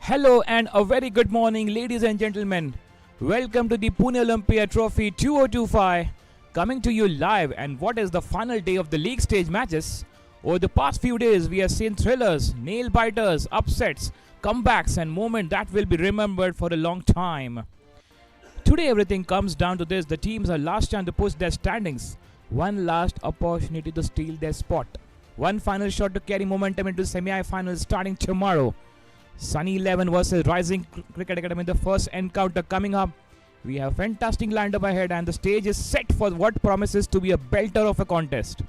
Hello and a very good morning, ladies and gentlemen. Welcome to the Pune Olympia Trophy 2025, coming to you live. And what is the final day of the league stage matches? Over the past few days, we have seen thrillers, nail biters, upsets, comebacks, and moments that will be remembered for a long time. Today, everything comes down to this: the teams are last chance to push their standings, one last opportunity to steal their spot, one final shot to carry momentum into semi-finals starting tomorrow. Sunny 11 versus Rising Cricket Academy, the first encounter coming up. We have fantastic lineup ahead and the stage is set for what promises to be a belter of a contest.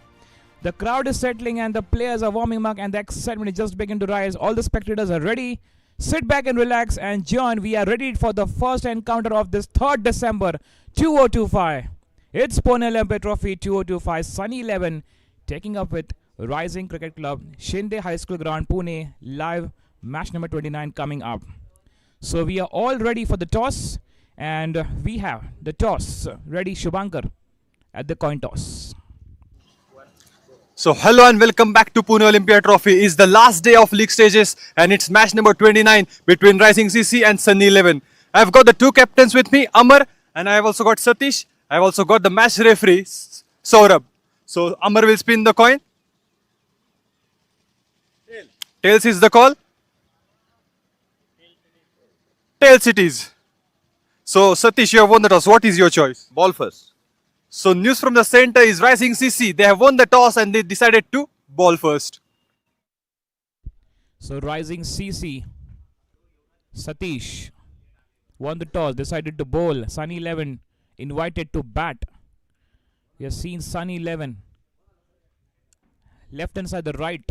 The crowd is settling and the players are warming up and the excitement is just beginning to rise. All the spectators are ready. Sit back and relax and join. We are ready for the first encounter of this 3rd December 2025. It's Pune Olympia Trophy 2025 Sunny 11 taking up with Rising Cricket Club, Shindai High School Ground, Pune, live match number 29 coming up. So we are all ready for the toss and we have the toss ready. Shubhankar at the coin toss. So hello and welcome back to Pune Olympia Trophy. It's the last day of league stages and it's match number 29 between Rising CC and Sunny 11. I've got the two captains with me, Amar, and I've also got Satish. I've also got the match referee, Saurabh. So Amar will spin the coin. Tails is the call. Tails it is. So Satish, you have won the toss. What is your choice? Ball first. So news from the center is Rising CC. They have won the toss and they decided to ball first. So Rising CC, Satish won the toss, decided to bowl. Sunny 11 invited to bat. We have seen Sunny 11 left hand side, the right,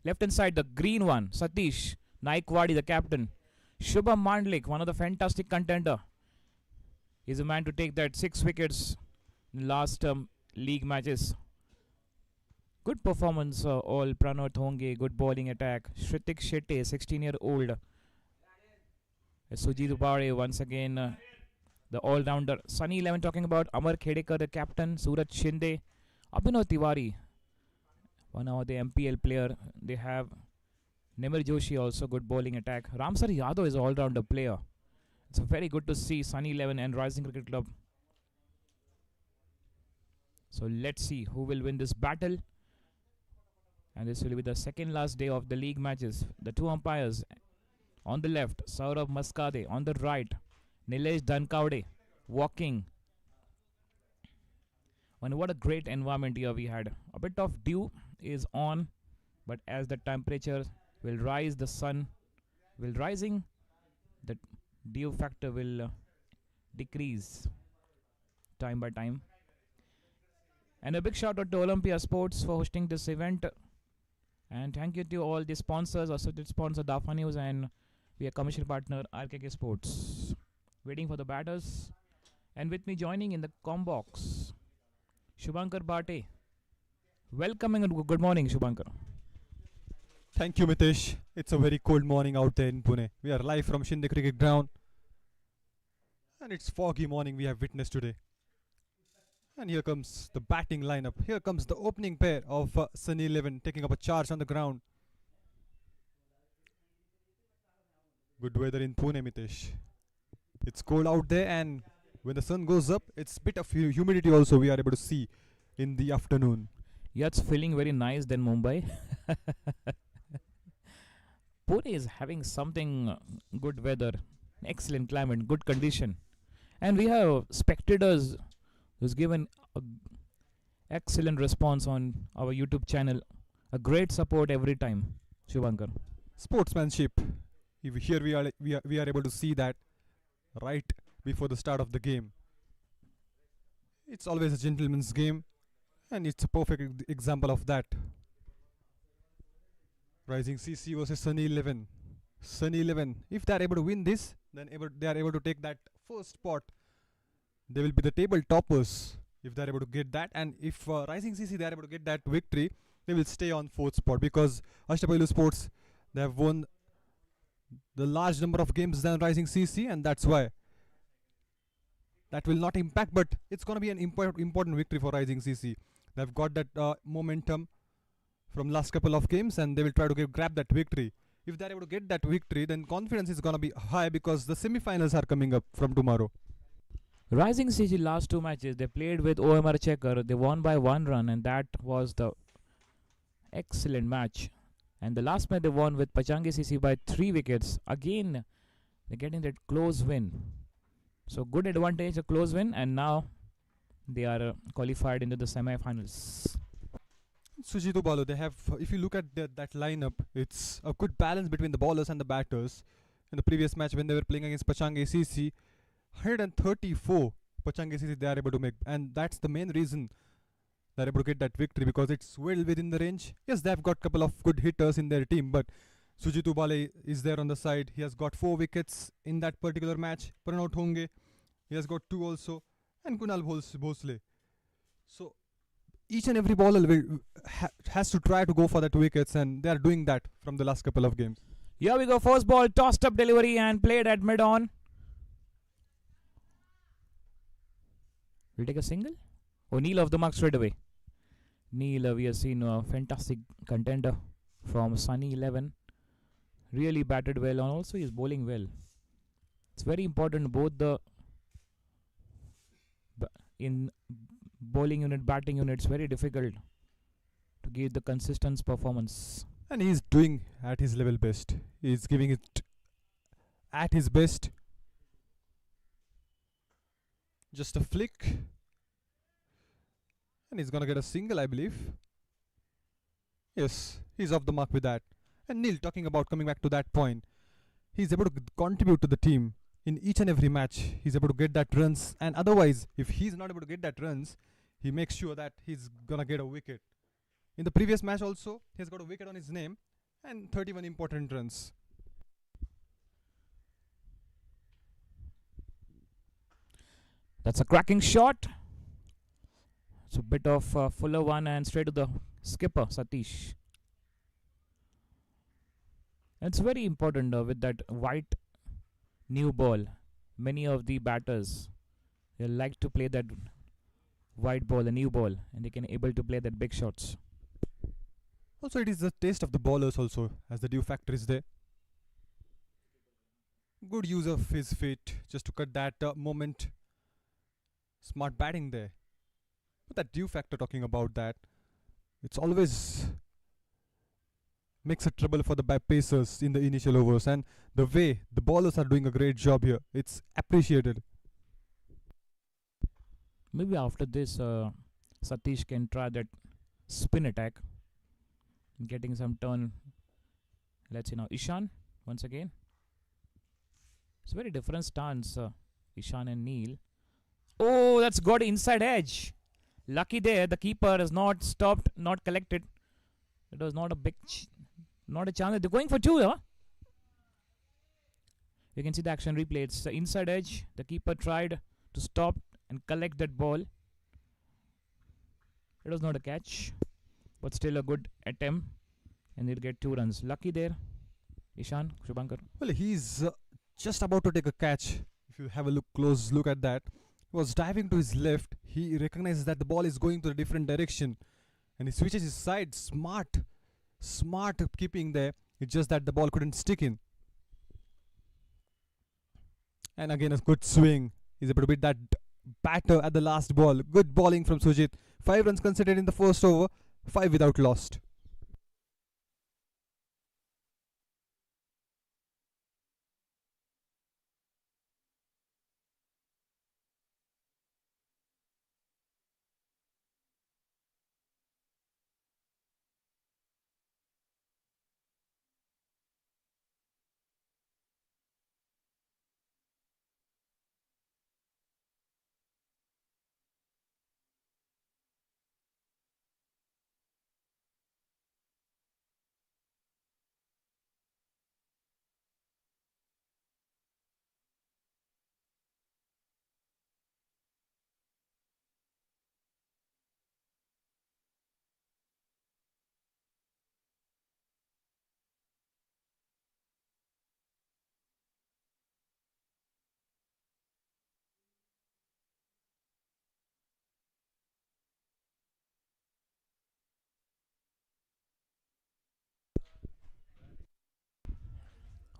left hand side, the green one. Satish Naikwadi, the captain. Shubham Mandlik, one of the fantastic contender, is a man to take that 6 wickets in last league matches. Good performance, all. Pranav Thonge, good bowling attack. Shritik Shetty, 16-year-old. Sujit Upare, once again, the all-rounder. Sunny 11 talking about Amar Khedekar, the captain. Suraj Shindai, Abhinav Tiwari, one of the MPL player. They have Nimir Joshi, also good bowling attack. Ramsar Yadav is an all-rounder player. It's very good to see Sunny 11 and Rising Cricket Club. So let's see who will win this battle. And this will be the second last day of the league matches. The two umpires on the left, Saurabh Maskade. On the right, Nilesh Dhankaude walking. And what a great environment here we had. A bit of dew is on, but as the temperature will rise, the sun will rising, the dew factor will decrease time by time. And a big shout out to Olympia Sports for hosting this event. And thank you to all the sponsors, associate sponsor Dafa News, and we are commercial partner RKK Sports. Waiting for the batters. And with me joining in the combox, Shubhankar Bate. Welcome and good morning, Shubhankar. Thank you, Mitesh. It's a very cold morning out there in Pune. We are live from Shindai Cricket Ground. And it's foggy morning we have witnessed today. And here comes the batting lineup. Here comes the opening pair of Sunny 11 taking up a charge on the ground. Good weather in Pune, Mitesh. It's cold out there and when the sun goes up, it's a bit of humidity also we are able to see in the afternoon. Yeah, it's feeling very nice than Mumbai. Pune is having something good weather, excellent climate, good condition. And we have spectators who's given excellent response on our YouTube channel. A great support every time, Shubhankar. Sportsmanship. Here we are able to see that right before the start of the game. It's always a gentleman's game and it's a perfect example of that. Rising CC versus Sunny 11. Sunny 11, if they are able to win this, then they are able to take that first spot. They will be the table toppers if they are able to get that. And if Rising CC they are able to get that victory, they will stay on 4th spot because Ashtapailu Sports, they have won the large number of games than Rising CC, and that's why that will not impact, but it's going to be an important victory for Rising CC. They've got that momentum from last couple of games and they will try to grab that victory If they're able to get that victory, then confidence is gonna be high because the semi-finals are coming up from tomorrow. Rising CG last two matches they played with OMR Checker. They won by 1 run, and that was the excellent match. And the last match they won with Pachangi CC by 3 wickets. Again, they're getting that close win. So good advantage, a close win, and now they are qualified into the semi-finals. Sujito Balo, they have, if you look at that lineup, it's a good balance between the bowlers and the batters. In the previous match when they were playing against Pachangi CC, 134 Pachangi CC they are able to make, and that's the main reason they're able to get that victory because it's well within the range. Yes, they've got a couple of good hitters in their team, but Sujit Ubale is there on the side. He has got 4 wickets in that particular match. Pranav Thonge, he has got 2 also, and Kunal Bhosle. So each and every bowler has to try to go for that wickets, and they are doing that from the last couple of games. Here we go. First ball, tossed up delivery and played at mid-on. We'll take a single. Oh, Neil off the mark straight away. Neil, we have seen a fantastic contender from Sunny 11. Really batted well, and also he's bowling well. It's very important both the in bowling unit, batting unit. It's very difficult to give the consistent performance. And he's doing at his level best. He's giving it at his best. Just a flick. And he's gonna get a single, I believe. Yes, he's off the mark with that. And Neil, talking about coming back to that point, he's able to contribute to the team in each and every match. He's able to get that runs, and otherwise, if he's not able to get that runs, he makes sure that he's gonna get a wicket. In the previous match also, he's got a wicket on his name and 31 important runs. That's a cracking shot. It's a bit of fuller one and straight to the skipper, Satish. And it's very important with that white new ball. Many of the batters they like to play that white ball, the new ball, and they can able to play that big shots. Also, it is the taste of the bowlers also, as the dew factor is there. Good use of his feet just to cut that moment. Smart batting there. But that dew factor, talking about that, it's always makes it trouble for the pacers in the initial overs, and the way the bowlers are doing a great job here, it's appreciated. Maybe after this, Satish can try that spin attack, getting some turn. Let's see now. Ishan, once again. It's a very different stance, Ishan and Neil. Oh, that's got inside edge. Lucky there, the keeper has not stopped, not collected. It was not a big, not a chance. They're going for 2, huh? You can see the action replay. It's the inside edge. The keeper tried to stop and collect that ball. It was not a catch, but still a good attempt, and they'll get 2 runs. Lucky there, Ishan, Shubhankar. Well, he's just about to take a catch. If you have a close look at that, he was diving to his left. He recognizes that the ball is going to a different direction, and he switches his side. Smart keeping there. It's just that the ball couldn't stick in. And again, a good swing. He's able to beat that batter at the last ball. Good bowling from Sujit. 5 runs conceded in the first over, 5 without lost.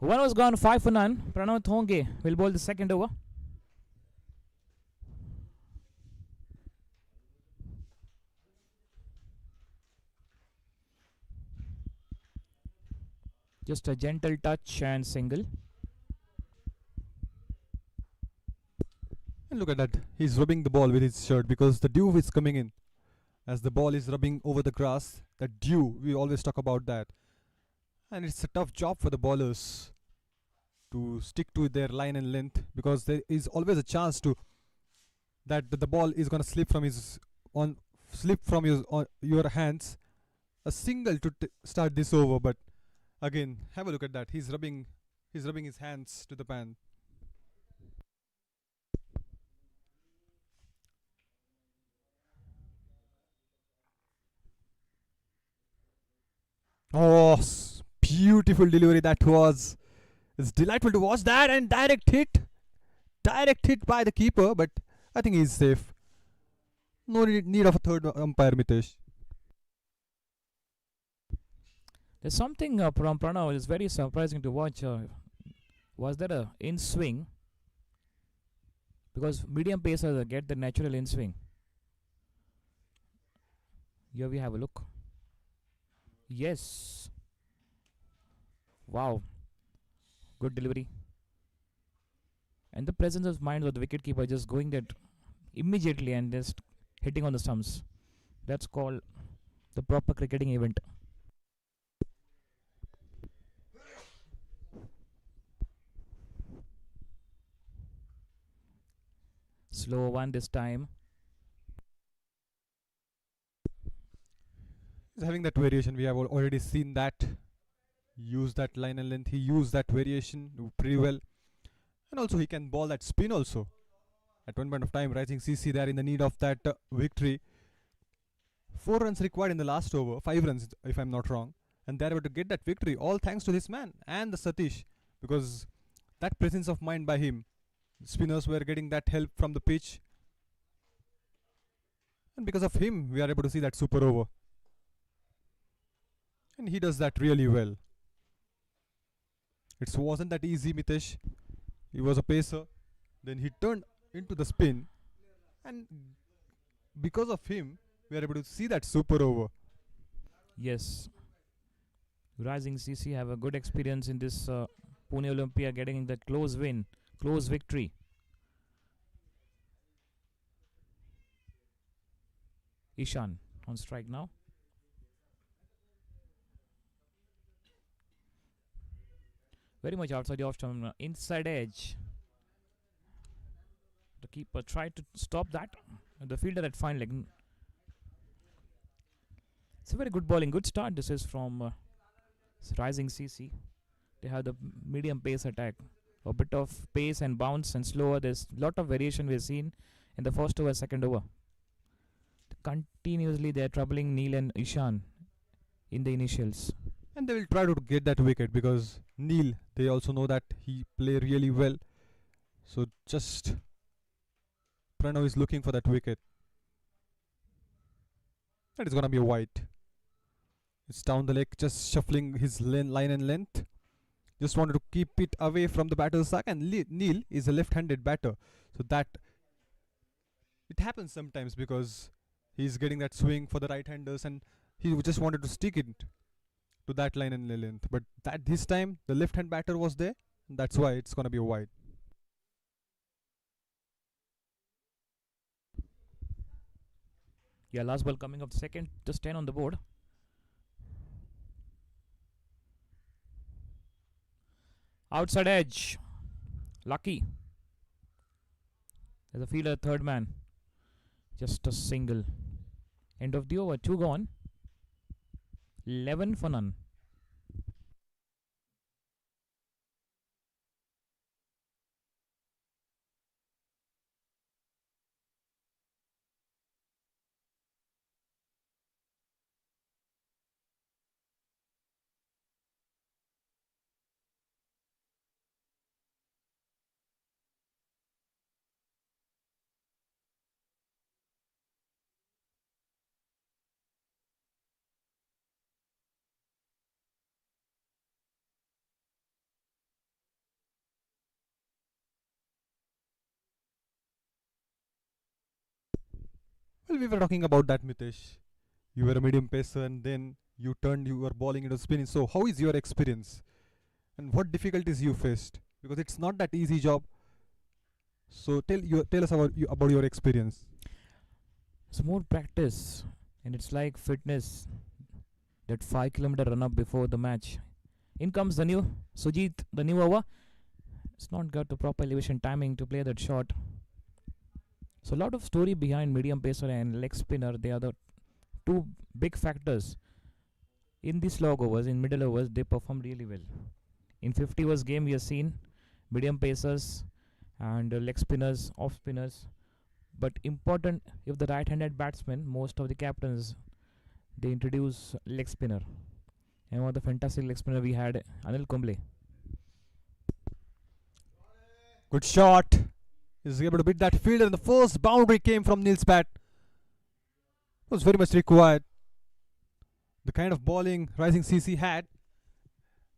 One was gone, 5 for none. Pranav Thonge will bowl the second over. Just a gentle touch and single. And look at that. He's rubbing the ball with his shirt because the dew is coming in. As the ball is rubbing over the grass, that dew, we always talk about that. And it's a tough job for the bowlers to stick to their line and length, because there is always a chance to that the ball is going to slip from his on slip from your hands. A single to start this over, but again, have a look at that. He's rubbing his hands to the pan. Oh, beautiful delivery that was. It's delightful to watch that, and direct hit by the keeper, but I think he's safe. No need of a third umpire, Mitesh. There's something from Pranav is very surprising to watch. Was that a in swing? Because medium pacers get the natural in swing. Here we have a look. Yes. Wow. Good delivery. And the presence of mind of the wicketkeeper just going that immediately and just hitting on the stumps. That's called the proper cricketing event. Slow one this time. He's having that variation. We have already seen that. Use that line and length. He used that variation pretty well. And also he can ball that spin also. At one point of time, Rising CC there in the need of that victory. 4 runs required in the last over. 5 runs if I'm not wrong. And they're able to get that victory. All thanks to this man and the Satish. Because that presence of mind by him. Spinners were getting that help from the pitch. And because of him, we are able to see that super over. And he does that really well. It wasn't that easy, Mitesh. He was a pacer. Then he turned into the spin. And because of him, we are able to see that super over. Yes. Rising CC have a good experience in this Pune Olympia, getting that close win, close victory. Ishan on strike now. Very much outside the off stump, inside edge. The keeper tried to stop that. The fielder at fine leg. It's a very good bowling, good start. This is from Rising CC. They have the medium pace attack. A bit of pace and bounce and slower. There's a lot of variation we've seen in the first over, second over. Continuously they're troubling Neil and Ishan in the initials. And they will try to get that wicket because Neil, they also know that he play really well. So just Pranav is looking for that wicket. That is gonna be a white. It's down the leg, just shuffling his line and length. Just wanted to keep it away from the batter's sack, and Neil is a left-handed batter. So that it happens sometimes because he's getting that swing for the right-handers, and he just wanted to stick it to that line and length. But that this time the left-hand batter was there. That's why it's gonna be a wide. Yeah, last ball coming up second, just 10 on the board. Outside edge. Lucky. There's a fielder, third man. Just a single. End of the over, 2 gone. 11 for none. Well, we were talking about that, Mitesh. You were a medium pacer and then you were bowling into spinning. So, how is your experience and what difficulties you faced? Because it's not that easy job. So, tell us about your experience. It's more practice, and it's like fitness. That 5 kilometer run up before the match. In comes the new Sujit, the new over. It's not got the proper elevation timing to play that shot. So a lot of story behind medium pacer and leg spinner. They are the two big factors in these log overs. In middle overs, they perform really well. In 50 overs game, we have seen medium pacers and leg spinners, off spinners. But important, if the right-handed batsman, most of the captains, they introduce leg spinner. And one of the fantastic leg spinner we had, Anil Kumble. Good shot. Is able to beat that fielder, and the first boundary came from Neil's bat. It was very much required. The kind of bowling Rising CC had,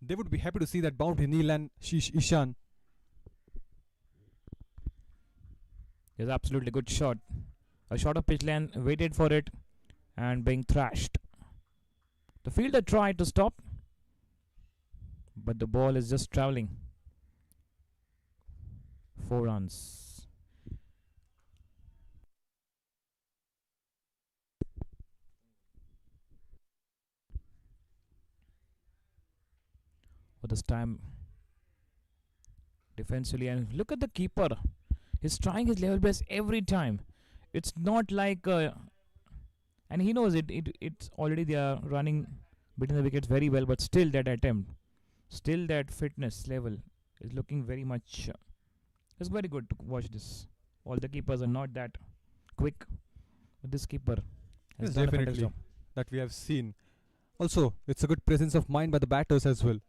they would be happy to see that boundary, Neil and Ishan. It's absolutely good shot. A shot of pitch length, waited for it, and being thrashed. The fielder tried to stop, but the ball is just traveling. 4 runs. For this time, defensively, and look at the keeper. He's trying his level best every time. It's not like, and he knows it's already they are running between the wickets very well, but still that attempt, still that fitness level is looking very much. It's very good to watch this. All the keepers are not that quick, but this keeper has Yes, done a fantastic definitely. job. That we have seen. Also, it's a good presence of mind by the batters as well.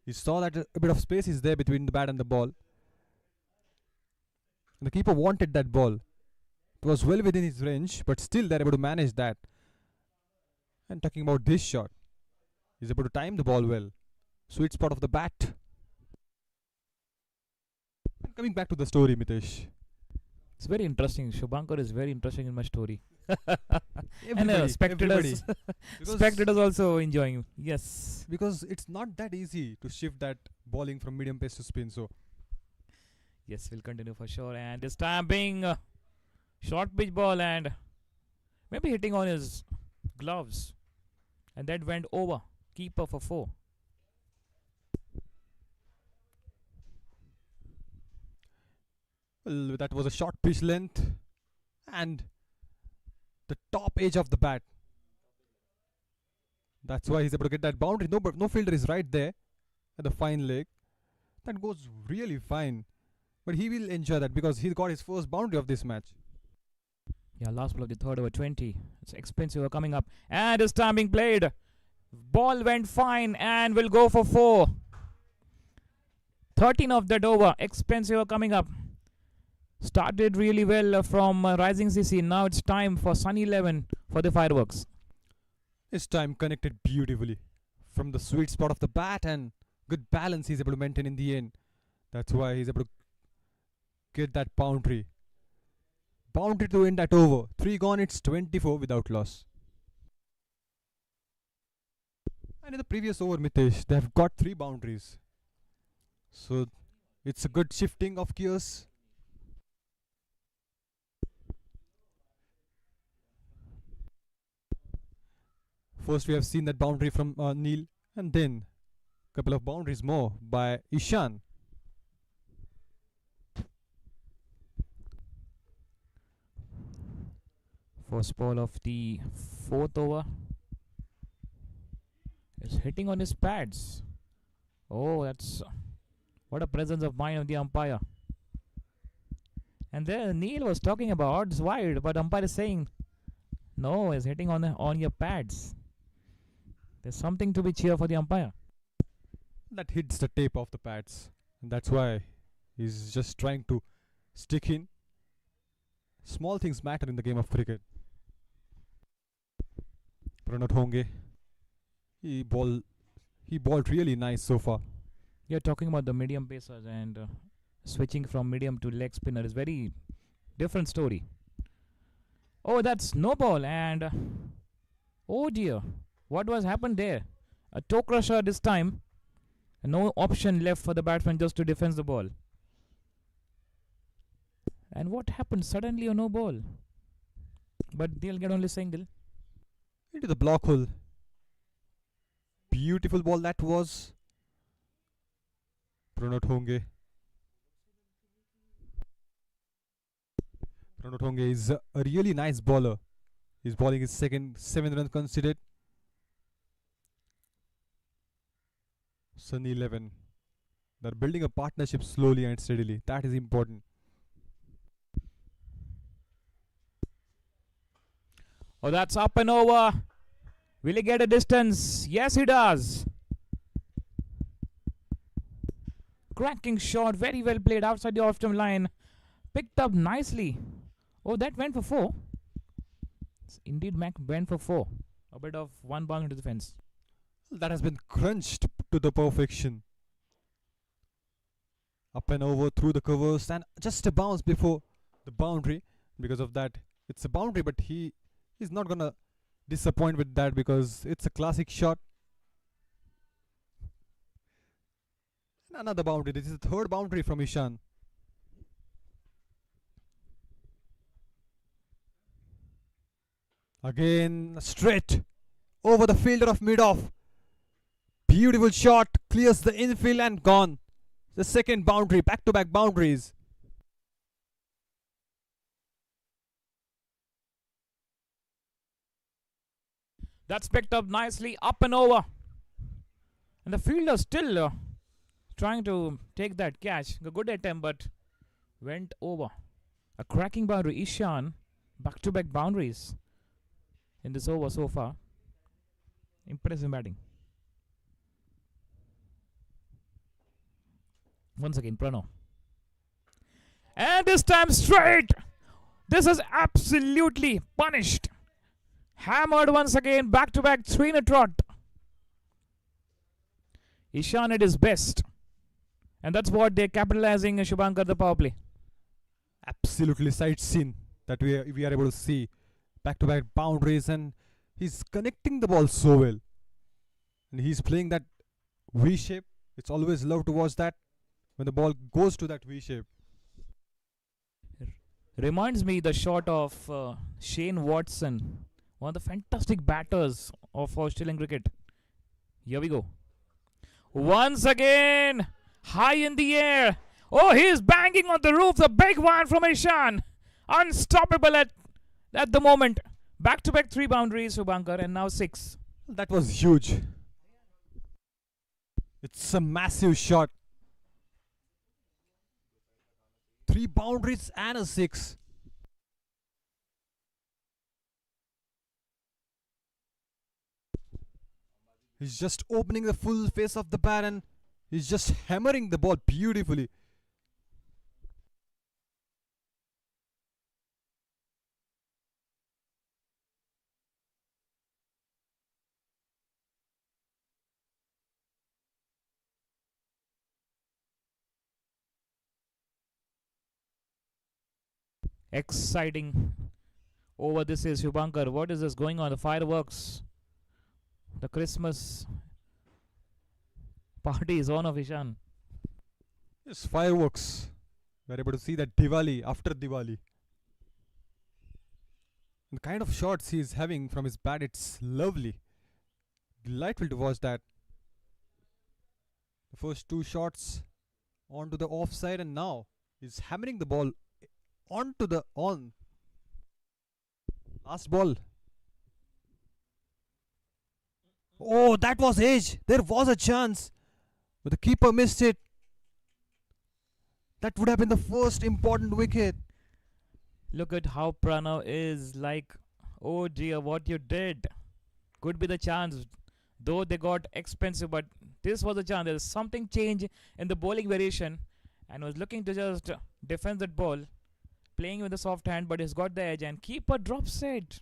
He saw that a bit of space is there between the bat and the ball. And the keeper wanted that ball. It was well within his range, but still they're able to manage that. And talking about this shot, he's able to time the ball well. Sweet spot of the bat. And coming back to the story, Mitesh. It's very interesting. Shubhankar is very interesting in my story. And Everybody, spectators, Because, spectators also enjoying. Yes. because it's not that easy to shift that bowling from medium pace to spin. So Yes, we'll continue for sure. And this time being short pitch ball and maybe hitting on his gloves. And that went over. Keeper for 4. well, that was a short pitch length and the top edge of the bat. That's why he's able to get that boundary. No fielder is right there at the fine leg. That goes really fine. But he will enjoy that because he got his first boundary of this match. Yeah, last ball of the third over 20. It's expensive coming up. And this time being played. Ball went fine and will go for 4. 13 of that over. Expensive coming up. Started really well from Rising CC. Now it's time for Sun 11 for the fireworks. His time connected beautifully from the sweet spot of the bat and good balance he's able to maintain in the end. That's why he's able to get that boundary. Boundary to end that over. 3 gone, it's 24 without loss. And in the previous over, Mitesh, they have got 3 boundaries. So it's a good shifting of gears. First, we have seen that boundary from Neil, and then a couple of boundaries more by Ishan. First ball of the fourth over. Is hitting on his pads. Oh, that's what a presence of mind of the umpire. And there Neil was talking about it's wide, but umpire is saying no, it's hitting on your pads. There's something to be cheer for the umpire. That hits the tape of the pads, and that's why he's just trying to stick in. Small things matter in the game of cricket. Pranat Honge, he bowled really nice so far. You're talking about the medium pacers and switching from medium to leg spinner is very different story. Oh, that's no ball, and oh dear, what was happened there? A toe crusher this time. No option left for the batsman just to defend the ball. And what happened? Suddenly a no ball. But they'll get only single. Into the block hole. Beautiful ball that was. Pranot Honge is a really nice bowler. He's bowling his second 7 runs conceded. Sunny 11. They're building a partnership slowly and steadily. That is important. Oh, that's up and over. Will he get a distance? Yes, he does. Cracking shot. Very well played outside the off-stump line. Picked up nicely. Oh, that went for 4. Indeed, Mac went for 4. A bit of one bounce into the fence. That has been crunched to the perfection. Up and over through the covers and just a bounce before the boundary. Because of that, it's a boundary, but he is not gonna disappoint with that because it's a classic shot. And another boundary. This is the third boundary from Ishan. Again, straight over the fielder of mid-off. Beautiful shot, clears the infield and gone. The second boundary, back-to-back boundaries. That's picked up nicely, up and over. And the fielder still trying to take that catch. A good attempt, but went over. A cracking boundary. Ishan, back-to-back boundaries in this over so far. Impressive batting. Once again, Prano. And this time straight. This is absolutely punished. Hammered once again, back-to-back 3 in a trot. Ishan at his best. And that's what they're capitalizing Shubhankar, the power play. Absolutely sight scene that we are able to see. Back-to-back boundaries and he's connecting the ball so well. And he's playing that V shape. It's always love to watch that when the ball goes to that V shape. Reminds me the shot of Shane Watson, one of the fantastic batters of Australian cricket. Here we go. Once again, high in the air. Oh, he's banging on the roof. The big one from Ishan. Unstoppable at the moment. Back-to-back 3 boundaries, Shubhankar, and now 6. That was huge. It's a massive shot. 3 boundaries and a 6. He's just opening the full face of the bat and he's just hammering the ball beautifully. Exciting over this is Shubhankar. What is this going on? The fireworks. The Christmas party is on of Ishan. Yes, fireworks. We're able to see that Diwali after Diwali. And the kind of shots he's having from his bat, it's lovely. Delightful to watch that. The first 2 shots onto the offside and now he's hammering the ball onto the on. Last ball. Oh, that was edge. There was a chance. But the keeper missed it. That would have been the first important wicket. Look at how Pranav is like, oh dear, what you did. Could be the chance. Though they got expensive, but this was a chance. There's something change in the bowling variation. And was looking to just defend that ball. Playing with a soft hand, but he's got the edge. And keeper drops it.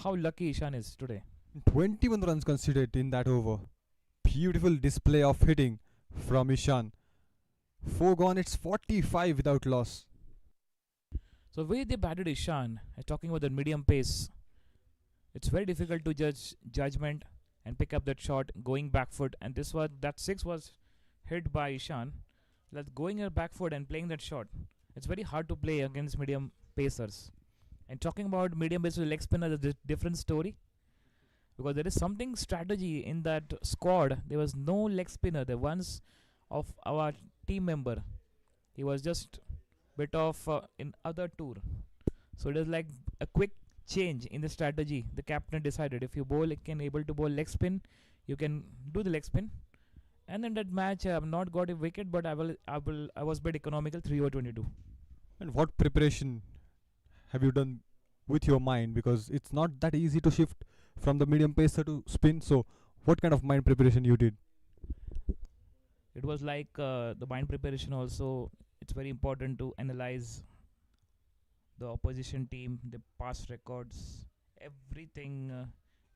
How lucky Ishan is today. 21 runs conceded in that over. Beautiful display of hitting from Ishan. 4 gone, it's 45 without loss. So way they batted Ishan, talking about the medium pace, it's very difficult to judge judgment and pick up that shot going back foot. And this was that six was hit by Ishan. Like going back foot and playing that shot, it's very hard to play against medium pacers. And talking about medium pace with leg spinner, is a different story because there is something strategy in that squad. There was no leg spinner. The ones of our team member, he was just bit of in other tour. So it is like a quick change in the strategy. The captain decided if you can able to bowl leg spin, you can do the leg spin. And in that match, I have not got a wicket, but I was bit economical 3 over 22. And what preparation have you done with your mind? Because it's not that easy to shift from the medium pacer to spin. So, what kind of mind preparation you did? It was like the mind preparation also. It's very important to analyze the opposition team, the past records, everything.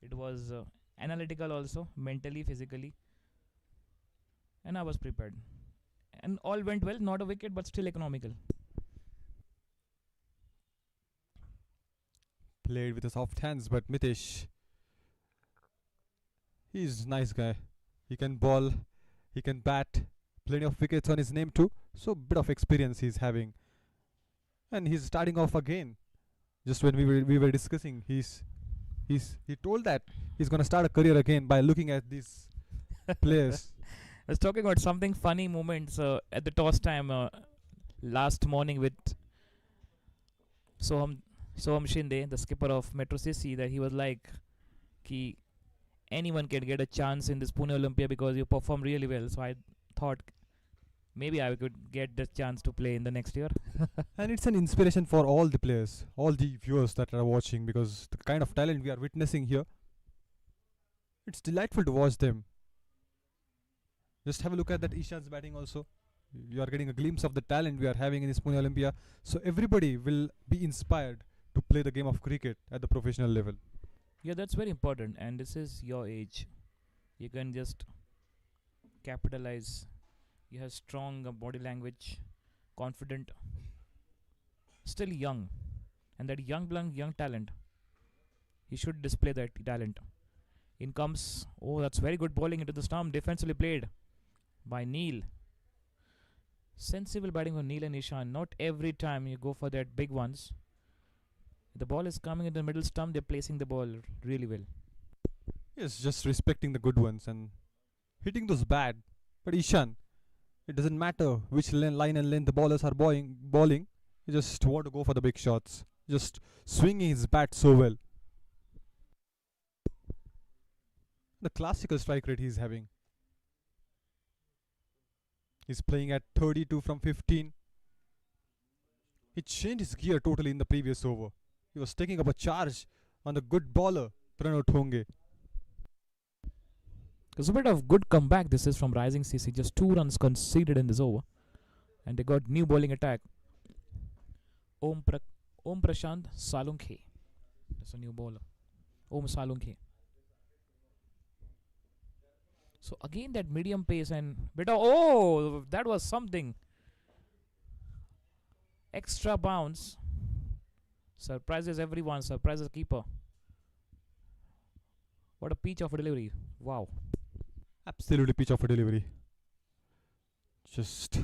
It was analytical also, mentally, physically, and I was prepared. And all went well. Not a wicket, but still economical. Played with the soft hands, but Mitesh, he's a nice guy. He can ball, he can bat, plenty of wickets on his name too. So, bit of experience he's having. And he's starting off again. Just when we were discussing, he told that he's gonna start a career again by looking at these players. I was talking about something funny moments at the toss time last morning with Soham Shinde, the skipper of Metro CC, that he was like, "Ki anyone can get a chance in this Pune Olympia because you perform really well." So I thought maybe I could get the chance to play in the next year. And it's an inspiration for all the players, all the viewers that are watching, because the kind of talent we are witnessing here, it's delightful to watch them. Just have a look at that Ishan's batting also. You are getting a glimpse of the talent we are having in this Pune Olympia. So everybody will be inspired to play the game of cricket at the professional level. Yeah, that's very important. And this is your age. You can just capitalize. You have strong body language, confident, still young, and that young talent. He should display that talent. In comes, oh, that's very good bowling into the stump, defensively played by Neil. Sensible batting from Neil and Ishan. Not every time you go for that big ones. The ball is coming in the middle stump, they're placing the ball really well. Yes, just respecting the good ones and hitting those bad. But Ishan, it doesn't matter which line and length the ballers are bowling. You just want to go for the big shots. Just swinging his bat so well. The classical strike rate he's having. He's playing at 32 from 15. He changed his gear totally in the previous over. He was taking up a charge on the good bowler, Pranav Thonge. It's a bit of good comeback. This is from Rising CC. Just 2 runs conceded in this over. And they got new bowling attack. Om Prashant Salunkhe. That's a new bowler. Om Salunkhe. So again that medium pace and bit of, oh, that was something. Extra bounce. Surprises everyone. Surprises keeper. What a peach of a delivery. Wow. Absolutely pitch of a delivery. Just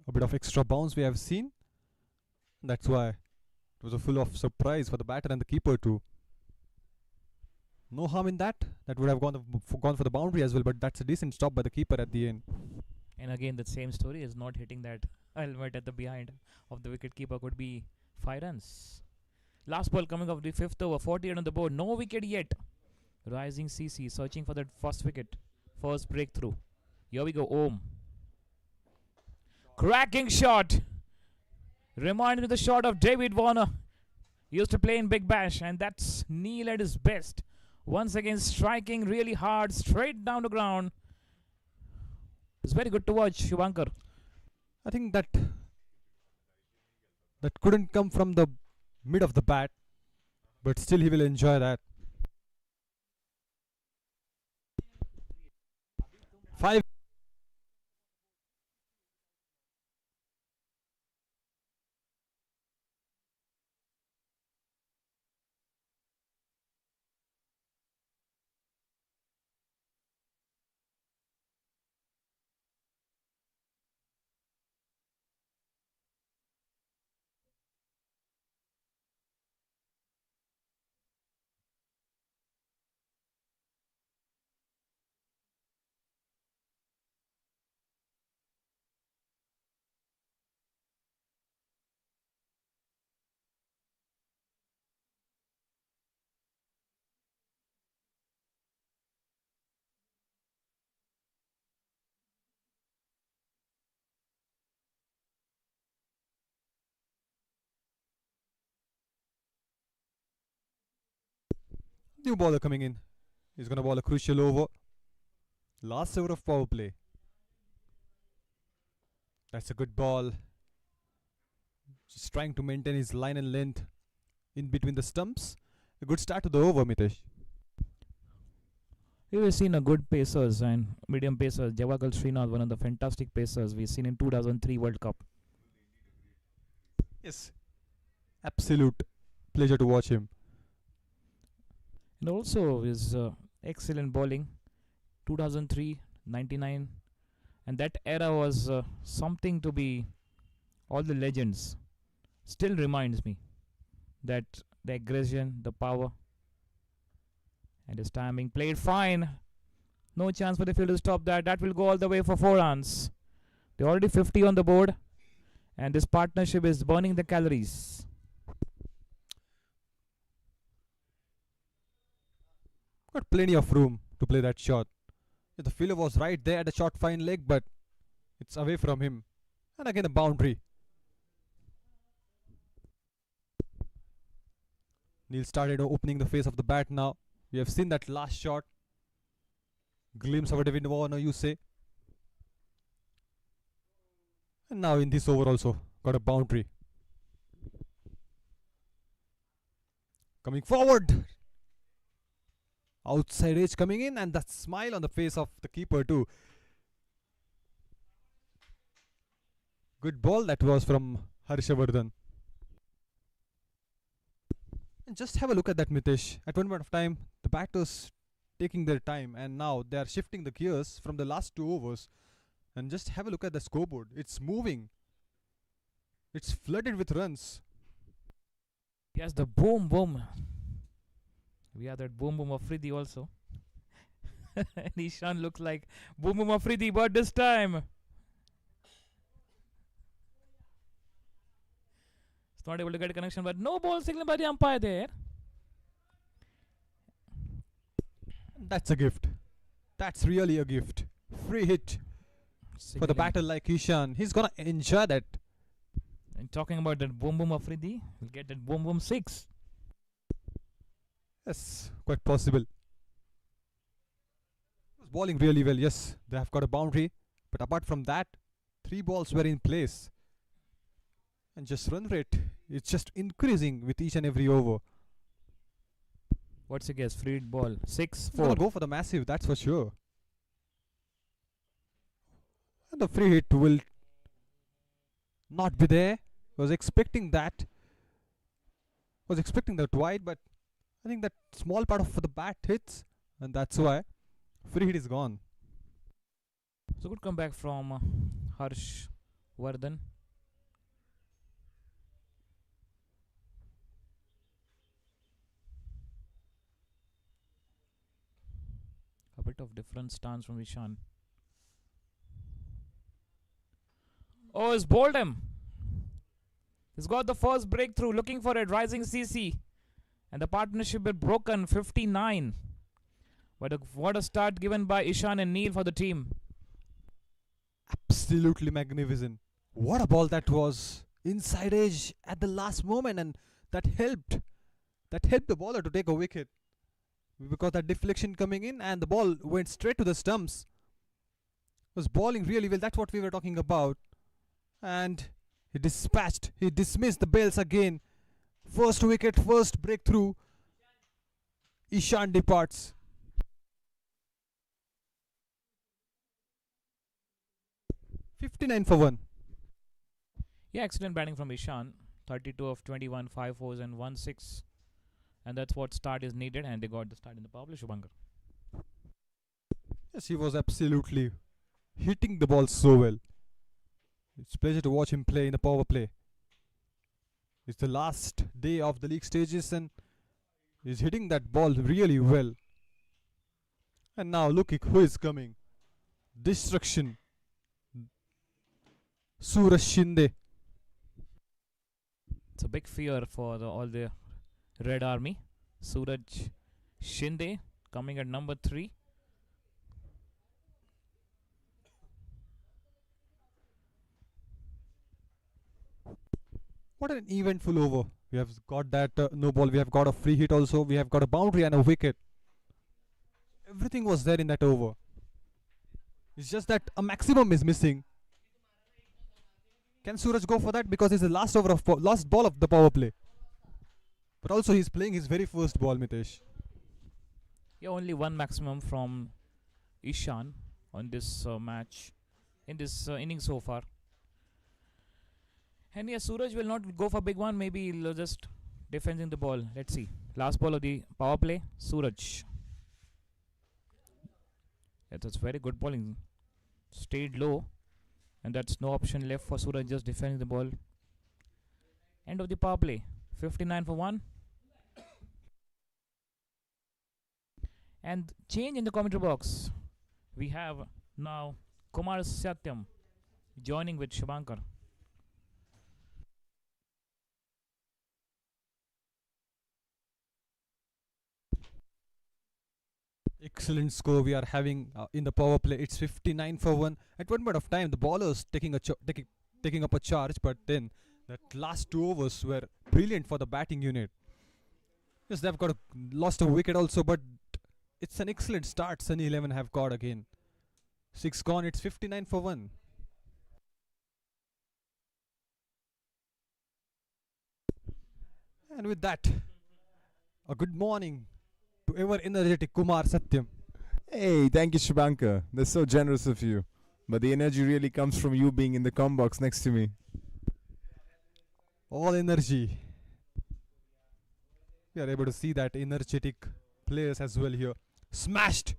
a bit of extra bounce we have seen. That's why it was a full of surprise for the batter and the keeper too. No harm in that. That would have gone for the boundary as well, but that's a decent stop by the keeper at the end. And again, the same story is not hitting that helmet at the behind of the wicket keeper could be 5 runs. Last ball coming off the 5th over, 48 on the board, no wicket yet. Rising CC searching for that first wicket, first breakthrough. Here we go, Om. Cracking shot. Reminds me of the shot of David Warner. He used to play in Big Bash, and that's Neil at his best. Once again, striking really hard, straight down the ground. It's very good to watch, Shubhankar. I think that couldn't come from the mid of the bat, but still he will enjoy that. 5. New bowler coming in. He's gonna bowl a crucial over. Last over of power play. That's a good ball. Just trying to maintain his line and length in between the stumps. A good start to the over, Mitesh. We've seen a good pacers and medium pacers. Jawahar Srinath, one of the fantastic pacers we've seen in 2003 World Cup. Yes. Absolute pleasure to watch him. And also his excellent bowling. 2003, 99. And that era was something to be, all the legends still reminds me that the aggression, the power, and his timing played fine. No chance for the field to stop that. That will go all the way for 4 runs. They're already 50 on the board, and this partnership is burning the calories. Got plenty of room to play that shot. The fielder was right there at the short fine leg, but it's away from him. And again a boundary. Neil started opening the face of the bat now. We have seen that last shot. Glimpse of a David Warner, you say. And now in this over also, got a boundary. Coming forward. Outside edge coming in, and that smile on the face of the keeper too. Good ball that was from Harshavardhan. And just have a look at that, Mitesh. At one point of time, the batters taking their time, and now they are shifting the gears from the last 2 overs. And just have a look at the scoreboard. It's moving. It's flooded with runs. Yes, the boom boom. We have that boom boom Afridi also. And Ishan looks like boom boom Afridi, but this time it's not able to get a connection, but no ball signal by the umpire there. That's a gift. That's really a gift. Free hit for the batter like Ishan. He's gonna enjoy that. And talking about that boom boom Afridi, we'll get that boom boom 6. Yes, quite possible. Was bowling really well. Yes, they have got a boundary, but apart from that, 3 balls were in place. And just run rate, it's just increasing with each and every over. What's your guess? Free hit ball 6 He's gonna 4. go for the massive, that's for sure. And the free hit will not be there. Was expecting that. Was expecting that wide, but I think that small part of the bat hits, and that's why free hit is gone. So good comeback from Harsh Vardhan. A bit of different stance from Ishan. Oh, he's bowled him. He's got the first breakthrough. Looking for it. Rising CC. And the partnership is broken. 59. What a start given by Ishan and Neil for the team. Absolutely magnificent. What a ball that was. Inside edge at the last moment, and that helped. That helped the bowler to take a wicket. Because that deflection coming in and the ball went straight to the stumps. Was bowling really well. That's what we were talking about. And he dismissed the bells again. First wicket, first breakthrough. Ishan departs. $59 for 1. Yeah, excellent batting from Ishan. 32 of 21, 5 fours and 1 6. And that's what start is needed, and they got the start in the power play, Shubhankar. Yes, he was absolutely hitting the ball so well. It's a pleasure to watch him play in the power play. It's the last day of the league stages, and he's hitting that ball really well. And now look who is coming. Destruction. Suraj Shindai. It's a big fear for all the Red Army. Suraj Shindai coming at number 3. What an eventful over. We have got that no ball. We have got a free hit also. We have got a boundary and a wicket. Everything was there in that over. It's just that a maximum is missing. Can Suraj go for that? Because it's the last over of last ball of the power play. But also he's playing his very first ball, Mitesh. Yeah, only one maximum from Ishan on this match, in this inning so far. And yeah, Suraj will not go for big one. Maybe he'll just defending the ball. Let's see. Last ball of the power play, Suraj. Yeah, that's very good bowling. Stayed low, and that's no option left for Suraj, just defending the ball. End of the power play, 59 for 1. And change in the commentary box. We have now Kumar Satyam joining with Shubhankar. Excellent score we are having in the power play. It's 59 for 1. At one point of time, the bowlers taking up a charge, but then that last 2 overs were brilliant for the batting unit. Yes, they've got lost a wicket also, but it's an excellent start. Sunny 11 have got again. 6 gone. It's 59 for 1. And with that, a good morning to ever energetic Kumar Satyam. Hey, thank you, Shubhankar. That's so generous of you. But the energy really comes from you being in the com box next to me. All energy. We are able to see that energetic players as well here. Smashed!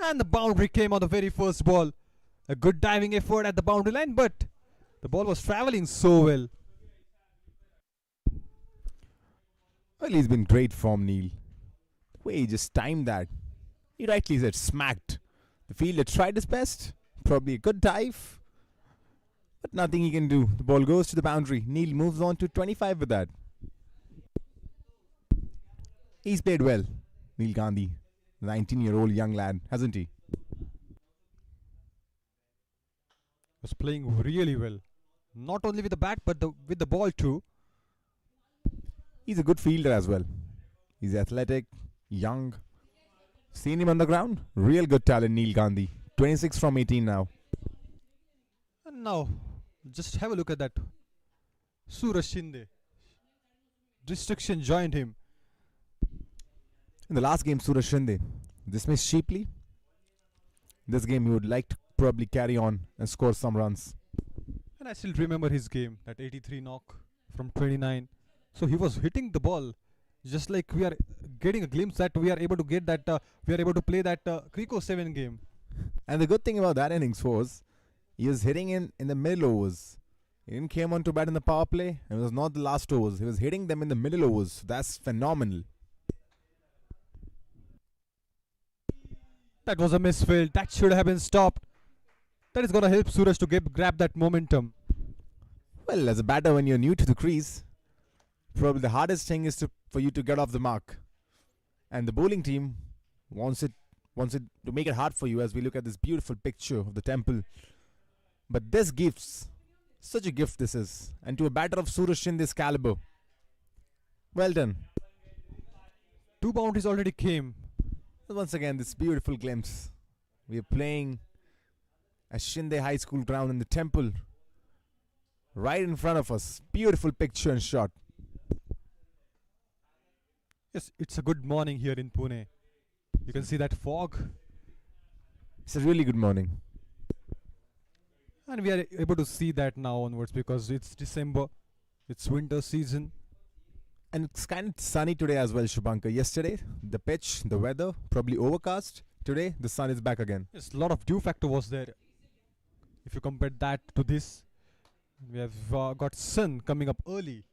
And the boundary came on the very first ball. A good diving effort at the boundary line, but the ball was travelling so well. Well, he's been great form, Neil. The way he just timed that. He rightly said smacked. The fielder tried his best. Probably a good dive. But nothing he can do. The ball goes to the boundary. Neil moves on to 25 with that. He's played well, Neil Gandhi. 19-year-old young lad, hasn't he? Was playing really well. Not only with the bat, but with the ball too. He's a good fielder as well. He's athletic, young. Seen him on the ground? Real good talent, Neil Gandhi. 26 from 18 now. And now, just have a look at that. Suraj Shindai. Destruction joined him. In the last game, Suraj Shindai dismissed cheaply. This game, he would like to probably carry on and score some runs. And I still remember his game, that 83 knock from 29. So he was hitting the ball, just like we are getting a glimpse that we are able to get that, we are able to play that Crico 7 game. And the good thing about that innings was, he was hitting in the middle overs. He didn't came on to bat in the power play, and it was not the last overs. He was hitting them in the middle overs. So that's phenomenal. That was a misfield. That should have been stopped. That is going to help Suraj to grab that momentum. Well, as a batter, when you're new to the crease, probably the hardest thing is for you to get off the mark. And the bowling team wants it to make it hard for you, as we look at this beautiful picture of the temple. But this gives, such a gift this is. And to a batter of Suraj Shindai's caliber, well done. 2 boundaries already came. Once again, this beautiful glimpse. We are playing at Shindai High School ground in the temple. Right in front of us. Beautiful picture and shot. Yes, it's a good morning here in Pune. You can see that fog. It's a really good morning. And we are able to see that now onwards because it's December. It's winter season. And it's kind of sunny today as well, Shubhankar. Yesterday, the pitch, the weather, probably overcast. Today, the sun is back again. Yes, a lot of dew factor was there. If you compare that to this, we have got sun coming up early.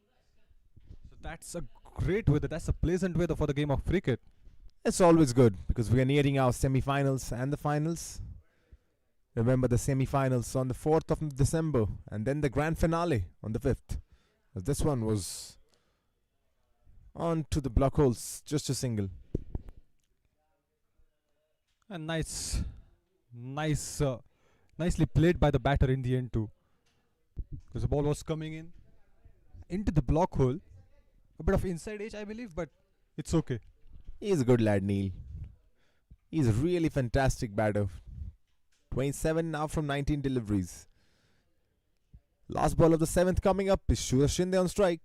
So that's a great weather. That's a pleasant weather for the game of cricket. It's always good because we are nearing our semi-finals and the finals. Remember the semi-finals on the 4th of December and then the grand finale on the 5th. This one was on to the block holes, just a single. And nicely played by the batter in the end too. because the ball was coming in into the block hole. A bit of inside edge, I believe, but it's okay. He's a good lad, Neil. He's a really fantastic batter. 27 now from 19 deliveries. Last ball of the 7th coming up is Suraj Shindai on strike.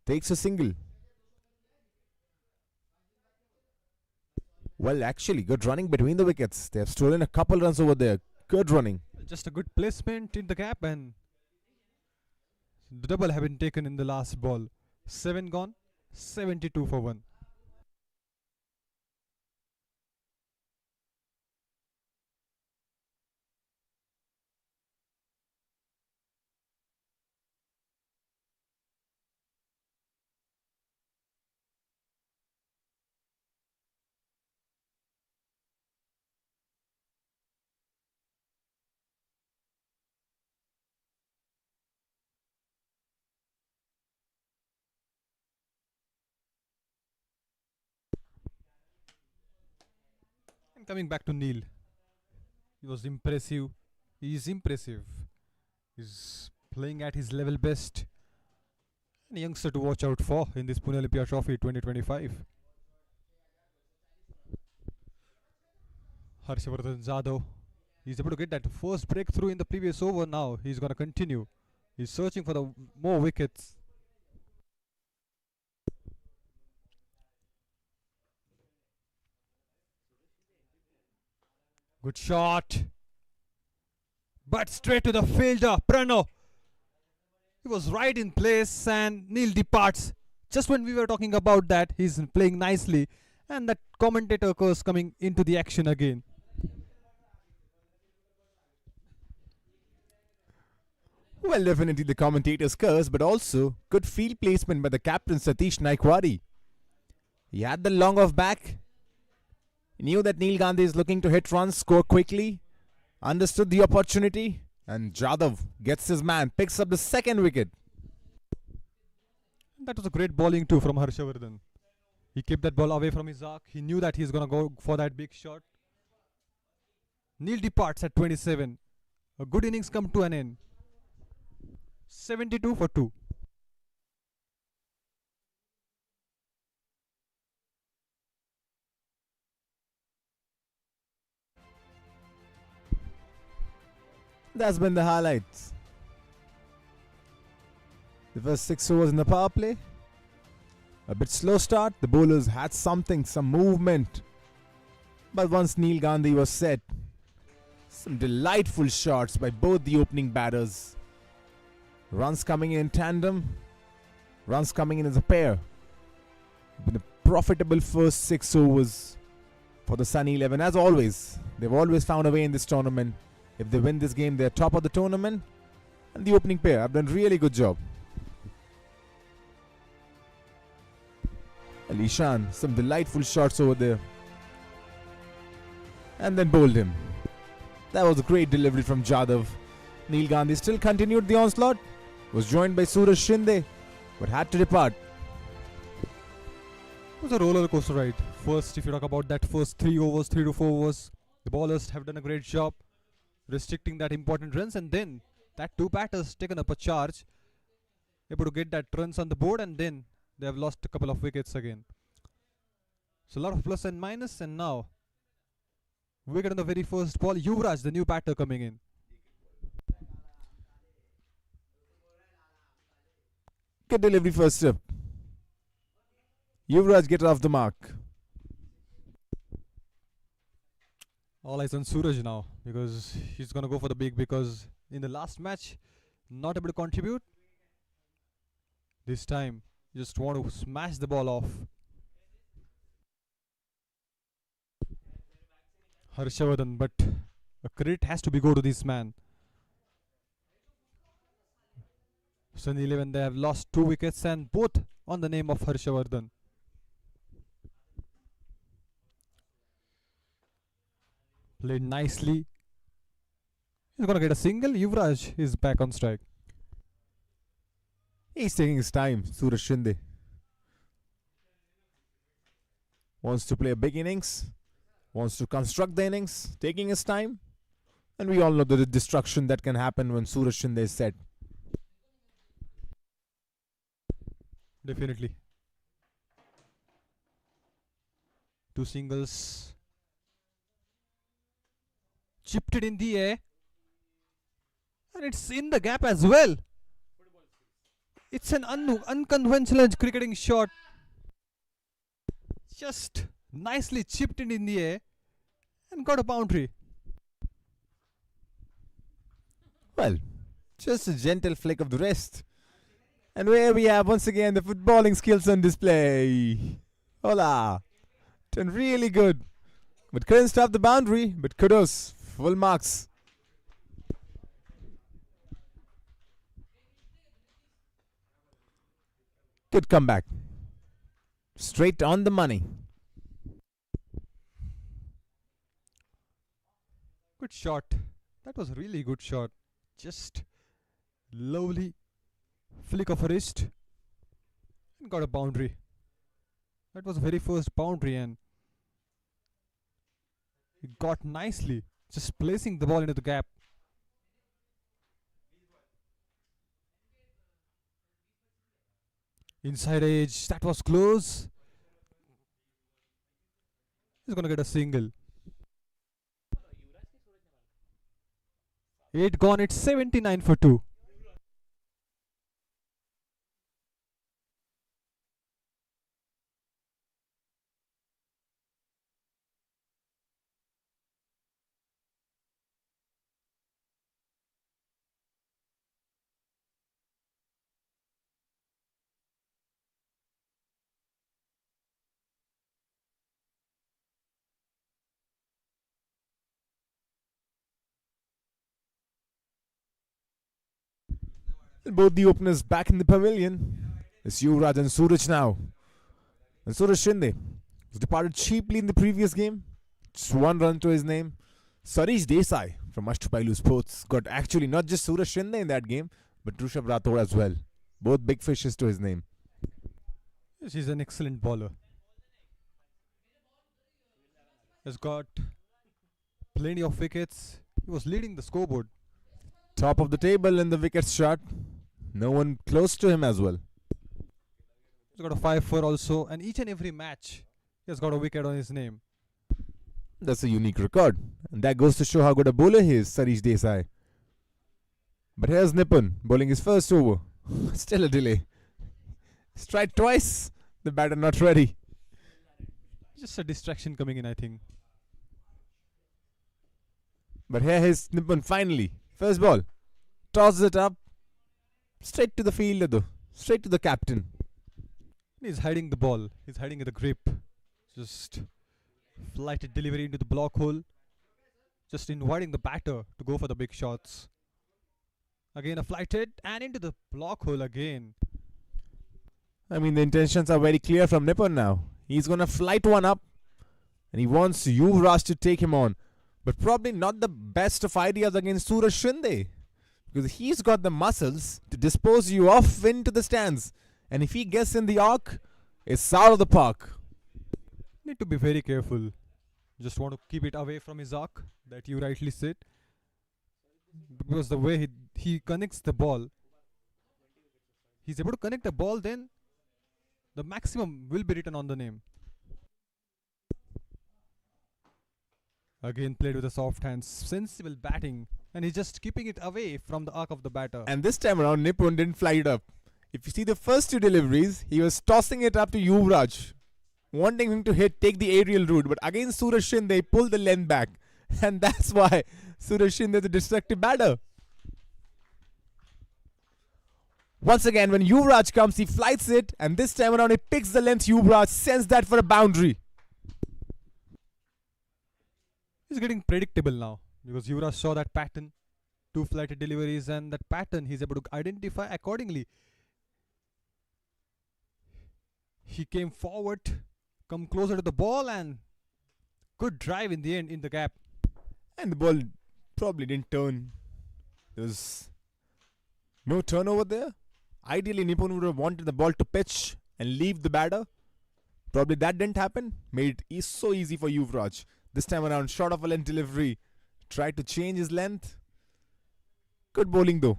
Takes a single. Well, actually, good running between the wickets. They have stolen a couple runs over there. Good running. Just a good placement in the gap, and the double have been taken in the last ball. 7 gone, 72 for 1. And coming back to Neil, he was impressive. He is impressive. He's playing at his level best. And a youngster to watch out for in this Pune Olympia Trophy 2025. Harshavardhan Jadhav. He's able to get that first breakthrough in the previous over now. He's going to continue. He's searching for the more wickets. Good shot. But straight to the fielder, Prano. He was right in place and Neil departs. Just when we were talking about that, he's playing nicely. And that commentator curse coming into the action again. Well, definitely the commentator's curse, but also good field placement by the captain Satish Naikwari. He had the long off back. He knew that Neil Gandhi is looking to hit runs, score quickly. Understood the opportunity. And Jadhav gets his man, picks up the second wicket. That was a great bowling too from Harshavardhan. He kept that ball away from his arc. He knew that he's going to go for that big shot. Neil departs at 27. A good innings come to an end. 72 for 2. That's been the highlights. The first 6 overs in the power play. A bit slow start. The bowlers had something, some movement. But once Neil Gandhi was set, some delightful shots by both the opening batters. Runs coming in tandem. Runs coming in as a pair. Been a profitable first 6 overs for the Sunny 11. As always, they've always found a way in this tournament. If they win this game, they're top of the tournament. And the opening pair have done really good job. Alishan, some delightful shots over there. And then bowled him. That was a great delivery from Jadhav. Neil Gandhi still continued the onslaught. Was joined by Suraj Shindai, but had to depart. It was a roller coaster ride. First, if you talk about that first 3 overs, 3 to 4 overs, the bowlers have done a great job restricting that important runs, and then that 2 batters taken up a charge, able to get that runs on the board, and then they have lost a couple of wickets again. So a lot of plus and minus, and now wicket on the very first ball. Yuvraj, the new batter, coming in. Good delivery first up. Yuvraj get off the mark. All eyes on Suraj now, because he's going to go for the big, because in the last match, not able to contribute. This time, just want to smash the ball off. Harshavardhan, but a credit has to be go to this man. Sunny 11, they have lost 2 wickets, and both on the name of Harshavardhan. Played nicely. He's going to get a single. Yuvraj is back on strike. He's taking his time, Suraj Shindai. Wants to play a big innings. Wants to construct the innings. Taking his time. And we all know the destruction that can happen when Suraj Shindai is set. Definitely. Two singles. Chipped it in the air. And it's in the gap as well. It's an unconventional cricketing shot. Just nicely chipped it in the air and got a boundary. Well, just a gentle flick of the wrist. And where we have once again the footballing skills on display. Hola. Done really good. But couldn't stop the boundary. But kudos. Full marks. Good comeback. Straight on the money. Good shot. That was a really good shot. Just lovely flick of a wrist and got a boundary. That was the very first boundary and he got nicely, just placing the ball into the gap. Inside edge, that was close. He's gonna get a single. 8 gone, it's 79 for 2. Both the openers back in the pavilion. It's Yuvraj and Suraj now. And Suraj Shinde was departed cheaply in the previous game. Just one run to his name. Suraj Desai from Ashtapailu Sports got actually not just Suraj Shinde in that game, but Rishabh Rathod as well. Both big fishes to his name. Yes, he's an excellent bowler. Has got plenty of wickets. He was leading the scoreboard. Top of the table in the wickets shot. No one close to him as well. He's got a 5-4 also, and each and every match he has got a wicket on his name. That's a unique record. And that goes to show how good a bowler he is, Suraj Desai. But here's Nipun bowling his first over. Still a delay. He's tried twice. The batter not ready. Just a distraction coming in, I think. But here is Nipun finally. First ball. Tosses it up. Straight to the fielder though. Straight to the captain. He's hiding the ball. He's hiding the grip. Just flighted delivery into the block hole. Just inviting the batter to go for the big shots. Again a flighted and into the block hole again. I mean, the intentions are very clear from Nipun now. He's going to flight one up. And he wants Yuvraj to take him on. But probably not the best of ideas against Suraj Shinde. Because he's got the muscles to dispose you off into the stands. And if he gets in the arc, it's out of the park. Need to be very careful. Just want to keep it away from his arc, that you rightly said. Because the way he connects the ball, he's able to connect the ball, then the maximum will be written on the name. Again played with a soft hand, sensible batting, and he's just keeping it away from the arc of the batter. And this time around, Nipun didn't fly it up. If you see the first two deliveries, he was tossing it up to Yuvraj, wanting him to take the aerial route. But against Suraj Shinde, they pulled the length back. And that's why Suraj Shinde is a destructive batter. Once again, when Yuvraj comes, he flights it. And this time around, he picks the length. Yuvraj sends that for a boundary. He's getting predictable now, because Yuvraj saw that pattern, 2 flighted deliveries, and that pattern he's able to identify accordingly. He came forward, come closer to the ball, and good drive in the end in the gap. And the ball probably didn't turn. There was no turnover there. Ideally, Nipun would have wanted the ball to pitch and leave the batter. Probably that didn't happen. Made it so easy for Yuvraj. This time around, short of a length delivery tried to change his length. Good bowling though.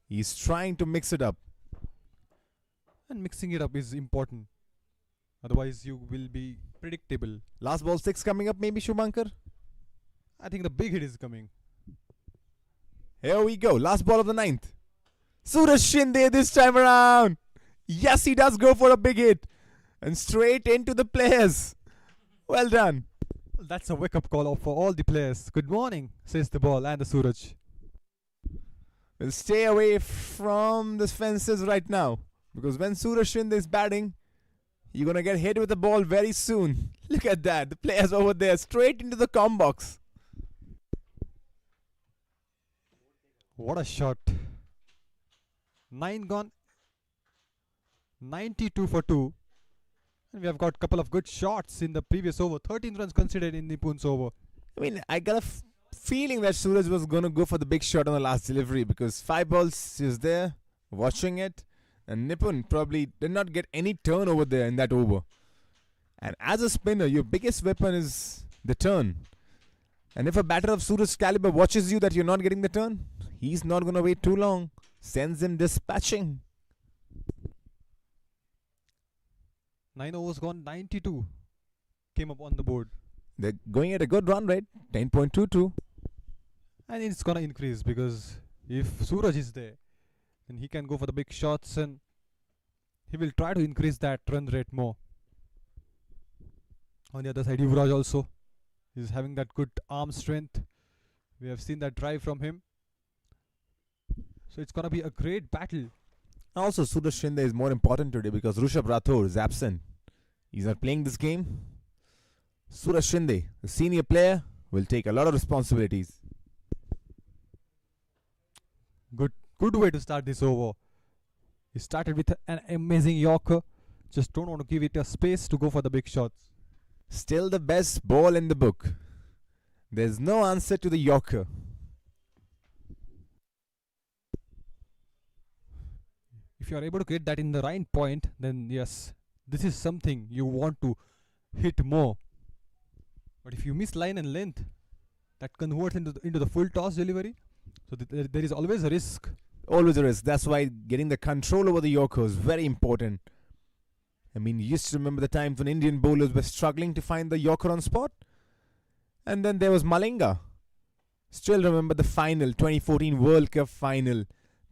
He's trying to mix it up. And mixing it up is important. Otherwise, you will be predictable. Last ball 6 coming up, maybe Shubhankar? I think the big hit is coming. Here we go. Last ball of the 9th. Suraj Shindai this time around. Yes, he does go for a big hit. And straight into the players. Well done. That's a wake-up call for all the players. Good morning, says the ball and the Suraj. We'll stay away from the fences right now. Because when Suraj Shindai is batting, you're going to get hit with the ball very soon. Look at that. The players over there straight into the com box. What a shot. 9 gone. 92 for 2. And we have got a couple of good shots in the previous over. 13 runs considered in Nipun's over. I mean, I got a feeling that Suraj was going to go for the big shot on the last delivery. Because 5 balls, he was there watching it. And Nipun probably did not get any turn over there in that over. And as a spinner, your biggest weapon is the turn. And if a batter of Suraj's caliber watches you that you're not getting the turn, he's not going to wait too long. Sends him dispatching. 9 overs gone, 92 came up on the board. They're going at a good run rate, 10.22. And it's gonna increase because if Suraj is there, then he can go for the big shots and he will try to increase that run rate more. On the other side, Yuvraj also is having that good arm strength. We have seen that drive from him. So it's gonna be a great battle. Also, Suraj Shindai is more important today because Rishabh Rathore is absent. He's not playing this game. Suraj Shindai, the senior player, will take a lot of responsibilities. Good way to start this over. He started with an amazing Yorker. Just don't want to give it a space to go for the big shots. Still the best ball in the book. There's no answer to the Yorker. If you are able to get that in the right point, then yes, this is something you want to hit more. But if you miss line and length, that converts into the full toss delivery. So there is always a risk. Always a risk. That's why getting the control over the Yorker is very important. I mean, you used to remember the times when Indian bowlers were struggling to find the Yorker on spot. And then there was Malinga. Still remember the final, 2014 World Cup final.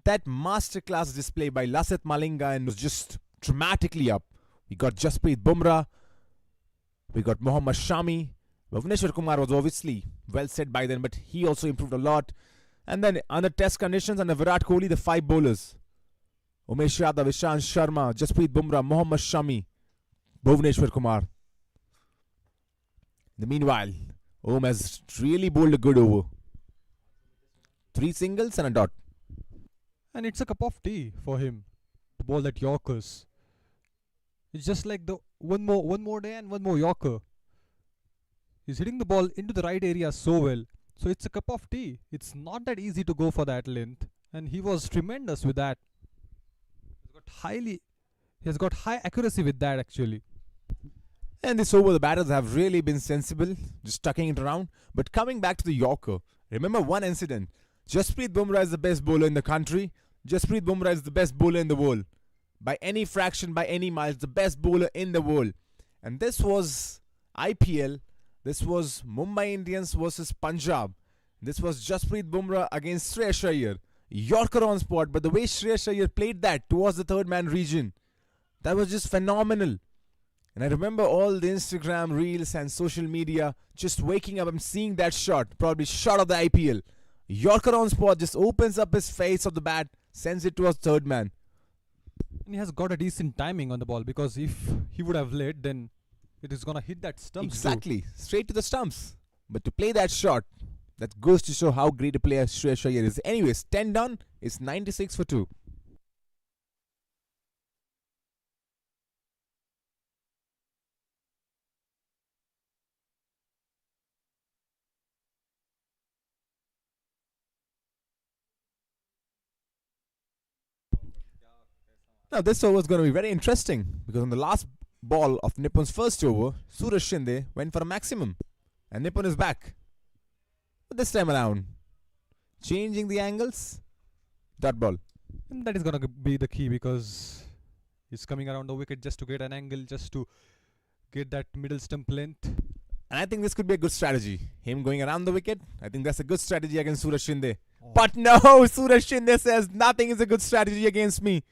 That masterclass display by Lasith Malinga and was just dramatically up. We got Jasprit Bumrah. We got Mohammad Shami. Bhuvneshwar Kumar was obviously well set by then, but he also improved a lot. And then under test conditions, under Virat Kohli, the 5 bowlers. Umesh Yadav, Ishant Sharma, Jasprit Bumrah, Mohammad Shami, Bhuvneshwar Kumar. In the meanwhile, Om has really bowled a good over. 3 singles and a dot. And it's a cup of tea for him to bowl that Yorkers. It's just like the one more day and one more Yorker. He's hitting the ball into the right area so well. So it's a cup of tea. It's not that easy to go for that length. And he was tremendous with that. He has got high accuracy with that actually. And this over, the batters have really been sensible, just tucking it around. But coming back to the Yorker, remember one incident. Jasprit Bumrah is the best bowler in the country. Jasprit Bumrah is the best bowler in the world. By any fraction, by any miles, the best bowler in the world. And this was IPL. This was Mumbai Indians versus Punjab. This was Jasprit Bumrah against Shreyas Iyer. Yorker on spot, but the way Shreyas Iyer played that towards the third man region, that was just phenomenal. And I remember all the Instagram reels and social media just waking up and seeing that shot, probably shot of the IPL. Yorker on spot just opens up his face of the bat, sends it towards third man. And he has got a decent timing on the ball because if he would have led, then it is gonna hit that stump. Exactly, straight to the stumps. But to play that shot, that goes to show how great a player Shreyas Iyer is. Anyways, 10 done, it's 96 for 2. Now this over is going to be very interesting because on the last ball of Nipun's first over, Suraj Shindai went for a maximum and Nipun is back. But this time around, changing the angles. Dot ball. And that is gonna be the key because he's coming around the wicket just to get an angle, just to get that middle stump length. And I think this could be a good strategy. Him going around the wicket. I think that's a good strategy against Suraj Shindai. But no, Suraj Shindai says nothing is a good strategy against me.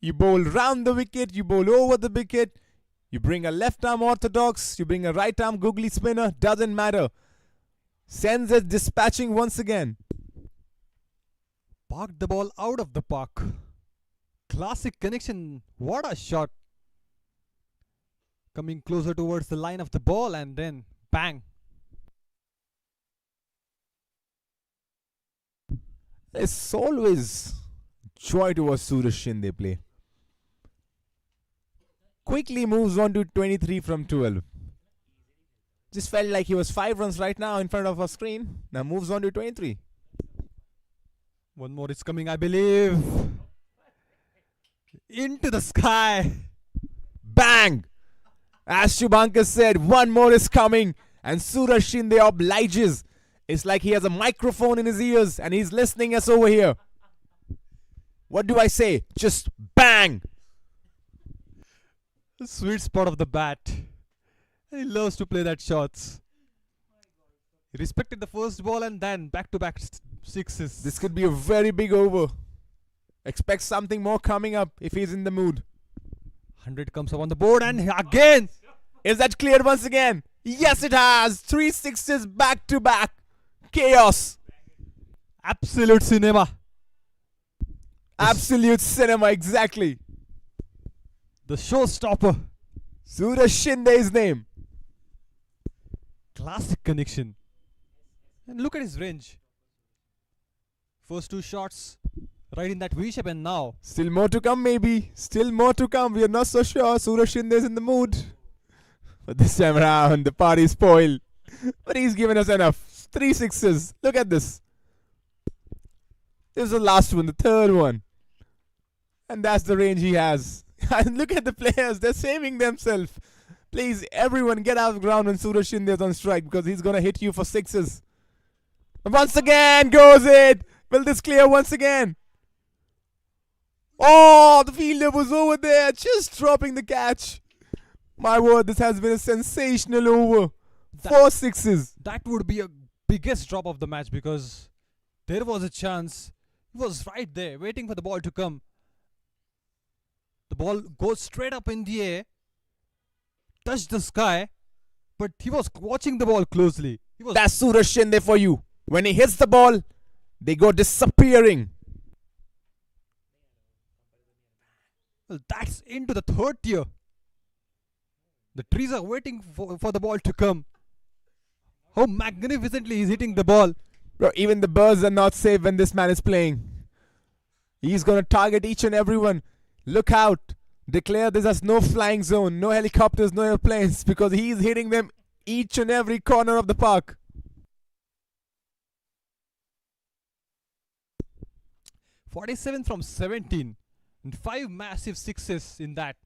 You bowl round the wicket, you bowl over the wicket, you bring a left arm orthodox, you bring a right arm googly spinner, doesn't matter. Sends it dispatching once again. Parked the ball out of the park. Classic connection. What a shot. Coming closer towards the line of the ball and then bang. It's always joy to watch Suraj Shindai play. Quickly moves on to 23 from 12. Just felt like he was 5 runs right now in front of our screen. Now moves on to 23. One more is coming, I believe. Into the sky. Bang! As Shubhankar said, one more is coming. And Suraj Shindai obliges. It's like he has a microphone in his ears and he's listening us over here. What do I say? Just bang! The sweet spot of the bat. He loves to play that shots. He respected the first ball and then back-to-back sixes. This could be a very big over. Expect something more coming up if he's in the mood. 100 comes up on the board and again. Is that cleared once again? Yes, it has. 3 sixes back to back. Chaos. Absolute cinema. Absolute cinema, exactly. The showstopper. Suraj Shindai's name. Classic connection. And look at his range. First 2 shots right in that V shape and now. Still more to come, maybe. Still more to come. We are not so sure. Suraj Shindai's in the mood. But this time around, the party's spoiled. But he's given us enough. 3 sixes. Look at this. This is the last one, the third one. And that's the range he has. And look at the players. They're saving themselves. Please, everyone get out of the ground when Suraj Shindai is on strike because he's going to hit you for sixes. Once again goes it. Will this clear once again? Oh, the fielder was over there just dropping the catch. My word, this has been a sensational over. 4 sixes. That would be a biggest drop of the match because there was a chance. He was right there waiting for the ball to come. The ball goes straight up in the air, touched the sky, but he was watching the ball closely. That's Suraj Shindai for you. When he hits the ball, they go disappearing. Well, that's into the third tier. The trees are waiting for the ball to come. How magnificently he's hitting the ball. Bro, even the birds are not safe when this man is playing. He's going to target each and everyone. Look out. Declare this as no flying zone, no helicopters, no airplanes, because he's hitting them each and every corner of the park. .47 from 17 and 5 massive sixes in that.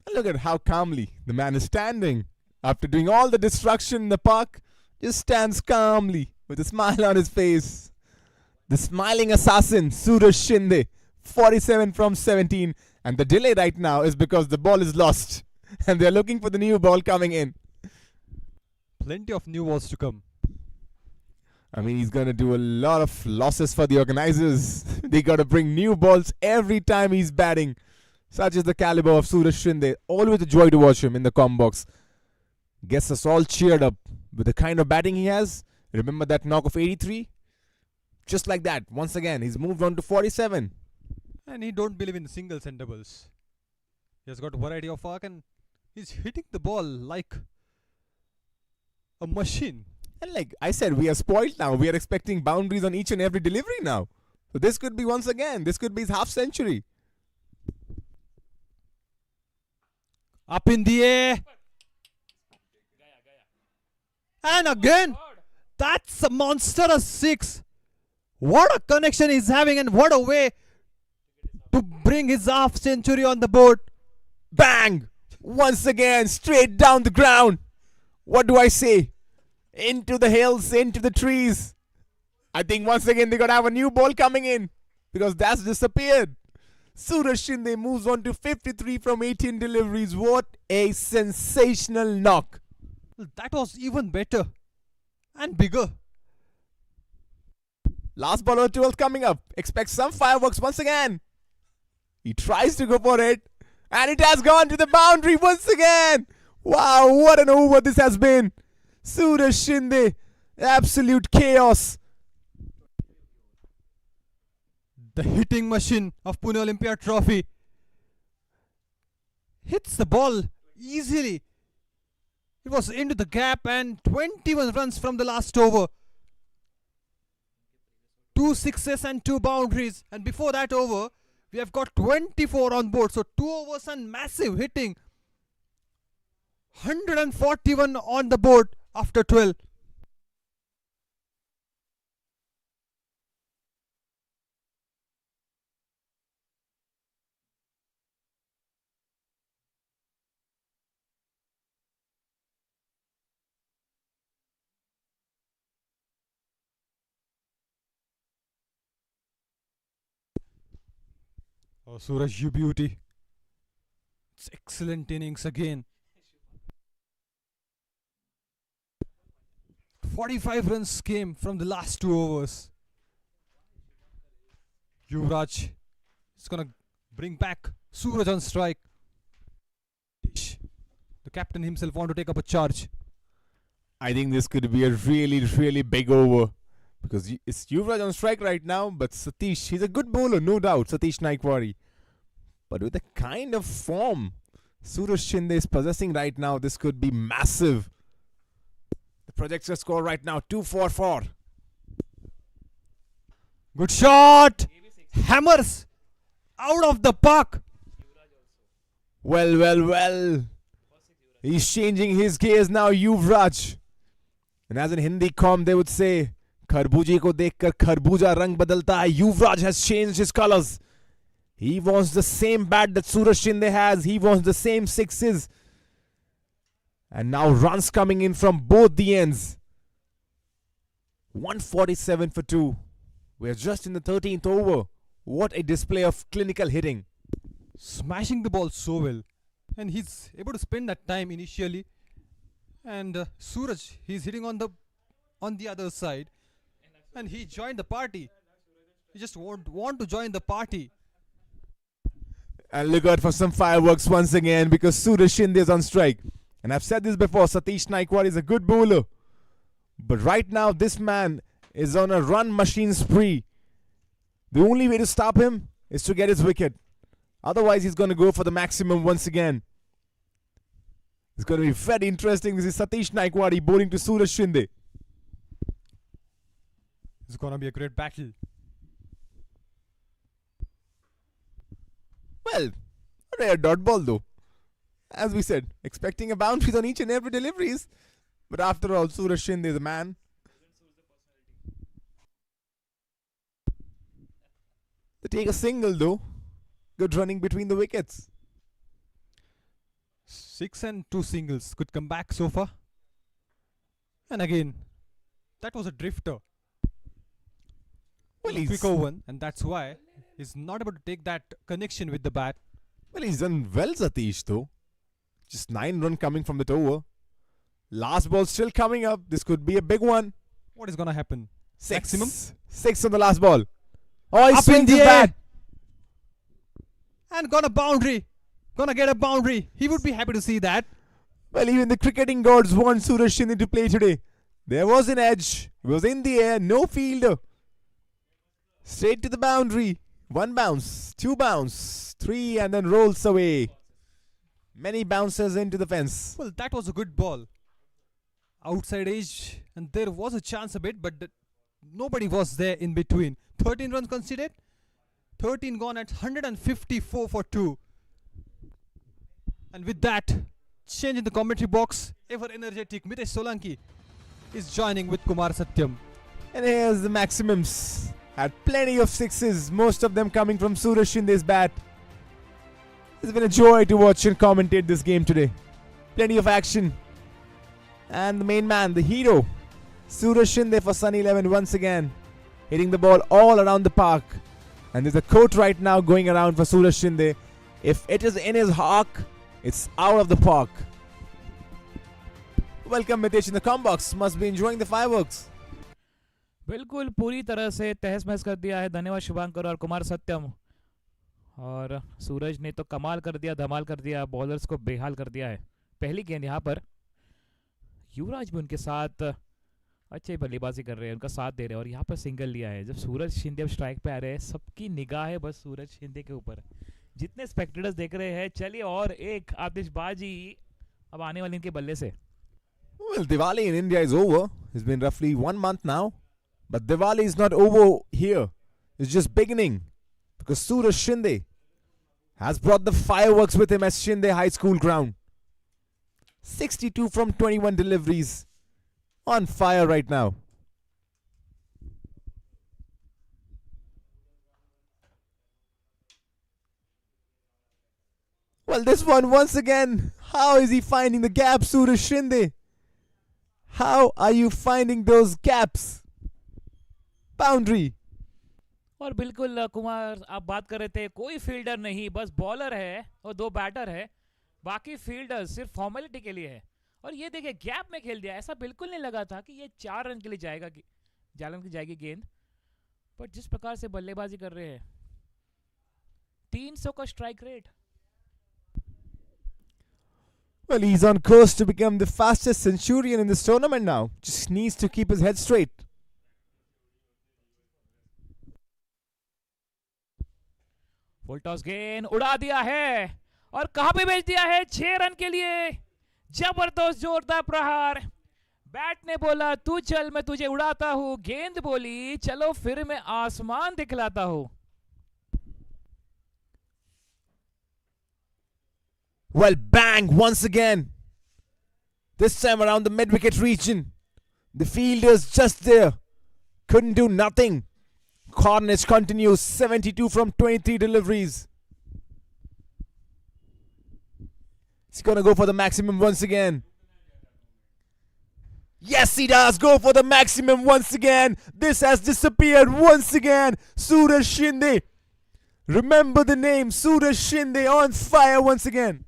And look at how calmly the man is standing. After doing all the destruction in the park, just stands calmly with a smile on his face. The smiling assassin, Suraj Shindai, 47 from 17. And the delay right now is because the ball is lost. And they're looking for the new ball coming in. Plenty of new balls to come. I mean, he's going to do a lot of losses for the organizers. They got to bring new balls every time he's batting. Such is the caliber of Suraj Shindai. Always a joy to watch him in the comm box. Gets us all cheered up with the kind of batting he has. Remember that knock of 83? Just like that. Once again, he's moved on to 47. And he don't believe in singles and doubles. He has got a variety of arc and he's hitting the ball like a machine. And like I said, we are spoiled now. We are expecting boundaries on each and every delivery now. So this could be once again. This could be his half century. Up in the air. And again. That's a monstrous 6. What a connection he's having and what a way to bring his half century on the board. Bang! Once again, straight down the ground. What do I say? Into the hills, into the trees. I think once again they're going to have a new ball coming in because that's disappeared. Suraj Shindai moves on to 53 from 18 deliveries. What a sensational knock. Well, that was even better and bigger. Last ball on 12 coming up. Expect some fireworks once again. He tries to go for it. And it has gone to the boundary once again. Wow, what an over this has been. Suraj Shindai. Absolute chaos. The hitting machine of Pune Olympia Trophy hits the ball easily. It was into the gap and 21 runs from the last over. 2 sixes and 2 boundaries. And before that over, we have got 24 on board. So 2 overs and massive hitting. 141 on the board after 12. Oh, Suraj, you beauty. It's excellent innings again. 45 runs came from the last 2 overs. Yuvraj is gonna bring back Suraj on strike. The captain himself want to take up a charge. I think this could be a really, really big over. Because it's Yuvraj on strike right now, but Satish, he's a good bowler, no doubt, Satish Naikwari. But with the kind of form Suraj Shindai is possessing right now, this could be massive. The projected score right now, 244. Good shot! Hammers out of the park. Well. He's changing his gears now, Yuvraj. And as in Hindi com, they would say, खरबूजे को देखकर खरबूजा रंग बदलता है. Yuvraj has changed his colors. He wants the same bat that Suraj Shindai has. He wants the same sixes. And now runs coming in from both the ends. 147 for 2. We're just in the 13th over. What a display of clinical hitting. Smashing the ball so well. And he's able to spend that time initially. And Suraj, he's hitting on the other side. And he joined the party. He just want to join the party. And look out for some fireworks once again because Suraj Shindai is on strike. And I've said this before, Satish Naikwari is a good bowler. But right now, this man is on a run machine spree. The only way to stop him is to get his wicket. Otherwise, he's going to go for the maximum once again. It's going to be very interesting. This is Satish Naikwari bowling to Suraj Shindai. It's gonna be a great battle. Well, a rare dot ball though. As we said, expecting a boundaries on each and every deliveries. But after all, Suraj Shindai is a man. They take a single though. Good running between the wickets. 6 and 2 singles could come back so far. And again, that was a drifter. Well, Quicker one, and that's why he's not able to take that connection with the bat. Well, he's done well, Satish, though. Just 9 run coming from that over. Last ball still coming up. This could be a big one. What is gonna happen? 6. Maximum? 6 on the last ball. Oh, he Up in swings the his air. bat. And got a boundary. Gonna get a boundary. He would be happy to see that. Well, even the cricketing gods want Suraj Shindai to play today. There was an edge. It was in the air. No fielder. Straight to the boundary. 1 bounce, 2 bounce, 3 and then rolls away. Many bounces into the fence. Well, that was a good ball. Outside edge, and there was a chance a bit, but nobody was there in between. 13 runs conceded. 13 gone at 154 for 2. And with that, change in the commentary box. Ever energetic Mitesh Solanki is joining with Kumar Satyam. And here's the maximums. Had plenty of sixes, most of them coming from Suraj Shindai's bat. It's been a joy to watch and commentate this game today. Plenty of action. And the main man, the hero, Suraj Shindai for Sunny 11 once again, hitting the ball all around the park. And there's a quote right now going around for Suraj Shindai: if it is in his hawk, it's out of the park. Welcome Mitesh in the com box. Must be enjoying the fireworks. बिल्कुल पूरी तरह से तहस महस कर दिया है. धन्यवाद शुभांकर और कुमार सत्यम. और सूरज ने तो कमाल कर दिया, धमाल कर दिया, बॉलर्स को बेहाल कर दिया है. पहली गेंद यहाँ पर युवराज भी उनके साथ अच्छे बल्लेबाजी कर रहे हैं, उनका साथ दे रहे हैं और यहाँ पर सिंगल लिया है. जब सूरज शिंदे अब स्ट्राइक पे आ रहे हैं, सबकी निगाह है बस सूरज शिंदे के ऊपर. जितने स्पेक्टेटर्स देख रहे हैं, चलिए और एक आतिशबाजी अब आने वाली इनके बल्ले से. Well, Diwali in India is over. It's been roughly 1 month now. But Diwali is not over here. It's just beginning. Because Suraj Shindai has brought the fireworks with him at Shindai High School ground. 62 from 21 deliveries. On fire right now. Well, this one once again. How is he finding the gap, Suraj Shindai? How are you finding those gaps? Boundary. और बिल्कुल कुमार आप बात कर रहे थे, कोई fielder नहीं, बस बॉलर है और 2 बैटर है, बाकी फील्डर सिर्फ फॉर्मेलिटी के लिए है. और ये देखिए गैप में खेल दिया. ऐसा बिल्कुल नहीं लगा था कि ये 4 रन के लिए जाएगा, जालन की जाएगी गेंद. पर जिस प्रकार से बल्लेबाजी कर रहे हैं, 300 का strike rate. Well, he's on course to become the fastest centurion in this tournament now. Just needs to keep his head straight. Full toss गेंद उड़ा दिया है और कहां पे भेज दिया है? 6 रन के लिए. जबरदस्त जोरदार प्रहार. बैट ने बोला तू चल मैं तुझे उड़ाता हूं, गेंद बोली चलो फिर मैं आसमान दिखलाता हूं. Well, bang once again. This time around the mid-wicket region. The fielders just there. Couldn't do nothing. Carnage continues. 72 from 23 deliveries. He's going to go for the maximum once again. Yes, he does go for the maximum once again. This has disappeared once again. Suraj Shindai. Remember the name. Suraj Shindai on fire once again.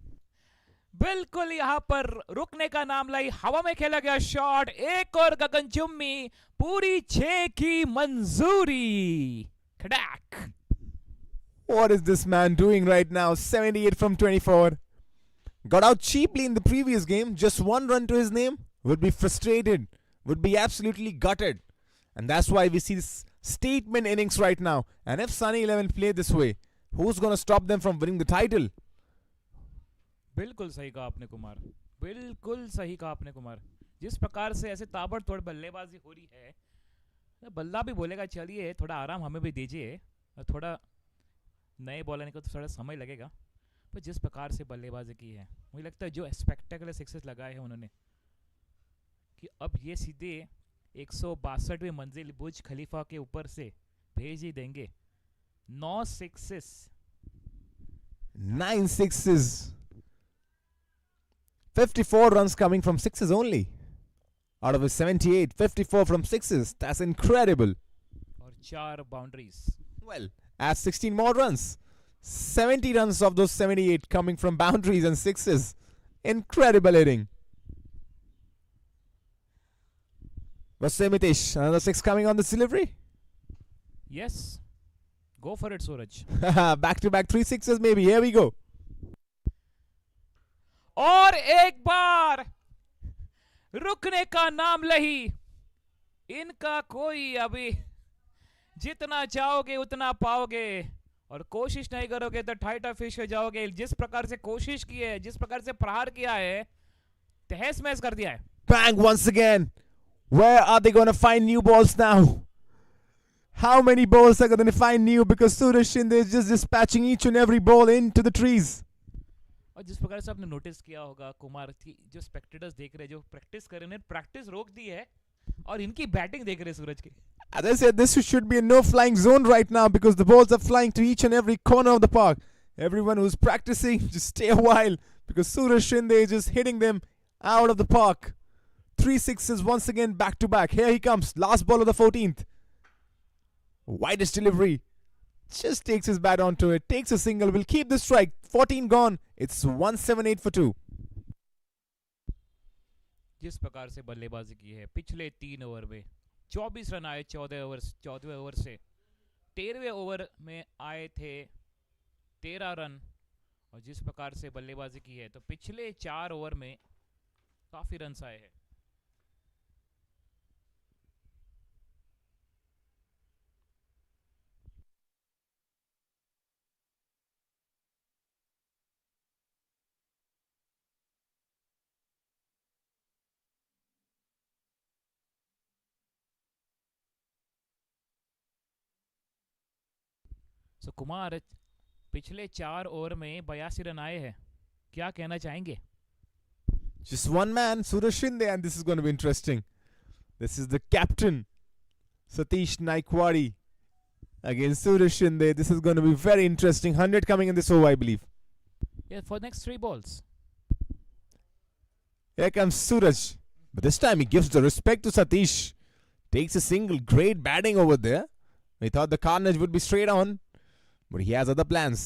बिल्कुल यहां पर रुकने का नाम लाई, हवा में खेला गया शॉट, एक और गगनचुम्बी, पूरी 6 की मंजूरी. खड़ाक. What is this man doing right now? 78 from 24. Got out cheaply in the previous game. Just 1 run to his name. Would be frustrated. Would be absolutely gutted. And that's why we see this statement innings right now. And if Sunny 11 play this way, who's going to stop them from winning the title? बिल्कुल सही कहा आपने कुमार, बिल्कुल सही कहा आपने कुमार. जिस प्रकार से ऐसे ताबड़तोड़ बल्लेबाजी हो रही है, बल्ला भी बोलेगा चलिए थोड़ा आराम हमें भी दीजिए, थोड़ा नए बॉलर को तो थोड़ा समय लगेगा. पर जिस प्रकार से बल्लेबाजी की है, मुझे लगता है जो स्पेक्टेकुलर सिक्सेस लगाए हैं उन्होंने, कि अब ये सीधे 162वीं मंजिल बुर्ज खलीफा के ऊपर से भेज ही देंगे. 9 sixes. 9 sixes. 54 runs coming from sixes only. Out of his 78, 54 from sixes. That's incredible. और 4 boundaries. Well, add 16 more runs. 70 runs of those 78 coming from boundaries and sixes. Incredible hitting. What's say, Mitesh? Another 6 coming on this delivery? Yes. Go for it, Suraj. Back to back 3 sixes maybe. Here we go. और एक बार रुकने का नाम नहीं. इनका कोई अभी जितना चाहोगे उतना पाओगे और कोशिश नहीं करोगे तो टाइटर फिश हो जाओगे. जिस प्रकार से कोशिश की है, जिस प्रकार से प्रहार किया है, तहस महस कर दिया है. Bang once again. Where are they going to find new balls now? How many balls are going to find new? Because Suraj Shindai is just dispatching each and every ball into the trees. और जिस प्रकार से आपने notice किया होगा कुमार, की जो spectators देख रहे हैं, जो प्रैक्टिस कर रहे हैं, प्रैक्टिस रोक दी है और इनकी बैटिंग देख रहे हैं सूरज की. As I said, this should be a no-flying zone right now because the balls are flying to each and every corner of the park. Everyone who's practicing, just stay a while because Suraj Shindai is just hitting them out of the park. 3 sixes once again back to back. Here he comes. Last ball of the 14th. Widest delivery. Just takes his bat onto it. Takes a single. Will keep the strike. 14 gone. It's 178 for 2. जिस प्रकार से बल्लेबाजी की है पिछले 3 over में 24 run आए 14वें over से 13वें ओवर में आए थे 13 रन और जिस प्रकार से बल्लेबाजी की है तो पिछले 4 ओवर में काफी रन्स आए हैं. सो कुमार पिछले 4 ओवर में 82 रन आए हैं. क्या कहना चाहेंगे? Just one man, Suraj Shindai, and this is going to be interesting. This is the captain, Satish Naikwari, against Suraj Shindai. This is going to be very interesting. 100 coming in this over, I believe. Yeah, for next 3 balls. Here comes Suraj. But this time he gives the respect to Satish. Takes a single. Great batting over there. We thought the carnage would be straight on. But he has other plans.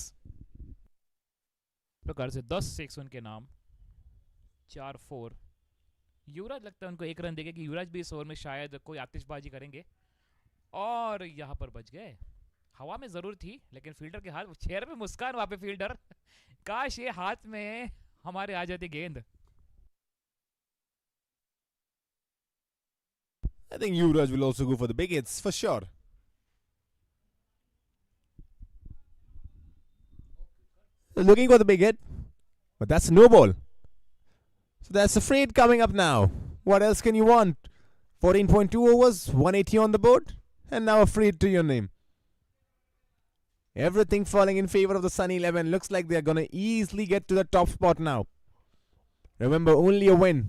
प्रकार से 10 6 उनके नाम 4-4. युवराज लगता है उनको 1 run देंगे कि युवराज भी इस ओवर में शायद कोई आतिशबाजी करेंगे और यहाँ पर बच गए. हवा में जरूर थी लेकिन फील्डर के हाथ चेहरे पे मुस्कान वहां पे फील्डर. काश ये हाथ में हमारे आ जाती गेंद. I think Yuvraj will also go for the big hits for sure. Looking for the big hit, but that's no ball. So that's a freight coming up now. What else can you want? 14.2 overs, 180 on the board, and now a freight to your name. Everything falling in favor of the Sunny 11. Looks like they're going to easily get to the top spot now. Remember, only a win.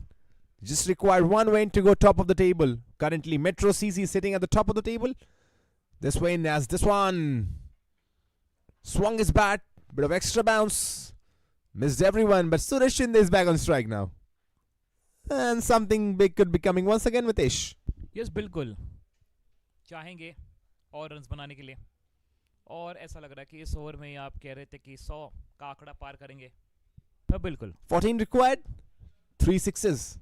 Just required one win to go top of the table. Currently, Metro CC sitting at the top of the table. This win as this one. Swung his bat. Bit of extra bounce. Missed everyone, but Suraj Shindai is back on strike now. And something big could be coming once again with Ish. Yes, बिल्कुल चाहेंगे और runs बनाने के लिए और ऐसा लग रहा है कि इस ओवर में आप कह रहे थे कि 100 का आंकड़ा पार करेंगे. तो बिल्कुल 14 required. 3 sixes.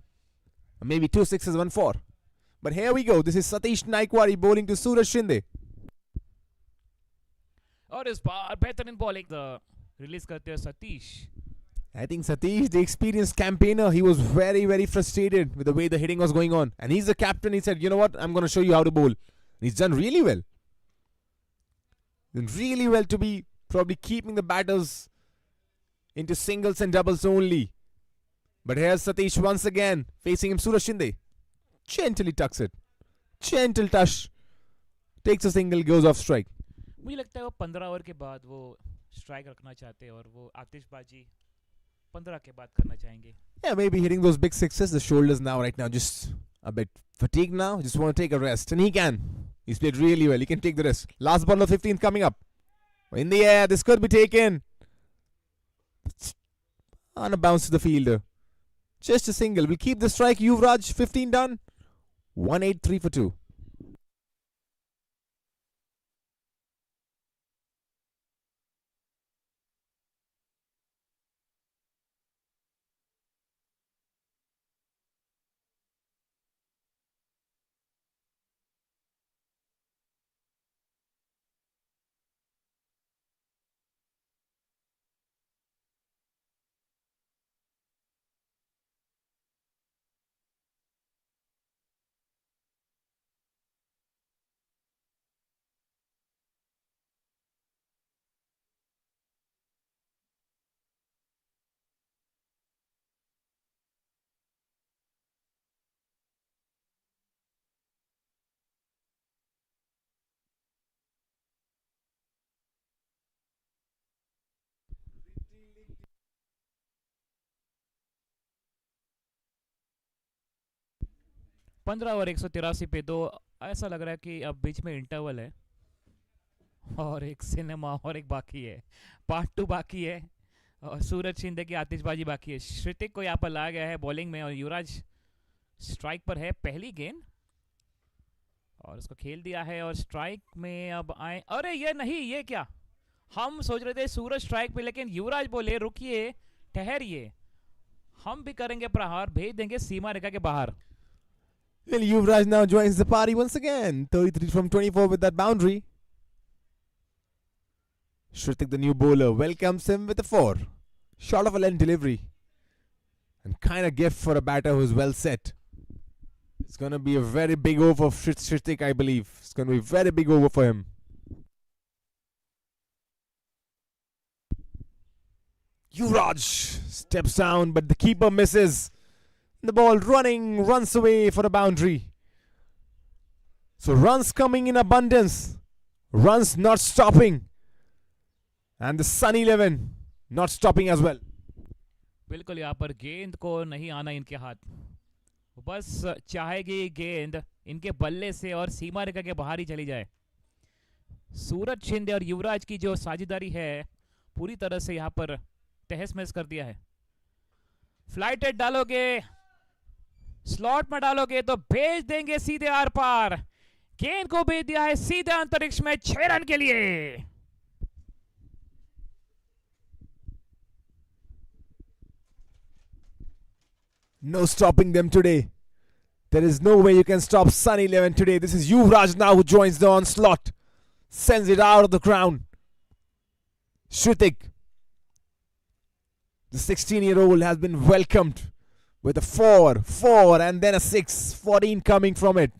Maybe 2 sixes, 1 4. But here we go. This is Satish Naikwari bowling to Suraj Shindai. और इस बार बेहतरीन बॉलिंग रिलीज करते हैं Satish. I think Satish, the experienced campaigner, he was very, very frustrated with the way the hitting was going on. And he's the captain. He said, you know what? I'm going to show you how to bowl. And he's done really well. Done really well to be probably keeping the batters into singles and doubles only. But here's Satish once again, facing him Suraj Shindai. Gently tucks it. Gentle touch. Takes a single, goes off strike. मुझे लगता है वो 15 over के बाद वो strike रखना चाहते हैं और वो आतिशबाजी 15 के बाद करना चाहेंगे. Yeah, maybe hitting those big sixes. The shoulders now, right now, just a bit fatigued now. Just want to take a rest. And he can. He's played really well. He can take the rest. Last ball of 15th coming up. In the air. This could be taken. On a bounce to the fielder. Just a single. We'll keep the strike. Yuvraj, 15 done. 183 for 2. पंद्रह और 183 पे दो. ऐसा लग रहा है कि अब बीच में इंटरवल है और एक सिनेमा और एक बाकी है. पार्ट 2 बाकी है और सूरज शिंदे की आतिशबाजी बाकी है. श्रुतिक को यहाँ पर लाया गया है बॉलिंग में और युवराज स्ट्राइक पर है पहली गेंद और उसको खेल दिया है और स्ट्राइक में अब आए। अरे ये नहीं, ये क्या, हम सोच रहे थे सूरज स्ट्राइक पे, लेकिन युवराज बोले रुकिए ठहरिए, हम भी करेंगे प्रहार, भेज देंगे सीमा रेखा के बाहर। Well, Yuvraj now joins the party once again. 33 from 24 with that boundary. Shritik, the new bowler, welcomes him with a 4. Short of a length delivery. And kind of gift for a batter who's well set. It's going to be a very big over for Shritik, I believe. It's going to be a very big over for him. Yuvraj steps down, but the keeper misses. The ball runs away for a boundary. So runs coming in abundance. Runs not stopping. And the Sun 11 not stopping as well. बिल्कुल यहाँ पर गेंद को नहीं आना इनके हाथ, बस चाहेगी गेंद इनके बल्ले से और सीमा रेखा के बाहर ही चली जाए। सूरज शिंदे और युवराज की जो साझेदारी है पूरी तरह से यहाँ पर तहस महस कर दिया है। फ्लाइटेड डालोगे, स्लॉट में डालोगे तो भेज देंगे सीधे आर पार। गेंद को भेज दिया है सीधे अंतरिक्ष में 6 रन के लिए। No stopping them today. There is no way you can stop Sun 11 today. This is Yuvraj now who joins the onslaught. Sends it out of the ground. Shritik, the 16-year-old, has been welcomed with a 4, and then a 6. 14 coming from it.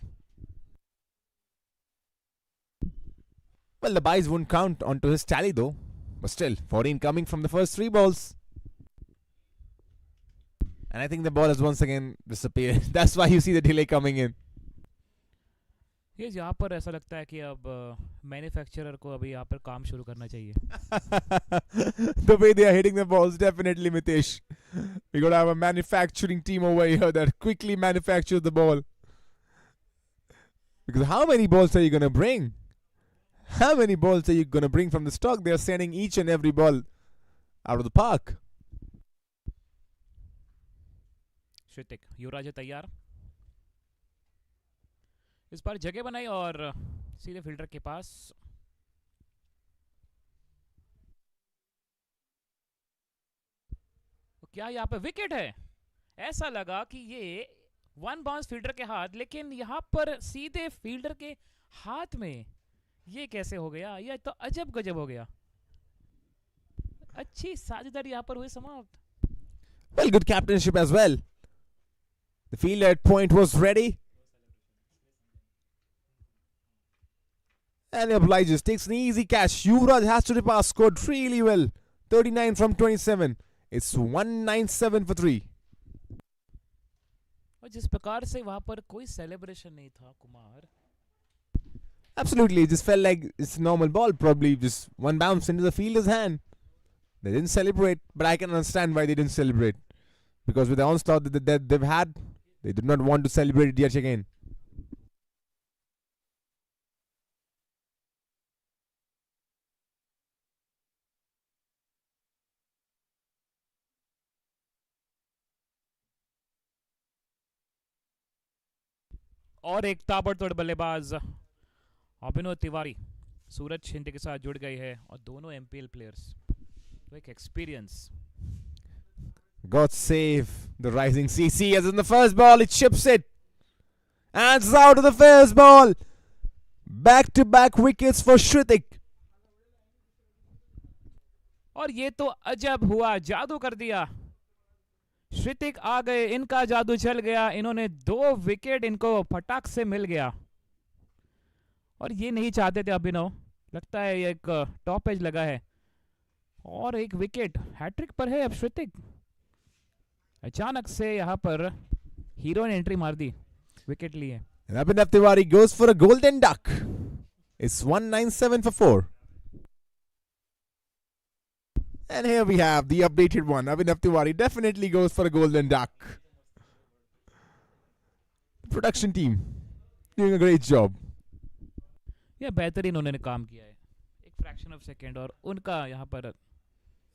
Well, the byes won't count onto his tally though. But still, 14 coming from the first 3 balls. And I think the ball has once again disappeared. That's why you see the delay coming in. ये यहाँ पर ऐसा लगता है कि अब manufacturer को अभी यहाँ पर काम शुरू करना चाहिए। The way they are hitting the balls, definitely, Mitesh. We gotta have a manufacturing team over here that quickly manufactures the ball. Because how many balls are you gonna bring? How many balls are you gonna bring from the stock? They are sending each and every ball out of the park. श्रुतिक, युवराज है तैयार, इस बार जगह बनाई और सीधे fielder के पास। क्या यहाँ पे विकेट है? ऐसा लगा कि ये वन बाउंस फील्डर के हाथ, लेकिन यहाँ पर सीधे फील्डर के हाथ में। ये कैसे हो गया? ये तो अजब गजब हो गया। अच्छी साझेदारी यहाँ पर हुई समाप्त। Well, good captainship as well. The fielder at point was ready. And he obliges. Takes an easy catch. Yuvraj has to repass. Scored really well. 39 from 27. It's 197 for 3. और जिस प्रकार से वहां पर कोई सेलिब्रेशन नहीं था Kumar. Absolutely. It just felt like it's a normal ball. Probably just one bounce into the fielder's hand. They didn't celebrate. But I can understand why they didn't celebrate. Because with the onslaught that they've had, they did not want to celebrate it yet again. और एक ताबड़तोड़ बल्लेबाज अभिनव तिवारी सूरज शिंदे के साथ जुड़ गए हैं और दोनों एमपीएल प्लेयर्स, तो एक experience. God save the rising CC as in the first ball, it chips it. And it's out of the first ball. Back-to-back wickets for Shritik. और ये तो अजब हुआ, जादू कर दिया। श्रुतिक आ गए, इनका जादू चल गया, इन्होंने 2 विकेट इनको फटाक से मिल गया। और ये नहीं चाहते थे अभिनव, लगता है ये एक टॉप एज लगा है। और एक विकेट हैट्रिक पर है अब श्रुतिक। अचानक से यहाँ पर हीरो ने एंट्री मार दी, विकेट लिए। Abhinav Tiwari goes for a golden duck. It's 197 for 4. And here we have the updated one. Abhinav Tiwari definitely goes for a golden duck. Production team doing a great job. ये बेहतरीन उन्होंने काम किया है, एक fraction of second, और उनका यहाँ पर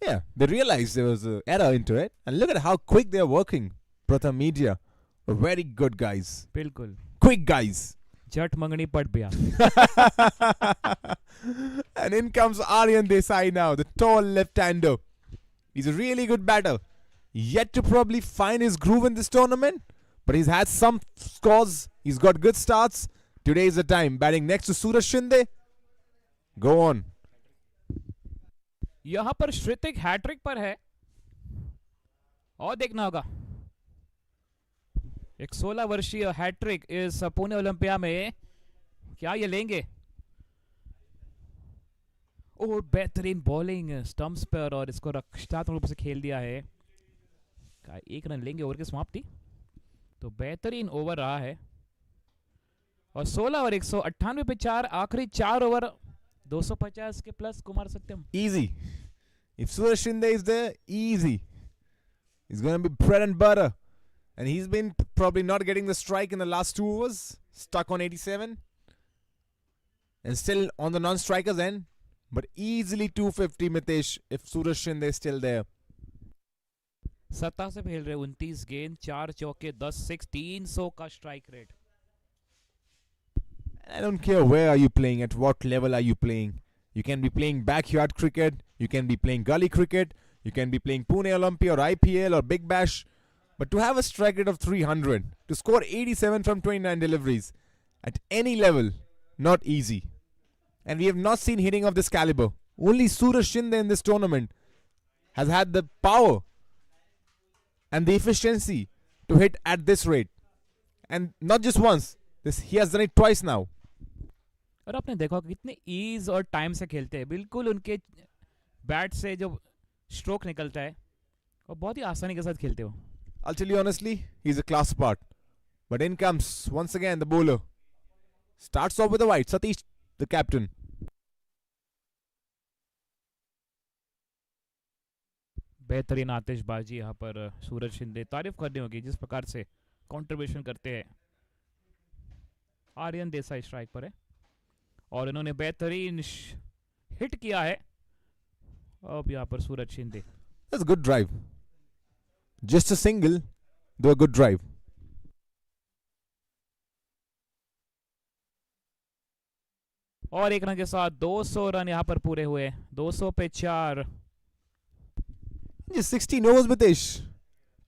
Yeah, they realized there was an error into it. And look at how quick they're working. Pratham Media Very good guys. बिल्कुल Quick guys. झट मंगनी पट बिया. And in comes Aryan Desai now, the tall left-hander. He's a really good batter. Yet to probably find his groove in this tournament, but he's had some scores. He's got good starts. Today is the time. Batting next to Suraj Shindai. Go on. यहाँ पर श्रुतिक hat trick पर है और देखना होगा एक 16 वर्षीय hat trick इस पुणे ओलंपिया में क्या ये लेंगे. और बेहतरीन बॉलिंग स्टंप्स पर और इसको रक्षात्मक रूप से खेल दिया है. एक रन लेंगे ओवर की समाप्ति. तो बेहतरीन ओवर रहा है और 16 और 198 पे 4 आखिरी 4 ओवर 250 के plus. Kumar Satyam. Easy. If Suraj Shindai is there, easy. He's going to be bread and butter. And he's been probably not getting the strike in the last 2 overs. Stuck on 87. And still on the non-strikers end. But easily 250, Mitesh, if Suraj Shindai is still there. 17 से खेल रहे 29 गेंद 4 चौके 10 6 300 का strike rate. I don't care where are you playing, at what level are you playing. You can be playing backyard cricket, you can be playing gully cricket, you can be playing Pune Olympia or IPL or Big Bash. But to have a strike rate of 300, to score 87 from 29 deliveries, at any level, not easy. And we have not seen hitting of this caliber. Only Suraj Shindai in this tournament has had the power and the efficiency to hit at this rate. And not just once, he has done it twice now. और आपने देखा कि कितने ease और time से खेलते हैं. बिल्कुल उनके बैट से जो स्ट्रोक निकलता है और बहुत ही आसानी के साथ खेलते हो. I'll tell you honestly, he's a class apart. But in comes once again the bowler. Starts off with a wide. Satish, the captain. बेहतरीन आतिशबाजी यहाँ पर सूरज शिंदे. तारीफ करनी होगी जिस प्रकार से कंट्रीब्यूशन करते हैं. आर्यन देसाई स्ट्राइक पर है और इन्होंने बेहतरीन हिट किया है. अब यहाँ पर सूरज Shinde. That's a good drive. Just a single, though a good drive. और एक रन के साथ 200 रन यहाँ पर पूरे हुए. 200 पे 4. Just 16 overs, Mitesh.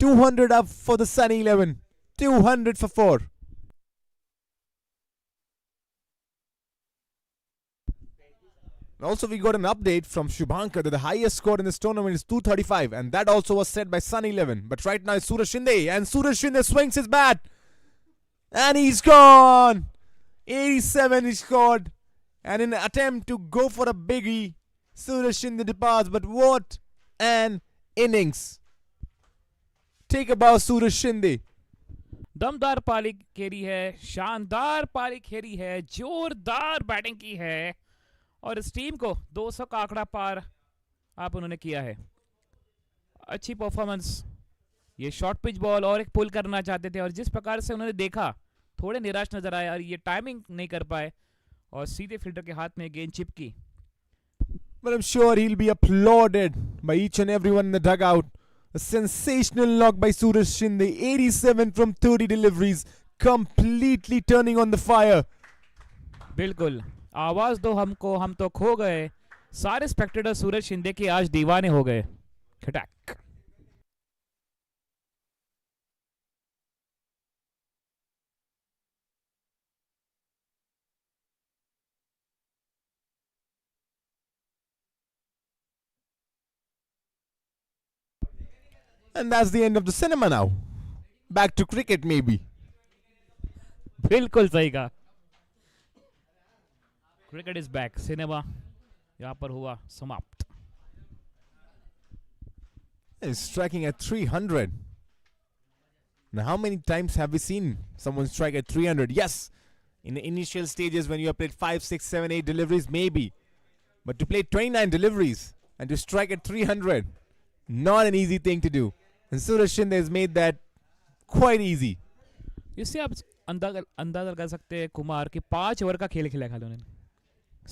200 up for the Sunny 11. 200 for 4. Also, we got an update from Shubhankar that the highest score in this tournament is 235, and that also was set by Sunny 11. But right now it's Suraj Shindai, and Suraj Shindai swings his bat, and he's gone. 87 he scored, and in an attempt to go for a biggie, Suraj Shindai departs. But what an innings! Take a bow, Suraj Shindai. दमदार पारी खेली है. शानदार पारी खेली है. जोरदार batting की है और इस टीम को 200 का आंकड़ा पार आप उन्होंने किया है. अच्छी परफॉर्मेंस. ये शॉर्ट पिच बॉल और एक पुल करना चाहते थे और जिस प्रकार से उन्होंने देखा थोड़े निराश नजर आए और ये टाइमिंग नहीं कर पाए और सीधे फील्डर के हाथ में गेंद चिपकी. But I'm sure he'll be applauded by each and everyone in the dugout. A sensational knock by Suraj Shindai. 87 from 30 deliveries. Completely turning on the fire. बिल्कुल. आवाज दो हमको, हम तो खो गए. सारे स्पेक्टेटर सूरज शिंदे के आज दीवाने हो गए. खटक. And that's the end of the cinema now. Back to cricket maybe. बिल्कुल सही कहा. Cricket is back. सिनेमा यहाँ पर हुआ समाप्त. He's striking at 300. Now, how many times have we seen someone strike at 300? Yes, in the initial stages when you have played 5, 6, 7, 8 deliveries, maybe. But to play 29 deliveries and to strike at 300, not an easy thing to do. And Suraj Shindai has made that quite easy. इससे आप अंदाजा लगा सकते हैं कुमार कि 5 over का खेल खेला खाली उन्होंने.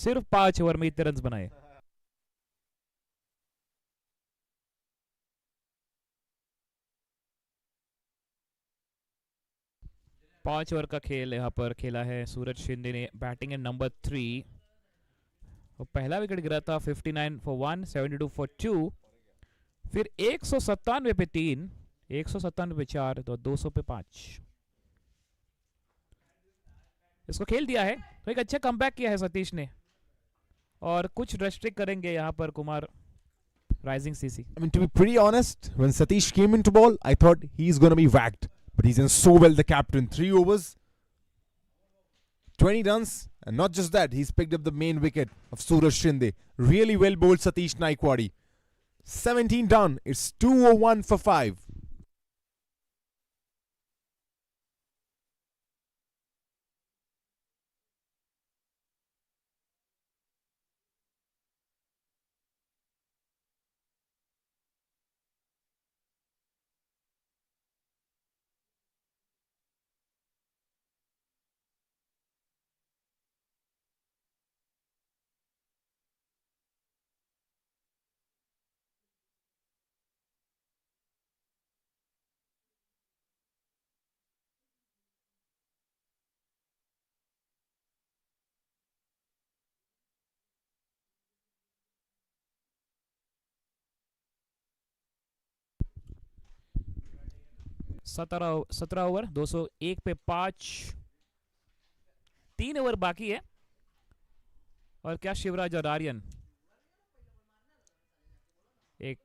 सिर्फ 5 ओवर में इतने रन बनाए. 5 ओवर का खेल यहाँ पर खेला है सूरज शिंदे ने, बैटिंग इन नंबर 3। पहला विकेट गिरा था 59 फॉर 1, 72 फॉर 2, फिर 197 पे 3, 197 पे 4, तो 200 पे 5। इसको खेल दिया है, तो एक अच्छा कमबैक किया है सतीश ने, और कुछ रेस्ट्रिक्ट करेंगे यहाँ पर Kumar rising CC. I mean, to be pretty honest, when Satish came into ball, I thought he's going to be whacked. But he's done so well, the captain. 3 overs, 20 runs, and not just that, he's picked up the main wicket of Suraj Shindai. Really well bowled Satish Naikwadi. 17 down, it's 201 for 5. सत्रह over 201 पे 5, 3 over बाकी है। और क्या शिवराज और आर्यन एक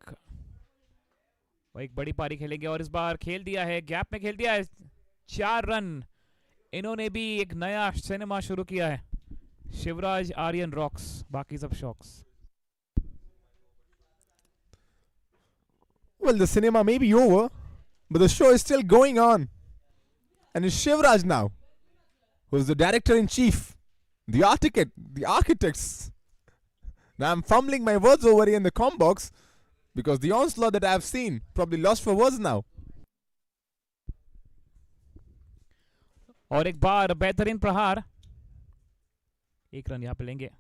बड़ी पारी खेलेंगे, और इस बार खेल दिया है, गैप में खेल दिया है, 4 रन। इन्होंने भी एक नया सिनेमा शुरू किया है, शिवराज आर्यन रॉक्स, बाकी सब shocks. Well, the cinema may be over, but the show is still going on. And it's Shivraj now, who's the director-in-chief, the architects. Now I'm fumbling my words over here in the com box because the onslaught that I've seen probably lost for words now. और एक बार बेहतरीन प्रहार, 1 run यहाँ पे लेंगे।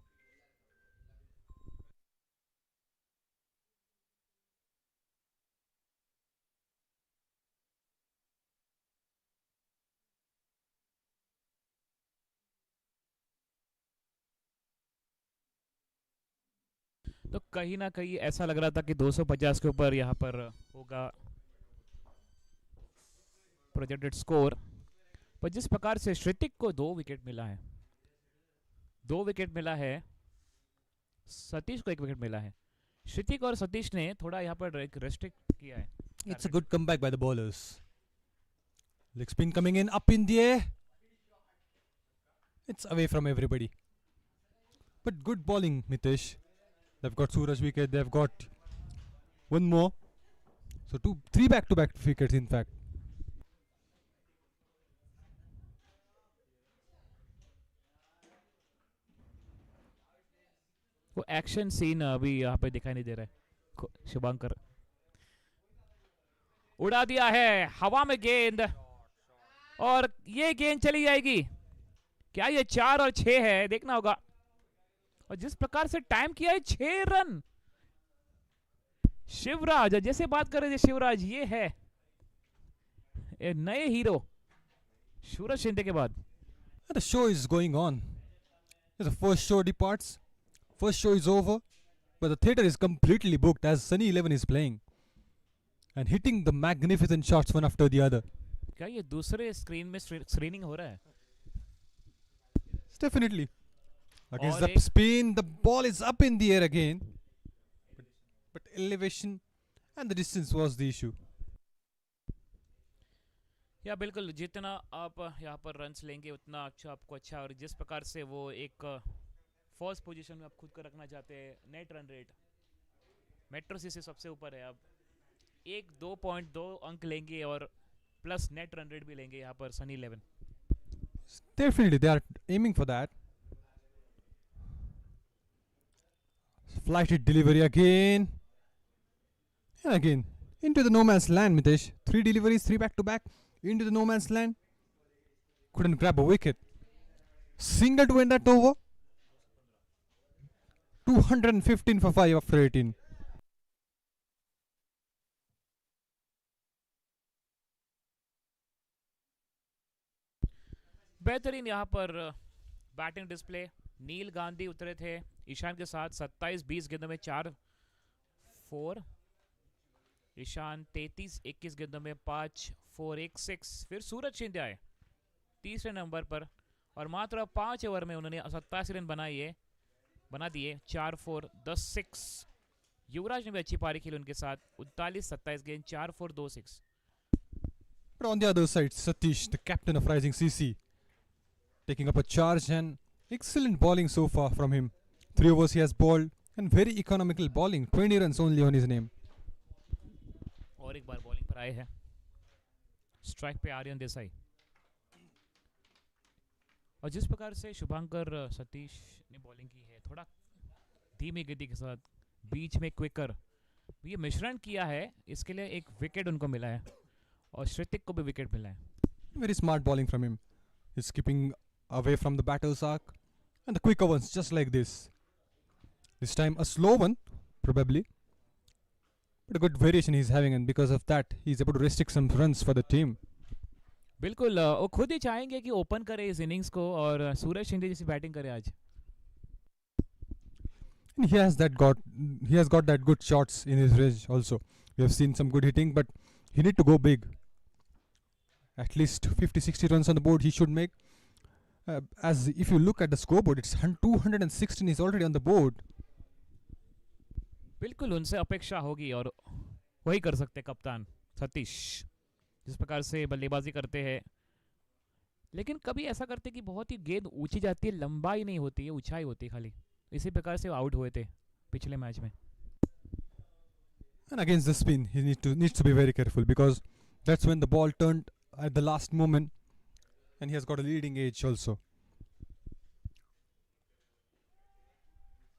तो कहीं ना कहीं ऐसा लग रहा था कि 250 के ऊपर यहाँ पर होगा प्रोजेक्टेड स्कोर, पर जिस प्रकार से श्रुतिक को 2 विकेट मिला है, 2 विकेट मिला है, सतीश को 1 विकेट मिला है। श्रुतिक और सतीश ने थोड़ा यहाँ पर रेस्ट्रिक्ट किया है। It's a good comeback by the bowlers. Leg spin coming in, up in the air. It's away from everybody. But good bowling, Mitesh. They've got Suraj wicket, they've got one more. So 3 back-to-back wickets in fact. वो action scene अभी यहाँ पे दिखाई नहीं दे रहा है। शुभंकर उड़ा दिया है हवा में गेंद, और ये गेंद चली जाएगी। क्या ये 4 और 6 है, देखना होगा। और जिस प्रकार से टाइम किया है, 6 रन। शिवराज, जैसे बात कर रहे थे शिवराज, ये है नए हीरो सूरज शिंदे के बाद। And the show is going on. The first show departs. First show is over, but the theatre is completely booked as Sunny 11 is playing and hitting the magnificent shots one after the other. क्या ये दूसरे screen में screening हो रहा है? Definitely. Against और the spin, the ball is up in the air again. But elevation and the distance was the issue. या बिल्कुल, जितना आप यहाँ पर रन्स लेंगे उतना अच्छा आपको अच्छा। और जिस प्रकार से वो एक फर्स्ट पोजीशन में आप खुद को रखना चाहते हैं, नेट रन रेट मेट्रो से सबसे ऊपर है। अब 2.2 अंक लेंगे और प्लस नेट रन रेट भी लेंगे यहाँ पर Sunny 11। Definitely, they are aiming for that. Flighted delivery again. And again. Into the no man's land, Mitesh. 3 deliveries, 3 back to back. Into the no man's land. Couldn't grab a wicket. Single to end that over. 215 for 5 after 18. बेहतरीन यहाँ पर batting display. नील गांधी उतरे थे ईशान के साथ 27-20 गेंदों में 4-4। ईशान 33-21 गेंदों में 5-4-1-6। फिर सूरज शिंदे आए तीसरे नंबर पर और मात्र 5 ओवर में उन्होंने 87 रन बना दिए 4-4-10-6। युवराज ने भी अच्छी पारी खेली उनके साथ 39-27 गेंद 4-4-2-6। But on the other side, Satish, the captain of Rising CC, taking up a charge and excellent bowling so far from him. 3 overs he has bowled and very economical bowling. 20 runs only on his name. और एक बार bowling पर आए हैं strike पे आर्यन देसाई। और जिस प्रकार से शुभांकर सतीश ने बॉलिंग की है थोड़ा धीमी गति के साथ बीच में क्विकर ये मिश्रण किया है, इसके लिए एक विकेट उनको मिला है और श्रुतिक को भी विकेट मिला है। Very smart bowling from him. He's keeping away from the batter's arc and the quicker ones just like this. This time a slow one probably, but a good variation he's having, and because of that he's able to restrict some runs for the team. बिल्कुल वो खुद ही चाहेंगे कि open करे इस innings को और सूरज शिंदे जैसी बैटिंग करे आज। And he has got that good shots in his range also. We have seen some good hitting, but he need to go big. At least 50-60 runs on the board he should make. As if you look at the scoreboard, it's 216 is already on the board. बिल्कुल उनसे अपेक्षा होगी और वही कर सकते कप्तान सतीश जिस प्रकार से बल्लेबाजी करते हैं। लेकिन कभी ऐसा करते कि बहुत ही गेंद ऊंची जाती है, लंबाई नहीं होती है, ऊंचाई होती है खाली। इसी प्रकार से वो आउट हुए थे पिछले मैच में। And against the spin, he needs to be very careful because that's when the ball turned at the last moment, and he has got a leading edge also.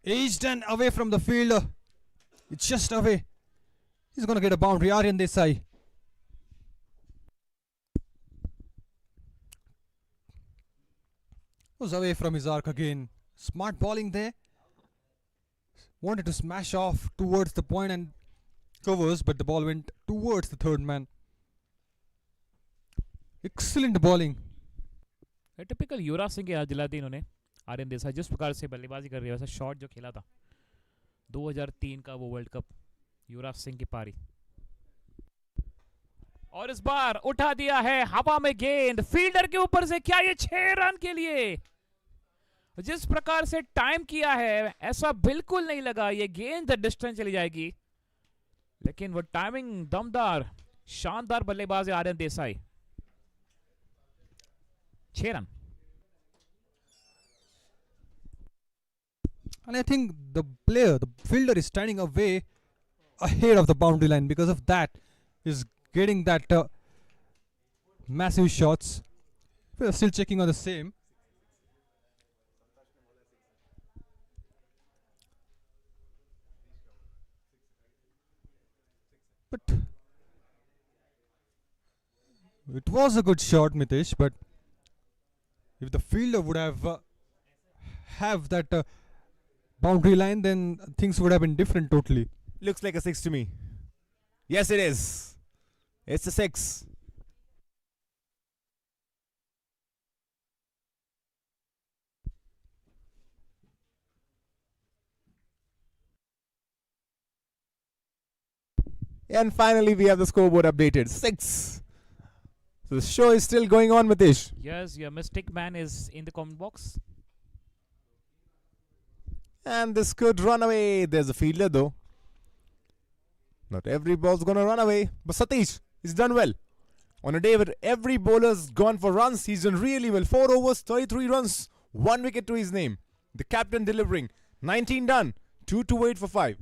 Aged and away from the fielder. It's just away. He's going to get a boundary. Aryan Desai. Was away from his arc again. Smart bowling there. Wanted to smash off towards the point and covers, but the ball went towards the third man. Excellent bowling. Typical Yuvraj Singh की याद दिलाती इन्होंने आर्यन देसाई जिस प्रकार से बल्लेबाजी कर रही है, वैसा शॉट जो खेला था 2003 का वो वर्ल्ड कप, युवराज सिंह की पारी। और इस बार उठा दिया है हवा में गेंद फील्डर के ऊपर से, क्या ये 6 रन के लिए? जिस प्रकार से टाइम किया है ऐसा बिल्कुल नहीं लगा ये गेंद डिस्टेंस चली जाएगी, लेकिन वो टाइमिंग दमदार शानदार बल्लेबाज है Aryan Desai. 6 run. And I think the fielder is standing away ahead of the boundary line. Because of that, is getting that massive shots. We're still checking on the same. But it was a good shot, Mitesh. But if the fielder would have that boundary line, then things would have been different totally. Looks like a 6 to me. Yes, it is. It's a 6. And finally, we have the scoreboard updated. 6. So the show is still going on, Matish. Yes, your mystic man is in the comment box. And this could run away. There's a fielder though. Not every ball's gonna run away. But Satish, he's done well. On a day where every bowler's gone for runs, he's done really well. 4 overs, 33 runs, 1 wicket to his name. The captain delivering. 19 done, 2 to wait for 5.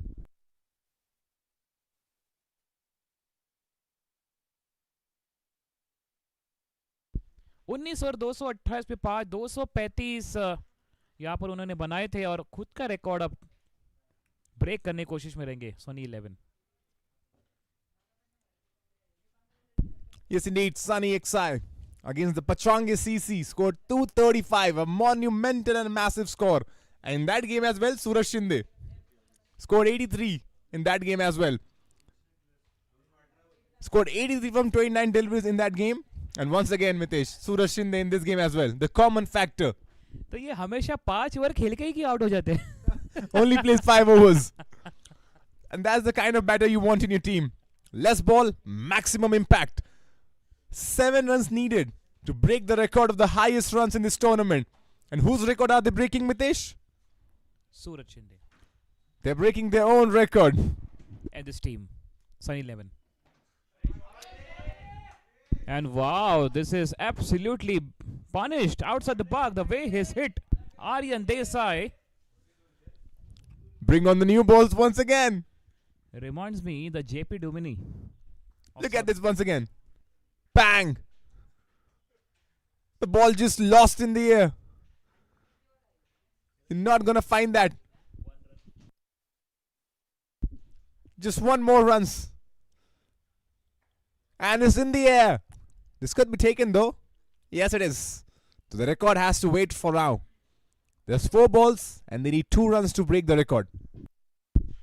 उन्नीस और 228 पे 5, 235 यहाँ पर उन्होंने बनाए थे और खुद का रिकॉर्ड अब ब्रेक करने की कोशिश में रहेंगे Sunny 11। Yes, indeed, Sunny XI against the Pachrangi CC scored 235, a monumental and massive score. And in that game as well, Suraj Shindai scored 83 in that game as well. Scored 83 from 29 deliveries in that game. And once again, Mitesh, Suraj Shindai in this game as well. The common factor. तो ये हमेशा 5 over खेल के ही out हो जाते हैं. Only plays 5 overs. And that's the kind of batter you want in your team. Less ball, maximum impact. 7 runs needed to break the record of the highest runs in this tournament. And whose record are they breaking, Mitesh? Suraj Shindai They're breaking their own record. and this team, Sunny 11. And wow, this is absolutely punished outside the park. The way he's hit Aryan Desai Bring on the new balls once again. reminds me the JP Dumini. Look at this once again. Bang! The ball just lost in the air. You're not gonna find that. Just one more runs. And it's in the air. This could be taken though. Yes, it is. So the record has to wait for now. There's 4 balls and they need 2 runs to break the record.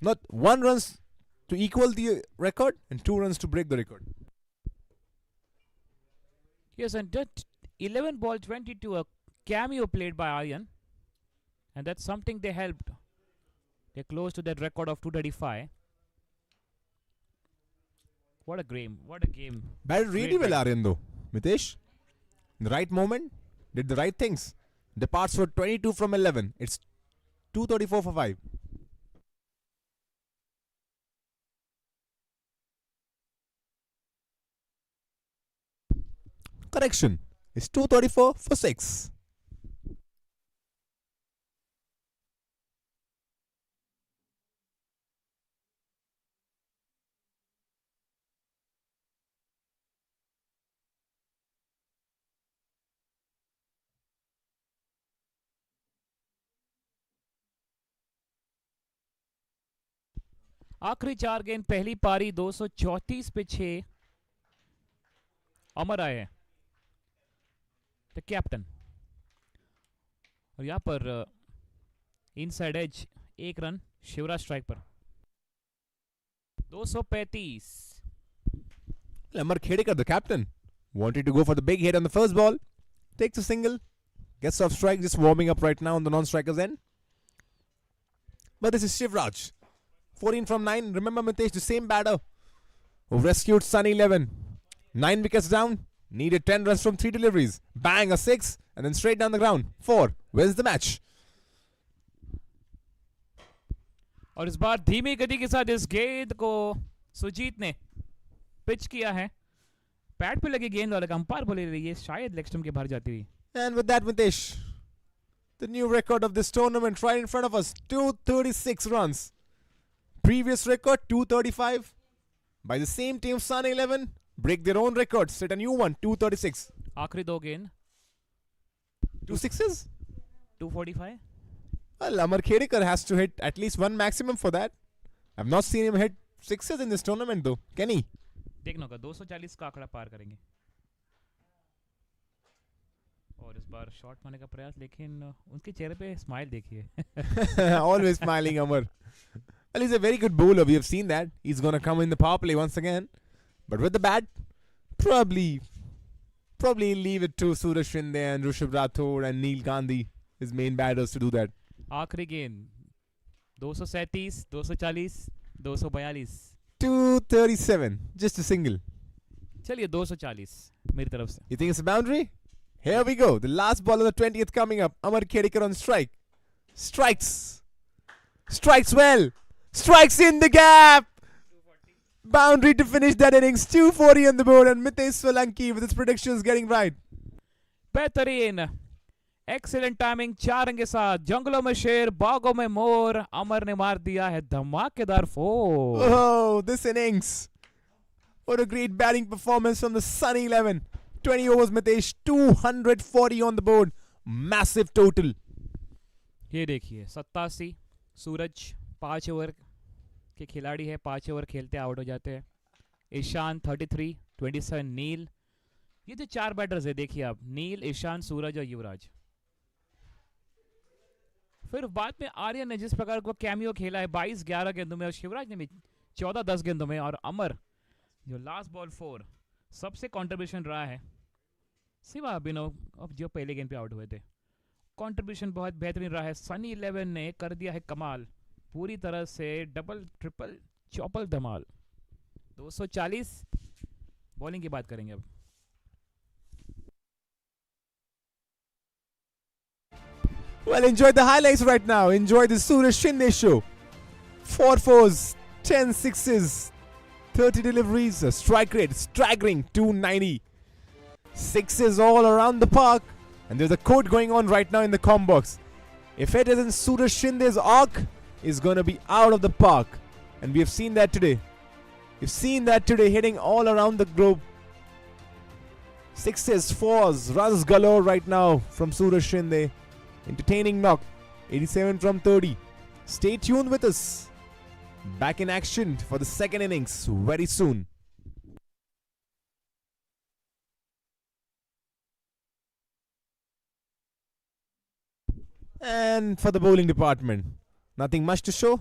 Not 1 runs to equal the record and 2 runs to break the record. Yes, and that 11 ball 22, a cameo played by Aryan. And that's something they helped. They're close to that record of 235. What a game. What a game. Batted really Great well, bat. Aryan though. Mitesh, in the right moment, did the right things. Departs for 22 from 11. It's 234 for 5. Correction. It's 234 for 6. आखिरी 4 गेंद पहली पारी 234 पे 6 अमर आए हैं the captain और यहाँ पर inside edge 1 run Shivraj strike पर 235 Amar Khedekar, the captain, wanted to go for the big hit on the first ball. Takes a single. Gets off strike, just warming up right now on the non-striker's end. But this is Shivraj. 14 from 9. Remember, Mitesh, the same batter who rescued Sunny 11. 9 wickets down. Needed 10 runs from 3 deliveries. Bang, a 6. And then straight down the ground. 4. Wins the match. और इस बार धीमी गति के साथ इस गेंद को सुजीत ने पिच किया है पैड पे लगी गेंद और अंपायर बोले ये शायद लेग स्टंप के बाहर जाती हुई. And with that, Mitesh, the new record of this tournament right in front of us. 236 runs. Previous record 235 by the same team. Sun 11 break their own record, set a new one 236. आखिरी 2 गेंद 2 sixes. 245. Well, Amar Khedekar has to hit at least one maximum for that. I've not seen him hit sixes in this tournament though. Can he? देखना होगा 240 का आंकड़ा पार करेंगे और इस बार shot मारने का प्रयास लेकिन उनके चेहरे पे स्माइल देखिए. Always smiling, Amar. Well, he's a very good bowler. We have seen that. He's going to come in the power play once again. But with the bat, probably leave it to Suraj Shindai and Rishabh Rathod and Neil Gandhi, his main batters, to do that. आखिरी गेंद 237 240 242. 237. Just a single. चलिए 240 मेरी तरफ से. You think it's a boundary? Here we go. The last ball of the 20th coming up. Amar Khedekar on strike. Strikes. Strikes well. Strikes in the gap. Boundary to finish that innings. 240 on the board. And Mitesh Solanki with his predictions getting right. बेहतरीन excellent timing 4 run के साथ जंगलों में शेर बागों में मोर अमर ने मार दिया है धमाकेदार 4. Oh, this innings. What a great batting performance from the Sunny 11. 20 overs, Mitesh. 240 on the board. Massive total. ये देखिए 87 सूरज 5 ओवर के खिलाड़ी है 5 ओवर खेलते आउट हो जाते हैं. ईशान 33 27 नील. ये जो 4 बैटर्स है देखिए आप नील ईशान सूरज और युवराज. फिर बाद में आर्यन ने जिस प्रकार को कैमियो खेला है 22-11 गेंदों में और शिवराज ने भी 14-10 गेंदों में और अमर जो लास्ट बॉल 4 सबसे कंट्रीब्यूशन रहा है सिवा अभिनव अब जो पहले गेंद पे आउट हुए थे. कंट्रीब्यूशन बहुत बेहतरीन रहा है. सनी 11 ने कर दिया है कमाल. पूरी तरह से डबल ट्रिपल चौपल धमाल. 240. बॉलिंग की बात करेंगे अब. Well, enjoy the highlights right now. Enjoy the Suraj Shindai show. 4 fours, 10 sixes, 30 deliveries, a strike rate staggering 290. Sixes all around the park. And there's a quote going on right now in the com box. If it isn't Suraj Shindai's arc, is going to be out of the park. And we have seen that today. We've seen that today hitting all around the globe. Sixes, fours, runs galore right now from Suraj Shindai. Entertaining knock. 87 from 30. Stay tuned with us. Back in action for the second innings very soon. And for the bowling department, nothing much to show.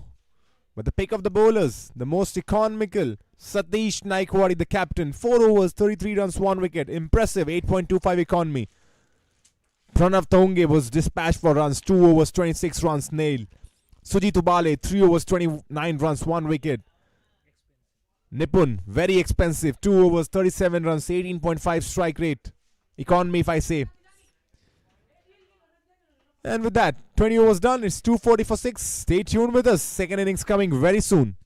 But the pick of the bowlers, the most economical, Satish Naikwadi, the captain. 4 overs, 33 runs, 1 wicket. Impressive, 8.25 economy. Pranav Thonge was dispatched for runs, 2 overs, 26 runs, nailed. Sujit Ubale, 3 overs, 29 runs, 1 wicket. Nipun, very expensive, 2 overs, 37 runs, 18.5 strike rate. Economy, if I say. And with that, 20 overs done. It's 2:40 for 6. Stay tuned with us. Second innings coming very soon.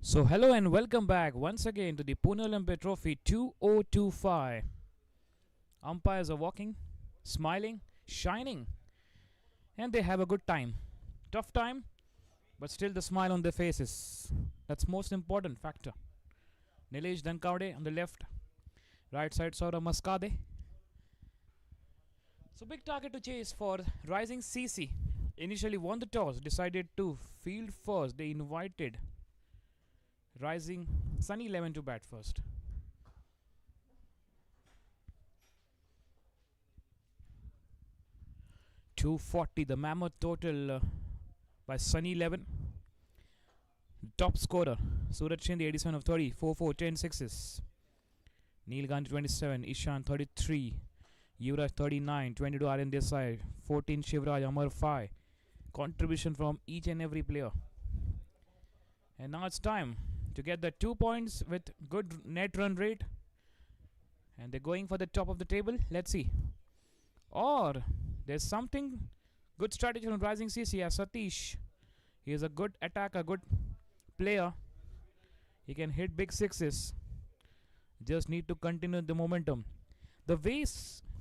So, hello and welcome back once again to the Pune Olympia Trophy 2025. Umpires are walking, smiling, shining, and they have a good time. Tough time, but still the smile on their faces. That's most important factor. Nilesh Dankaude on the left, right side Saurabh Maskade. So big target to chase for Rising CC. Initially won the toss, decided to field first. They invited Rising Sunny 11 to bat first. .240 the mammoth total by Sunny 11. Top scorer Suraj Shindai 87 of 30, 4 10 sixes. Neil Gandhi 27, Ishan 33, Yuvraj 39, 22 Aryan Desai, 14 Shivraj, Amar 5. Contribution from each and every player. And now it's time to get the 2 points with good net run rate. And they're going for the top of the table. Let's see. Or there's something good strategy from Rising CC as Satish. He is a good attacker, good player. He can hit big sixes. Just need to continue the momentum. The way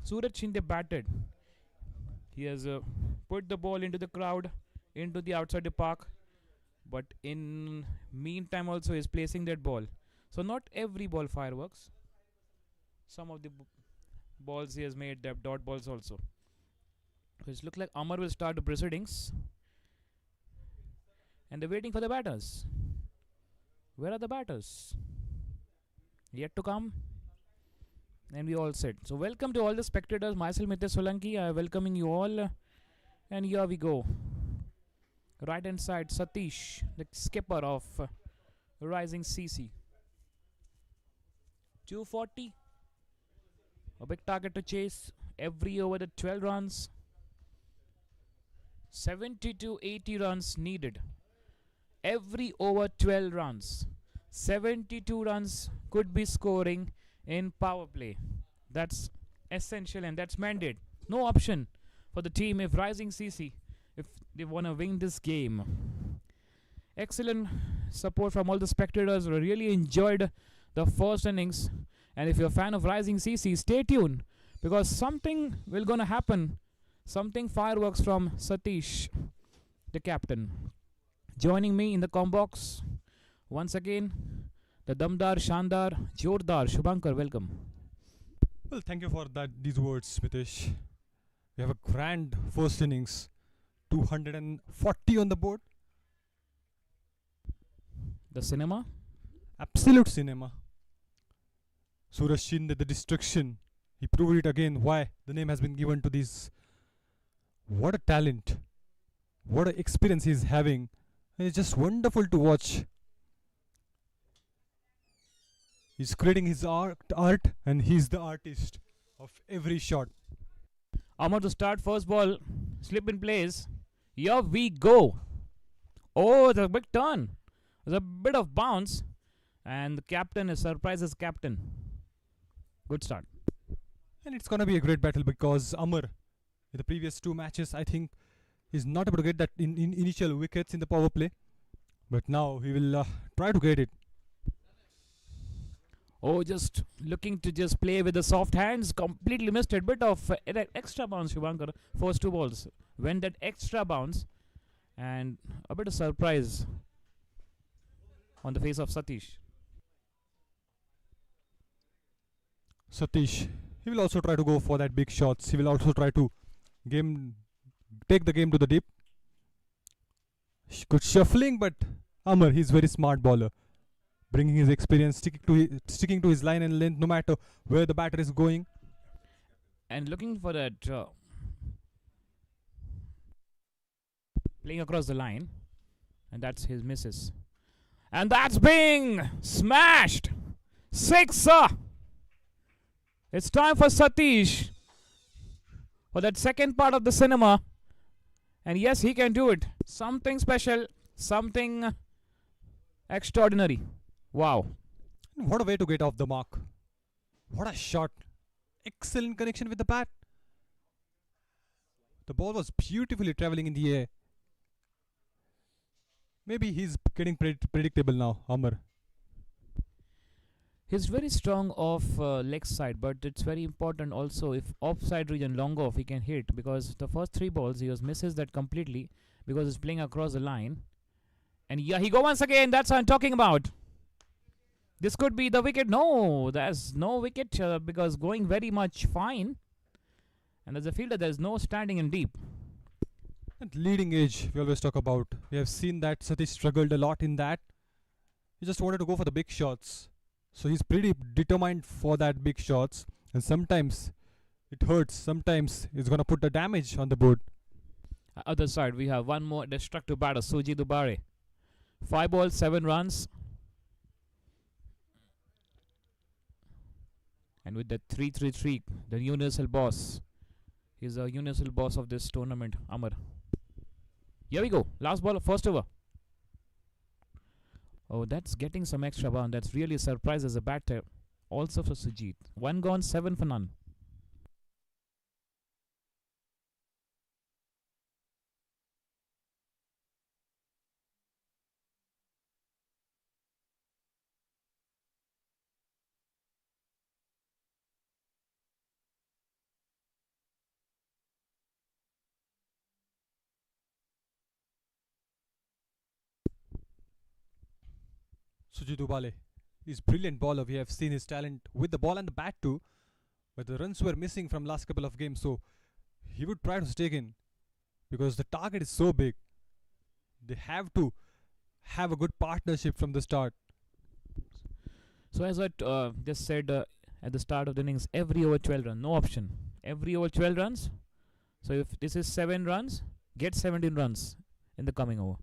Suraj Shinde batted, he has put the ball into the crowd, into the outside the park, but in meantime also is placing that ball. So not every ball fireworks. Some of the balls he has made that dot balls also. So it looks like Amar will start the proceedings, and they're waiting for the batters. Where are the batters? Yet to come. And we all said. So welcome to all the spectators. Myself Mitesh Solanki. I am welcoming you all. And here we go. Right hand side Satish, the skipper of Rising CC. 240. A big target to chase. Every over the 12 runs. 70 to 80 runs needed. Every over 12 runs. 72 runs could be scoring in power play. That's essential and that's mandate. No option for the team if Rising CC, if they want to win this game. Excellent support from all the spectators. We really enjoyed the first innings. And if you're a fan of Rising CC, stay tuned because something will gonna happen. Something fireworks from Satish, the captain. Joining me in the com box once again, the Damdar, Shandar, Jordar, Shubhankar, welcome. Well, thank you for these words, Mitesh. We have a grand first innings. 240 on the board. The cinema. Absolute cinema. Suraj Shinde, the destruction. He proved it again why the name has been given to this. What a talent. What an experience he's having. And it's just wonderful to watch. He's creating his art and he's the artist of every shot. Amar to start first ball. Slip in place. Here we go. Oh, the big turn. There's a bit of bounce. And the captain is surprises captain. Good start. And it's gonna be a great battle because Amar, in the previous two matches, I think he's not able to get that in initial wickets in the power play. But now he will try to get it. Oh, just looking to just play with the soft hands. Completely missed it. Bit of extra bounce, Shubhankar. First two balls. When that extra bounce. And a bit of surprise on the face of Satish. Satish, he will also try to go for that big shots. He will also try to take the game to the deep. Good shuffling, but Amar, he's very smart bowler. Bringing his experience, sticking to his line and length no matter where the batter is going. And looking for that playing across the line. And that's his misses. And that's being smashed. Sixer. It's time for Satish for that second part of the cinema. And yes, he can do it. Something special, something extraordinary. Wow. What a way to get off the mark. What a shot. Excellent connection with the bat. The ball was beautifully traveling in the air. Maybe he's getting predictable now, Amar. He's very strong off leg side, but it's very important also if offside region long off he can hit, because the first three balls he was misses that completely because he's playing across the line. And yeah, he go once again. That's what I'm talking about. This could be the wicket. No, there's no wicket because going very much fine. And as a fielder, there's no standing in deep. And leading edge, we always talk about. We have seen that Satish struggled a lot in that. He just wanted to go for the big shots. So he's pretty determined for that big shots. And sometimes it hurts. Sometimes it's going to put the damage on the board. Other side, we have one more destructive batter, Suji Dubare. 5 balls, 7 runs. And with the 3-3-3, the universal boss. He's a universal boss of this tournament, Amar. Here we go. Last ball, first over. Oh, that's getting some extra bound. That's really a surprise as a batter. Also for Sujit. 1 gone, 7 for none. Suji Dubale is brilliant bowler. We have seen his talent with the ball and the bat too. But the runs were missing from last couple of games. So he would try to stake in because the target is so big. They have to have a good partnership from the start. So as I just said at the start of the innings, every over 12 runs, no option. Every over 12 runs. So if this is 7 runs, get 17 runs in the coming over.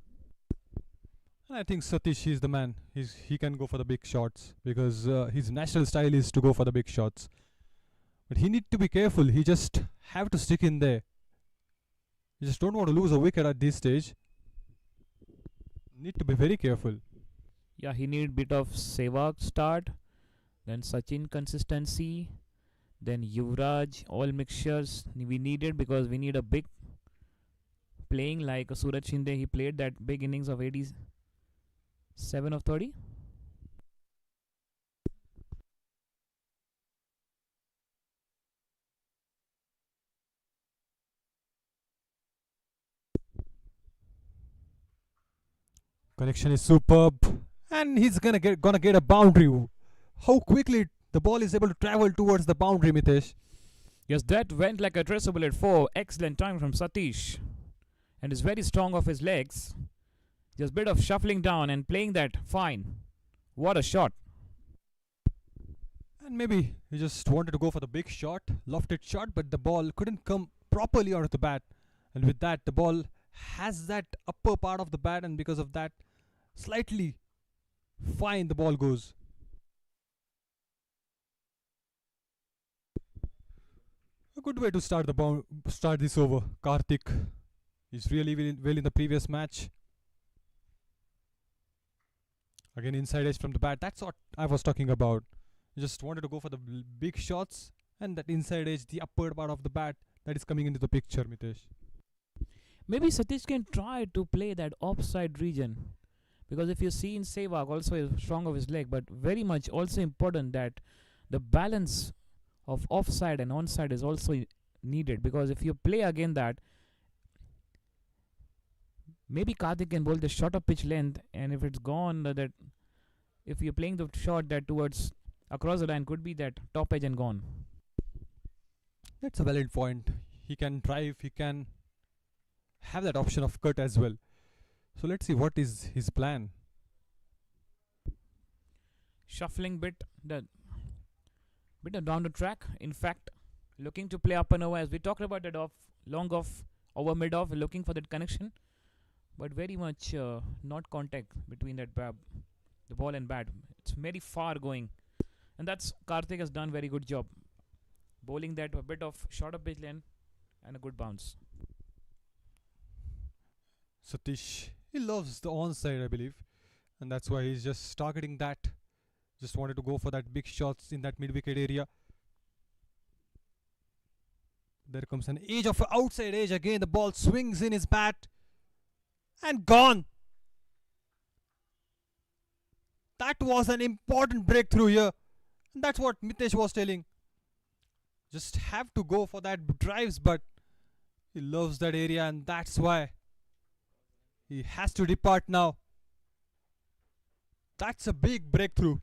And I think Satish is the man. He can go for the big shots because his natural style is to go for the big shots. But he need to be careful. He just have to stick in there. You just don't want to lose a wicket at this stage. Need to be very careful. Yeah, he need bit of Sehwag start, then Sachin consistency, then Yuvraj, all mixtures we needed because we need a big playing like Suraj Shindai. He played that big innings of 87 of 30. Connection is superb, and he's gonna get a boundary. How quickly the ball is able to travel towards the boundary, Mitesh. Yes, that went like a traceable at 4. Excellent time from Satish. And is very strong off his legs. Just bit of shuffling down and playing that fine. What a shot. And maybe he just wanted to go for the big shot, lofted shot, but the ball couldn't come properly out of the bat. And with that, the ball has that upper part of the bat, and because of that, slightly fine the ball goes. A good way to start start this over. Karthik is really well in the previous match. Again, inside edge from the bat. That's what I was talking about. You just wanted to go for the big shots, and that inside edge, the upper part of the bat, that is coming into the picture, Mitesh. Maybe Satish can try to play that offside region. Because if you see in Sehwag, also is strong of his leg, but very much also important that the balance of offside and onside is also needed. Because if you play again that, maybe Karthik can bowl the shorter pitch length, and if it's gone, that if you're playing the shot that towards across the line, could be that top edge and gone. That's a valid point. He can drive, he can have that option of cut as well. So let's see what is his plan. Shuffling bit down the track. In fact, looking to play up and over as we talked about that off, long off, over mid off, looking for that connection, but very much not contact between that the ball and bat. It's very far going, and that's Karthik has done very good job bowling that a bit of shorter pitch length and a good bounce. Satish, he loves the onside, I believe, and that's why he's just targeting that. Just wanted to go for that big shots in that mid-wicket area. There comes an edge of outside edge again. The ball swings in his bat and gone. That was an important breakthrough here. That's what Mitesh was telling. Just have to go for that drives, but he loves that area, and that's why he has to depart now. That's a big breakthrough.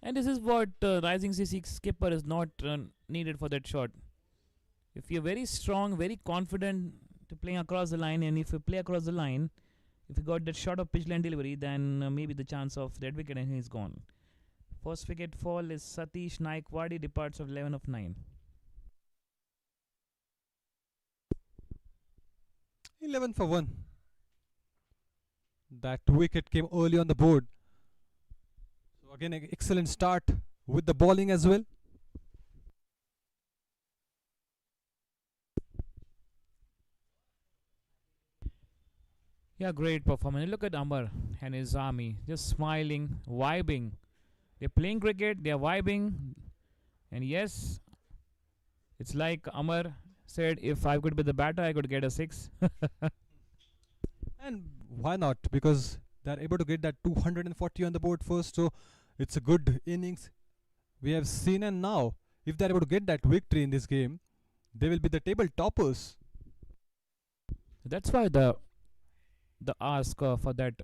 And this is what Rising CC skipper is not needed for that shot. If you're very strong, very confident to playing across the line, and if you play across the line, if you got that shot of pitch line delivery, then maybe the chance of that wicket and he's gone. First wicket fall is Satish Naikwadi, departs of 11 of 9. 11 for 1. That wicket came early on the board. So again, excellent start with the bowling as well. Yeah, great performance. Look at Amar and his army just smiling, vibing. They're playing cricket, they're vibing. And yes, it's like Amar said, if I could be the batter, I could get a 6. And why not? Because they're able to get that 240 on the board first. So it's a good innings we have seen. And now, if they're able to get that victory in this game, they will be the table toppers. That's why the ask for that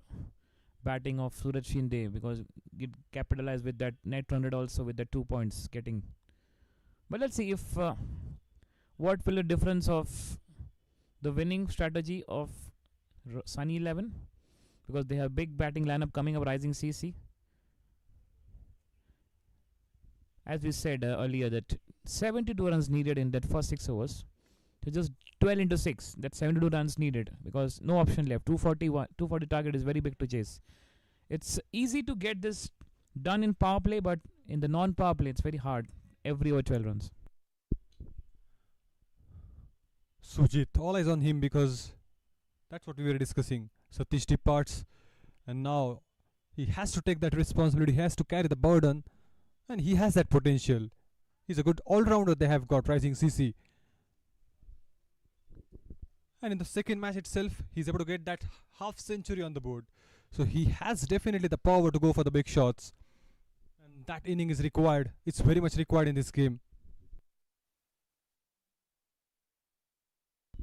batting of Suraj Shindai, because it capitalized with that net 100 also with the 2 points getting. But let's see if what will the difference of the winning strategy of Sunny 11, because they have big batting lineup coming up. Rising CC, as we said earlier, that 72 runs needed in that first 6 overs. So just 12 into 6, that's 72 runs needed, because no option left. 240 target is very big to chase. It's easy to get this done in power play, but in the non-power play it's very hard. Every over 12 runs. Sujit, all eyes on him, because that's what we were discussing. Satish departs, and now he has to take that responsibility. He has to carry the burden, and he has that potential. He's a good all-rounder they have got, Rising CC. And in the second match itself, he's able to get that half century on the board. So he has definitely the power to go for the big shots. And that inning is required. It's very much required in this game.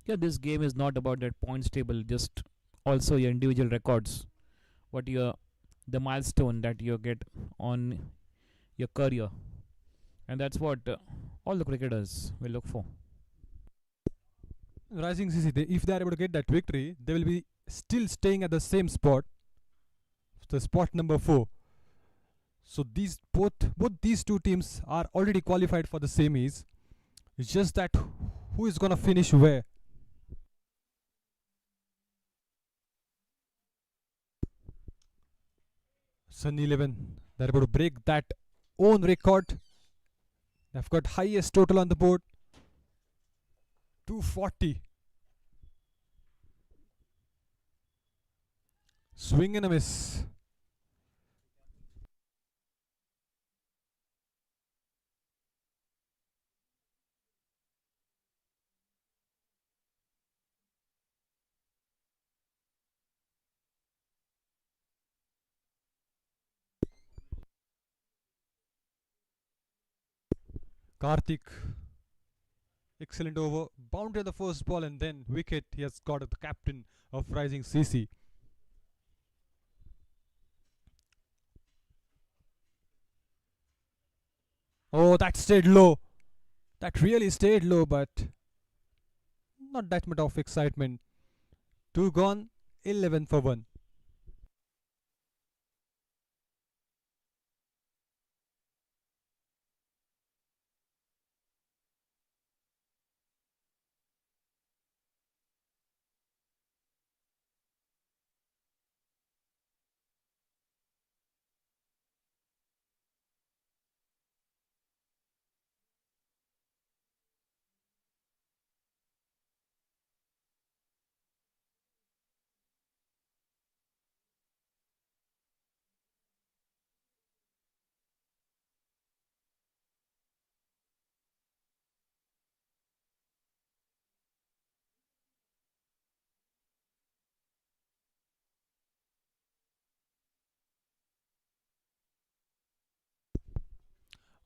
Yeah, this game is not about that points table, just also your individual records, what your the milestone that you get on your career, and that's what all the cricketers will look for. Rising CC, if they are able to get that victory, they will be still staying at the same spot, the spot number 4. So these both these two teams are already qualified for the semis. It's just that who is gonna finish where. Sunny 11, they're able to break that own record. They've got highest total on the board, 240. Swing and a miss. Karthik, excellent over. Boundary on the first ball, and then wicket. He has got the captain of Rising CC. Oh, that stayed low. That really stayed low, but not that much of excitement. 2 gone, 11 for 1.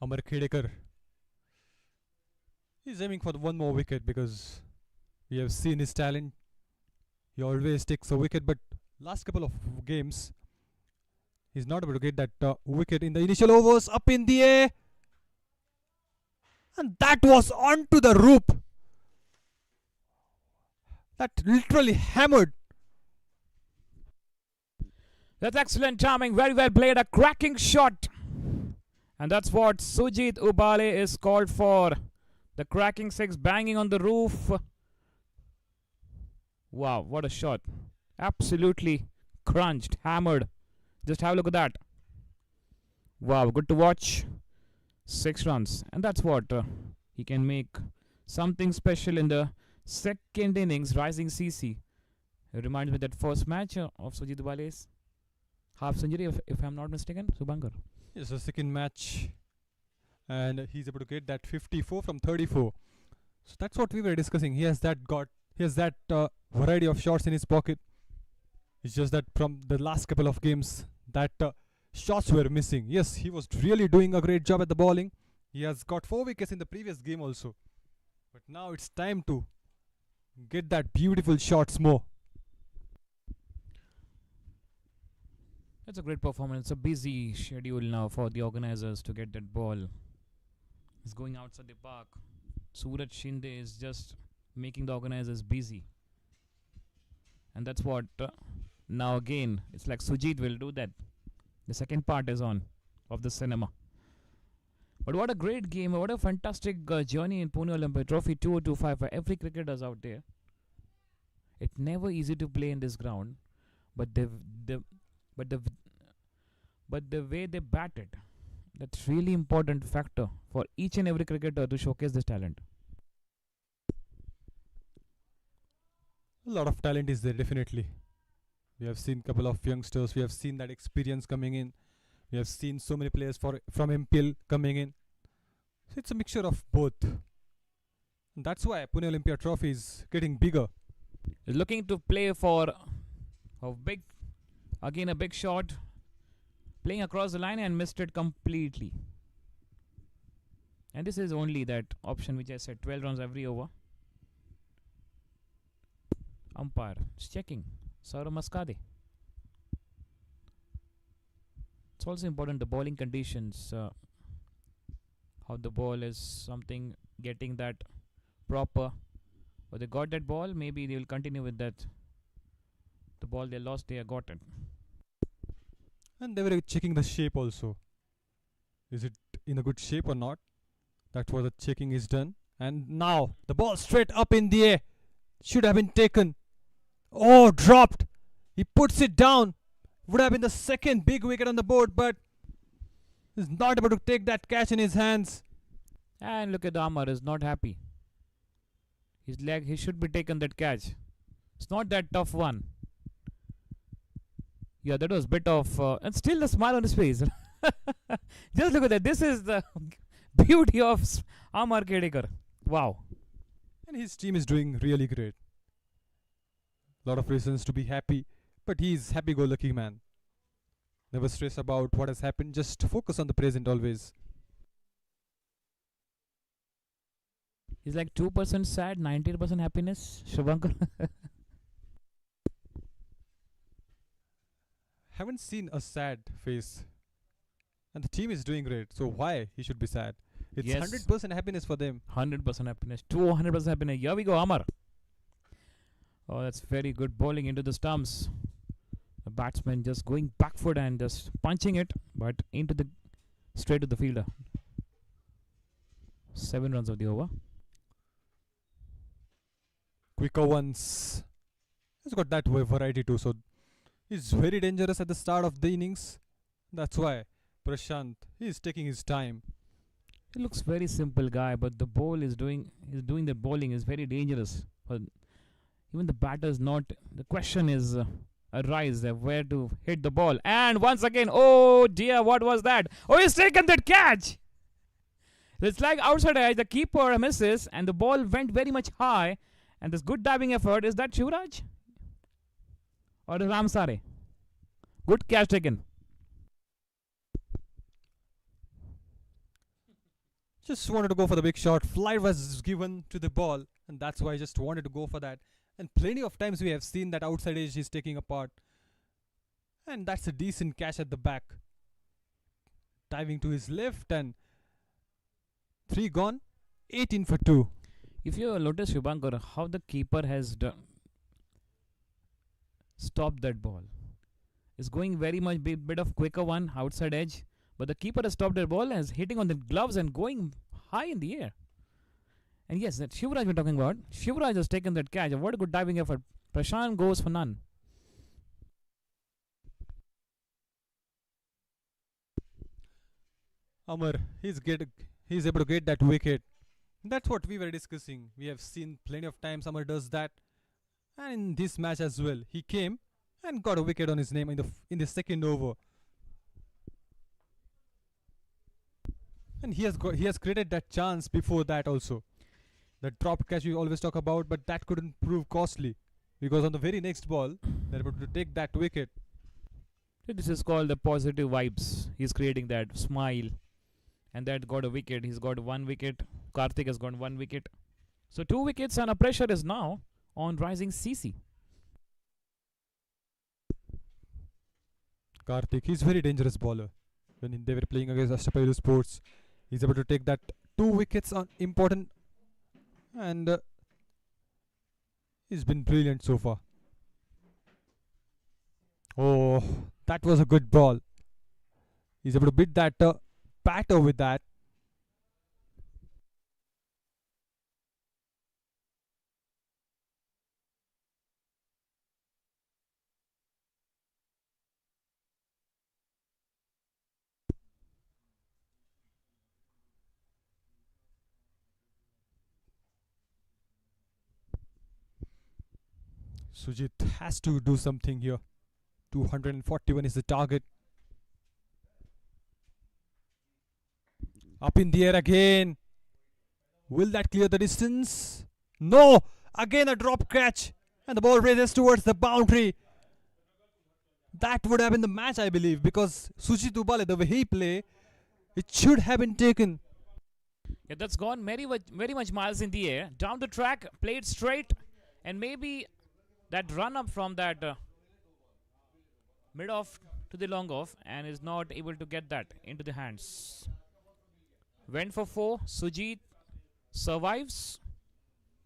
Amar Khedekar. He's aiming for the one more wicket because we have seen his talent. He always takes a wicket, but last couple of games he's not able to get that wicket in the initial overs. Up in the air, and that was onto the rope. That literally hammered. That's excellent timing. Very well played. A cracking shot. And that's what Sujit Ubale is called for. The cracking six banging on the roof. Wow, what a shot. Absolutely crunched, hammered. Just have a look at that. Wow, good to watch. 6 runs. And that's what he can make something special in the second innings, rising CC. It reminds me of that first match of Sujit Ubale's half century, if I'm not mistaken, Subhankar. It's the second match, and he's able to get that 54 from 34. So that's what we were discussing. He has that variety of shots in his pocket. It's just that from the last couple of games, that shots were missing. Yes, he was really doing a great job at the bowling. He has got 4 wickets in the previous game also. But now it's time to get that beautiful shots more. That's a great performance. It's a busy schedule now for the organizers to get that ball. It's going outside the park. Suraj Shindai is just making the organizers busy. And that's what now again, it's like Sujit will do that. The second part is on of the cinema. But what a great game. What a fantastic journey in Pune Olympia Trophy 2025 for every cricketers out there. It's never easy to play in this ground. But the way they batted, that's really important factor for each and every cricketer to showcase this talent. A lot of talent is there, definitely. We have seen a couple of youngsters. We have seen that experience coming in. We have seen so many players from MPL coming in. So it's a mixture of both. And that's why Pune Olympia Trophy is getting bigger. Looking to play for a big shot, playing across the line and missed it completely. And this is only that option which I said, 12 runs every over. Umpire is checking. Saurav Maskade. It's also important the bowling conditions, how the ball is something getting that proper. But they got that ball, maybe they will continue with that. The ball they lost, they got it. And they were checking the shape also. Is it in a good shape or not? That's what the checking is done. And now the ball straight up in the air. Should have been taken. Oh, dropped. He puts it down. Would have been the second big wicket on the board, but he's not able to take that catch in his hands. And look at the Amar is not happy. His leg, he should be taken that catch. It's not that tough one. Yeah, that was bit of, and still the smile on his face. Just look at that. This is the beauty of Amar Khedekar. Wow. And his team is doing really great. Lot of reasons to be happy, but he's happy-go-lucky man. Never stress about what has happened. Just focus on the present always. He's like 2% sad, 90% happiness. Shubhankar. Haven't seen a sad face. And the team is doing great. So why he should be sad? It's Yes. 100% happiness for them. 100% happiness. 200% happiness. Here we go, Amar. Oh, that's very good bowling into the stumps. The batsman just going back foot and just punching it, but into the straight to the fielder. 7 runs of the over. Quicker ones. He's got that variety too. So he's very dangerous at the start of the innings. That's why Prashant, he's taking his time. He looks very simple guy, but the ball is doing the bowling is very dangerous. But even the batters not. The question is arise where to hit the ball. And once again, oh dear, what was that? Oh, he's taken that catch. It's like outside edge. The keeper misses, and the ball went very much high. And this good diving effort, is that Shivraj? Or is Ramsare? Good catch taken. Just wanted to go for the big shot. Flight was given to the ball, and that's why I just wanted to go for that. And plenty of times we have seen that outside edge is taking apart, and that's a decent catch at the back. Diving to his left, and 3 gone, 18 for 2. If you notice, Shubhankar, how the keeper has stopped that ball. It's going very much bit of quicker one outside edge, but the keeper has stopped that ball and is hitting on the gloves and going high in the air. And yes, that Shivraj we're talking about. Shivraj has taken that catch. What a good diving effort. Prashant goes for none. Amar, he's able to get that wicket. That's what we were discussing. We have seen plenty of times Amar does that, and in this match as well, he came and got a wicket on his name in the second over. And he has created that chance before that also. That drop catch we always talk about, but that couldn't prove costly because on the very next ball they're able to take that wicket. This is called the positive vibes. He's creating that smile, and that got a wicket. He's got 1 wicket. Karthik has got 1 wicket. So 2 wickets, and a pressure is now on rising CC. Karthik, he's very dangerous bowler. When they were playing against Ashtapalu Sports, he's able to take that 2 wickets on important, and he's been brilliant so far. Oh, that was a good ball. He's able to beat that batter with that. Sujit has to do something here. 241 is the target. Up in the air again. Will that clear the distance? No! Again a drop catch. And the ball races towards the boundary. That would have been the match, I believe, because Sujit Ubale, the way he play, it should have been taken. Yeah, that's gone very much miles in the air. Down the track, played straight, and maybe that run up from that mid off to the long off, and is not able to get that into the hands. Went for 4. Sujit survives,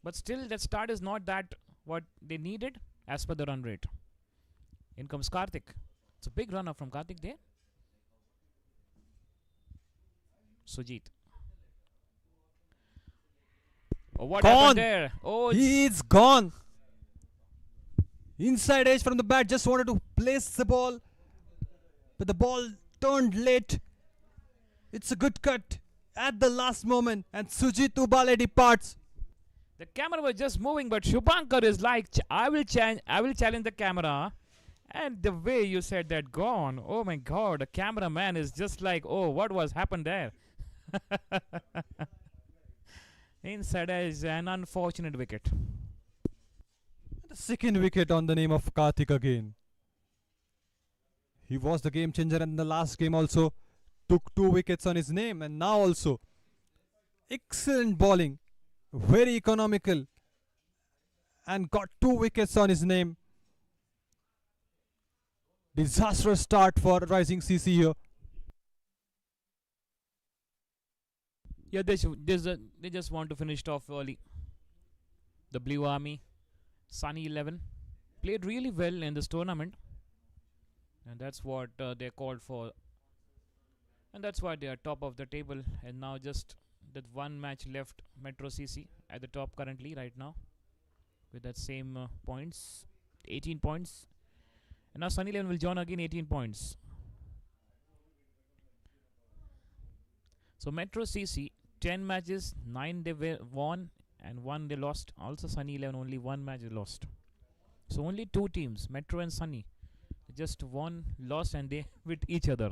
but still that start is not that what they needed as per the run rate. In comes Karthik. It's a big run up from Karthik there. Sujit. Oh, what Gone. happened there? Oh, He's gone. Inside edge from the bat, just wanted to place the ball, but the ball turned late. It's a good cut at the last moment, and Sujit Ubale departs. the camera was just moving, but Shubhankar is like, I will challenge the camera. And the way you said that, gone. Oh my God, the cameraman is just like, oh, what was happened there? Inside is an unfortunate wicket. The second wicket on the name of Karthik again. He was the game changer in the last game also. Took 2 wickets on his name, and now also. Excellent bowling. Very economical. And got 2 wickets on his name. Disastrous start for Rising CC here. Yeah, they just want to finish it off early. The Blue Army, Sunny 11, played really well in this tournament. And that's what they're called for. And that's why they are top of the table. And now just that one match left, Metro CC at the top currently right now. With that same points, 18 points. And now Sunny 11 will join again, 18 points. So Metro CC, 10 matches, 9 they won and 1 they lost. Also Sunny 11, only 1 match they lost. So only 2 teams, Metro and Sunny, just won, lost, and they with each other.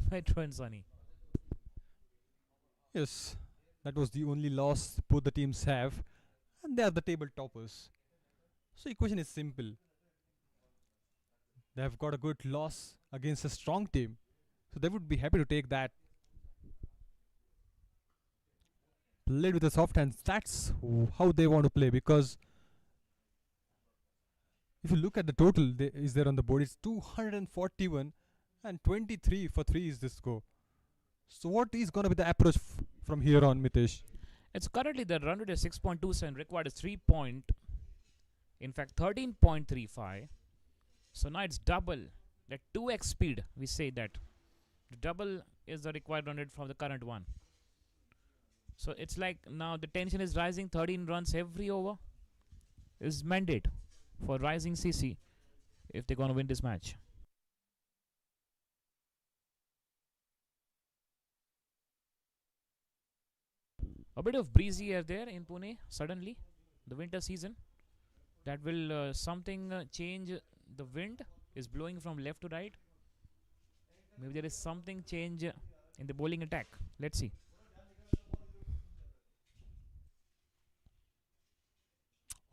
Metro and Sunny. Yes, that was the only loss both the teams have, and they are the table toppers. So equation is simple. They have got a good loss against a strong team, so they would be happy to take that. played with the soft hands. That's how they want to play, because if you look at the total is there on the board, it's 241 and 23 for 3 is the score. So what is going to be the approach from here on, Mitesh? It's currently the run rate is 6.27, required is 3 point, in fact 13.35. So now it's double, like 2x speed. We say that the double is the required run rate from the current one. So it's like now the tension is rising. 13 runs every over is mandate for Rising CC if they're gonna win this match. A bit of breezy air there in Pune suddenly, the winter season. That will something change. The wind is blowing from left to right. Maybe there is something change in the bowling attack. Let's see.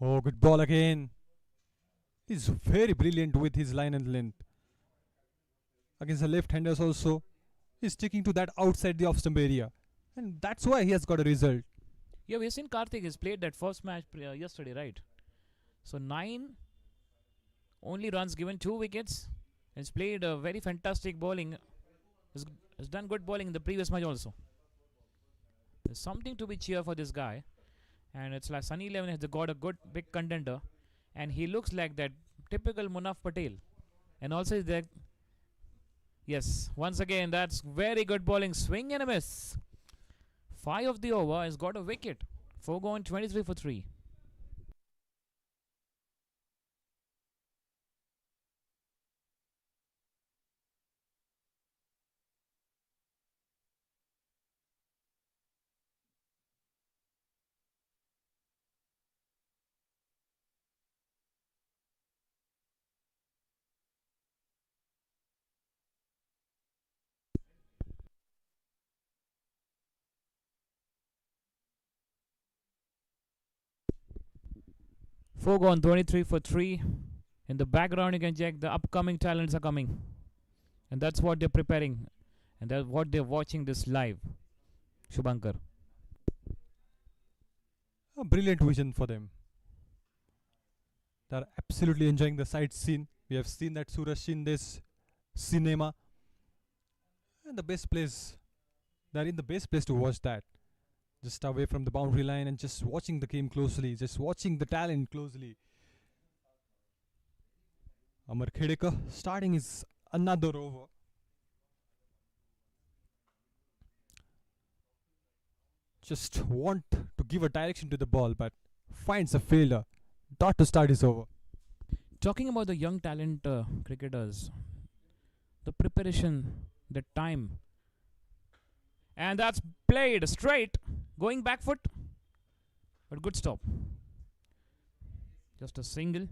Oh, good ball again. He's very brilliant with his line and length. Against the left-handers also, he's sticking to that outside the off-stump area. And that's why he has got a result. Yeah, we've seen Karthik has played that first match yesterday, right? So 9 only runs given, 2 wickets. He's played very fantastic bowling. Has done good bowling in the previous match also. There's something to be cheered for this guy. And it's like Sunny 11 has got a good big contender. And he looks like that typical Munaf Patel. And also is there. Yes, once again, that's very good bowling. Swing and a miss. 5 of the over has got a wicket. 4 gone, 23 for 3. Four gone, 23 for 3. In the background, you can check the upcoming talents are coming. And that's what they're preparing. And that's what they're watching this live. Shubhankar. A brilliant vision for them. They're absolutely enjoying the sight scene. We have seen that Suraj Shindai's cinema. And the best place, they're in the best place to watch that. Just away from the boundary line and just watching the game closely, just watching the talent closely. Amar Khedekar starting his another over. Just want to give a direction to the ball, but finds a failure. Not to start his over. Talking about the young talent cricketers, the preparation, the time. And that's played straight. Going back foot. But good stop. Just a single.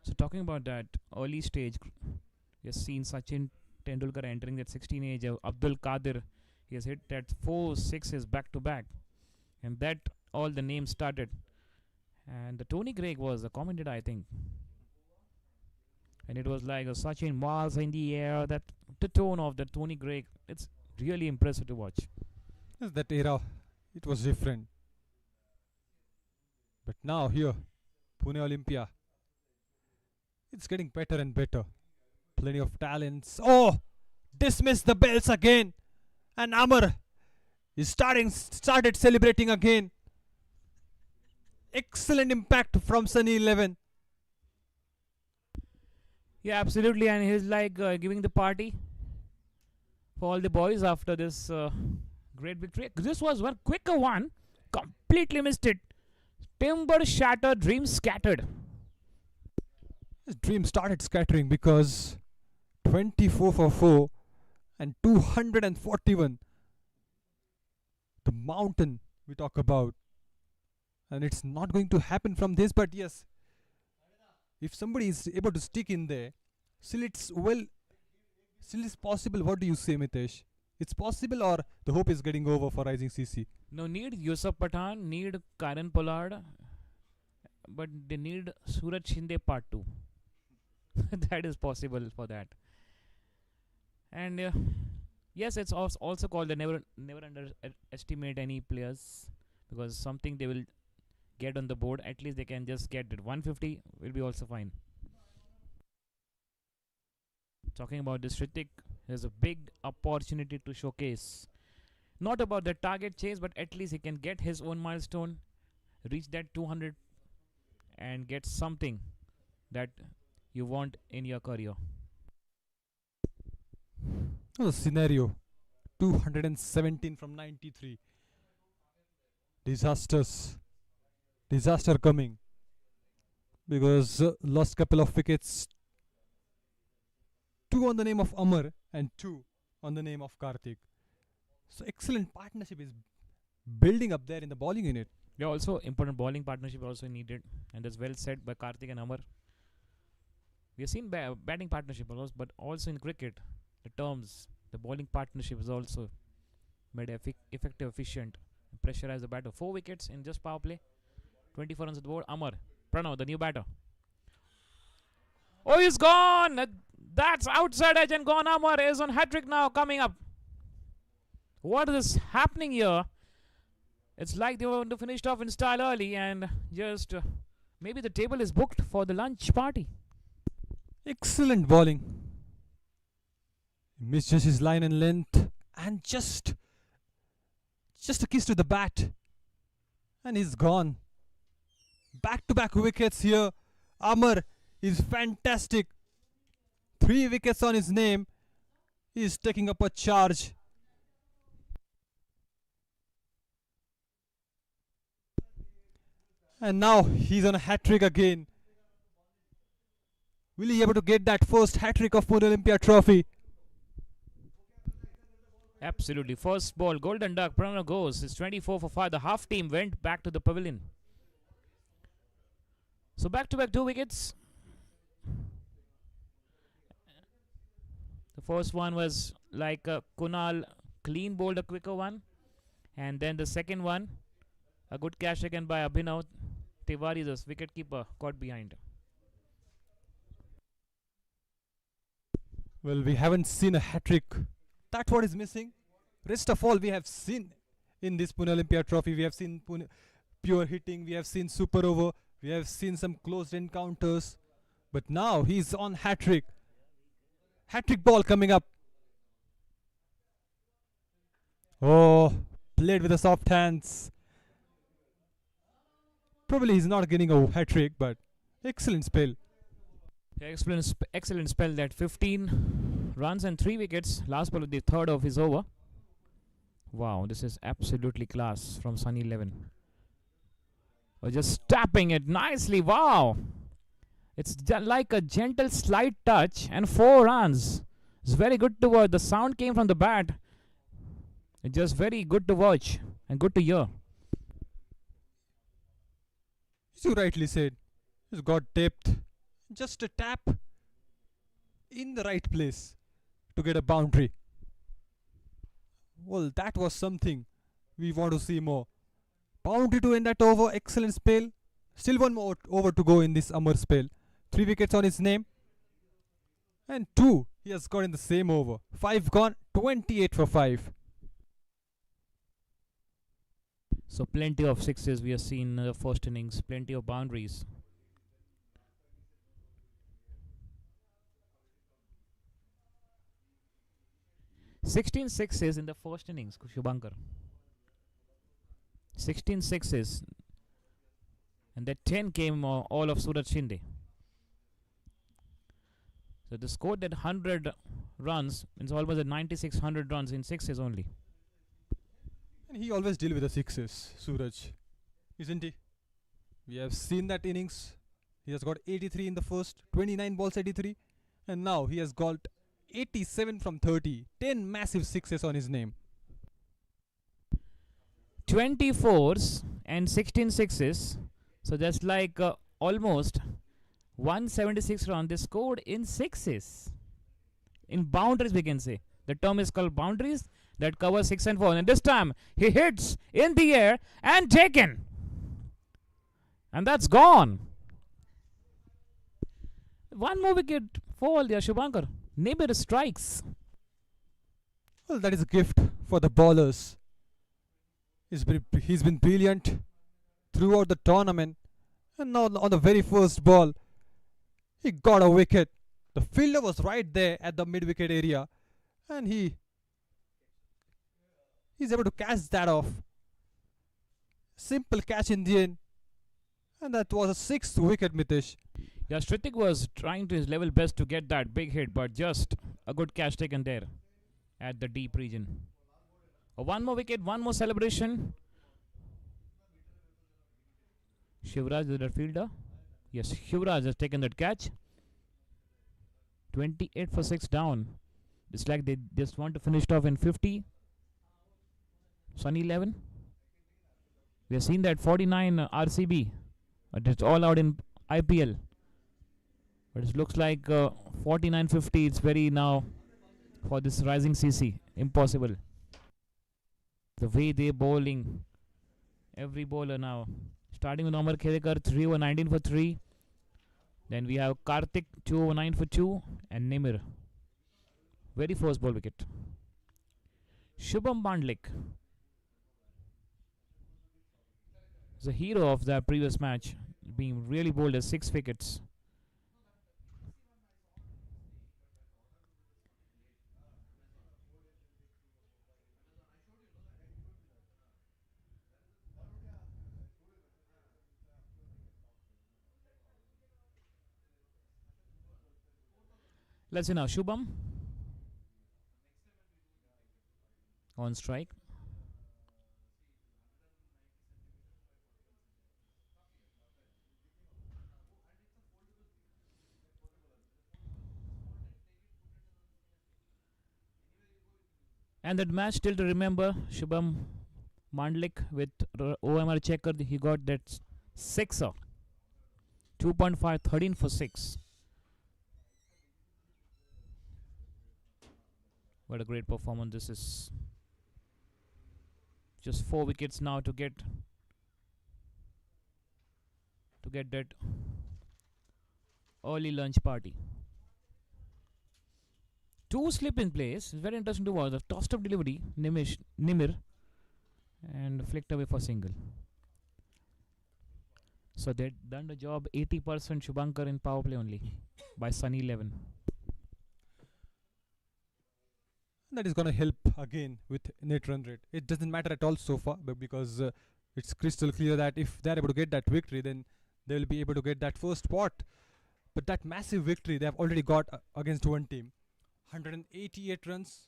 So talking about that early stage, we have seen Sachin Tendulkar entering that 16 age. Abdul Qadir, he has hit that 4 6s back to back. And that all the names started. And the Tony Greig was the commentator, I think. And it was like a Sachin miles in the air. That the tone of the Tony Greig, it's really impressive to watch. Yes, that era, it was different. But now here, Pune Olympia, it's getting better and better. Plenty of talents. Oh, dismiss the bells again. And Amar is started celebrating again. Excellent impact from Sunny 11. Yeah, absolutely. And he's like giving the party for all the boys after this great victory. This was one quicker one. Completely missed it. Timber shattered, dreams scattered. His dream started scattering because 24 for 4 and 241. The mountain we talk about. And it's not going to happen from this, but yes, if somebody is able to stick in there, still it's possible. What do you say, Mitesh? It's possible, or the hope is getting over for Rising CC? No, need Yusuf Pathan, need Karen Pollard, but they need Suraj Shindai part 2. That is possible for that. And yes, it's also called the never underestimate any players. because something they will get on the board. At least they can just get it. 150 will be also fine. Talking about this, Ritik, there's a big opportunity to showcase. Not about the target chase, but at least he can get his own milestone, reach that 200, and get something that you want in your career. Oh, the scenario 217 from 93. Disaster coming because lost couple of wickets. 2 on the name of Amar and 2 on the name of Karthik. So excellent partnership is building up there in the bowling unit. Yeah, also important bowling partnership also needed, and that's well said by Karthik and Amar. We have seen batting partnership also, but also in cricket, the bowling partnership is also made effective, efficient, and pressurize the batter. 4 wickets in just power play, 24 runs at the board. Amar, Pranav, the new batter. Oh, he's gone! That's outside edge and gone. Amar is on hat-trick now, coming up. What is happening here? It's like they want to finish off in style early and just maybe the table is booked for the lunch party. Excellent bowling. He misses his line and length and just a kiss to the bat. And he's gone. Back-to-back wickets here. Amar is fantastic. 3 wickets on his name. He's taking up a charge. And now he's on a hat-trick again. Will he be able to get that first hat-trick of Pune Olympia trophy? Absolutely. First ball, golden duck. Pranav goes. It's 24 for 5. The half team went back to the pavilion. So back-to-back 2 wickets. The first one was like Kunal clean bowled a quicker one. And then the second one, a good catch again by Abhinav Tiwari, the wicketkeeper, caught behind. Well, we haven't seen a hat-trick. That's what is missing. Rest of all we have seen in this Pune Olympia trophy. We have seen pure hitting. We have seen super over. We have seen some close encounters. But now he's on hat-trick. Hat-trick ball coming up. Oh, played with the soft hands. Probably he's not getting a hat-trick, but excellent spell. Yeah, excellent spell. That 15 runs and 3 wickets. Last ball of the third of his over. Wow, this is absolutely class from Sunny 11. Oh, just tapping it nicely. Wow. It's like a gentle slight touch and 4 runs. It's very good to watch. The sound came from the bat. It's just very good to watch and good to hear. As you rightly said, he's got depth. Just a tap in the right place to get a boundary. Well, that was something we want to see more. Boundary to end that over. Excellent spell. Still one more over to go in this Amar spell. 3 wickets on his name. And 2 he has got in the same over. 5 gone. 28 for 5. So plenty of sixes we have seen in the first innings. Plenty of boundaries. Sixteen sixes in the first innings, Shubhankar. 16 sixes. And that 10 came all of Suraj Shindai. So they scored that 100 runs. It's almost at 9600 runs in sixes only. And he always deal with the sixes, Suraj. Isn't he? We have seen that innings. He has got 83 in the first, 29 balls 83. And now he has got 87 from 30. 10 massive sixes on his name. 24s and 16 sixes. So that's like almost 176 runs they scored in sixes. In boundaries, we can say. The term is called boundaries that cover 6 and 4. And this time he hits in the air and taken. And that's gone. One more wicket fall there, Shubhankar. Name it strikes. Well, that is a gift for the bowlers. He's been brilliant throughout the tournament, and now on the very first ball, he got a wicket. The fielder was right there at the mid-wicket area, and he's able to catch that off. Simple catch in the end, and that was a sixth wicket, Mitesh. Yeah, Stritik was trying to his level best to get that big hit, but just a good catch taken there at the deep region. One more wicket, one more celebration. Shivraj is the fielder. Yes, Shivraj has taken that catch. 28 for 6 down. It's like they just want to finish it off in 50. Sunny 11. We have seen that 49 RCB. But it's all out in IPL. But it looks like 49-50. It's very now for this rising CC. Impossible. The way they're bowling. Every bowler now. Starting with Amar Khedekar, 3 over 19 for 3. Then we have Karthik, 2 over 9 for 2. And Nimir. Very first ball wicket. Shubham Bandlik. The hero of the previous match. Being really bowled as 6 wickets. Let's see now. Shubham on strike. And that match still to remember. Shubham Mandlik with OMR checker. He got that sixer. 2.5, 13 for 6. What a great performance this is. Just 4 wickets now to get that early lunch party. 2 slip in place. It's very interesting to watch. The tossed up delivery, Nimir, and flicked away for single. So they've done the job 80% Shubhankar in power play only by Sunny 11. That is going to help again with net run rate. It doesn't matter at all so far, but because it's crystal clear that if they're able to get that victory, then they will be able to get that first spot. But that massive victory they have already got against one team. 188 runs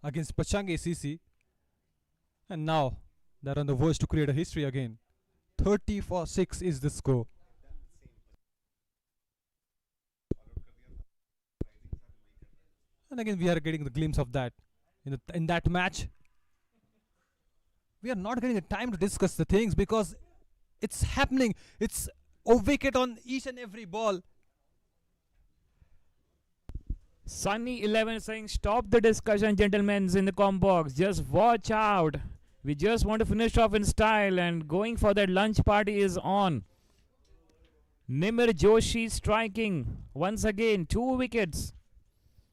against Pachange CC. And now they're on the verge to create a history again. 30 for 6 is the score. And again, we are getting the glimpse of that in that match. We are not getting the time to discuss the things because it's happening. It's a wicket on each and every ball. Sunny 11 saying, stop the discussion, gentlemen, in the com box. Just watch out. We just want to finish off in style, and going for that lunch party is on. Nimir Joshi striking once again. 2 wickets.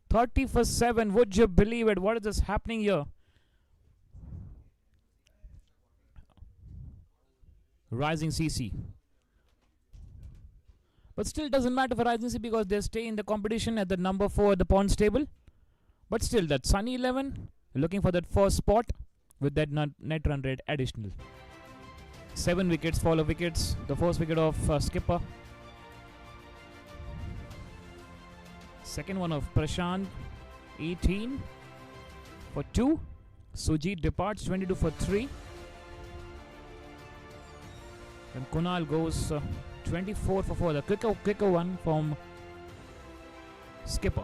30 for 7. Would you believe it? What is this happening here? Rising CC. But still doesn't matter for Rising CC because they stay in the competition at the number 4 at the points table. But still, that Sunny 11 looking for that first spot with that net run rate additional. 7 wickets, follow wickets. The first wicket of skipper. Second one of Prashant, 18 for 2. Sujit departs, 22 for 3. And Kunal goes 24 for 4. The quicker one from skipper.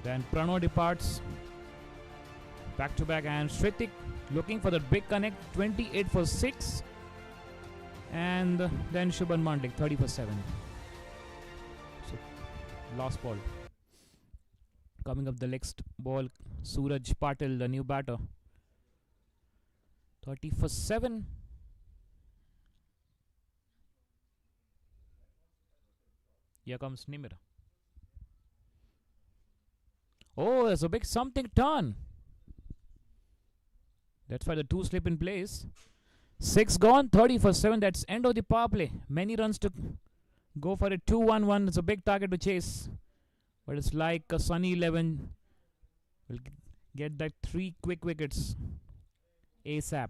Then Prano departs back to back, and Shritik looking for the big connect, 28 for 6. And then Shubhan Mandlik, 30 for 7. So, last ball. Coming up the next ball, Suraj Patil, the new batter. 30 for 7. Here comes Nimir. Oh, there's a big something turn. That's why the 2 slip in place. 6 gone, 30 for 7. That's end of the power play. Many runs to go for a 2-1-1. It's a big target to chase. But it's like a Sunny 11 will get that 3 quick wickets ASAP.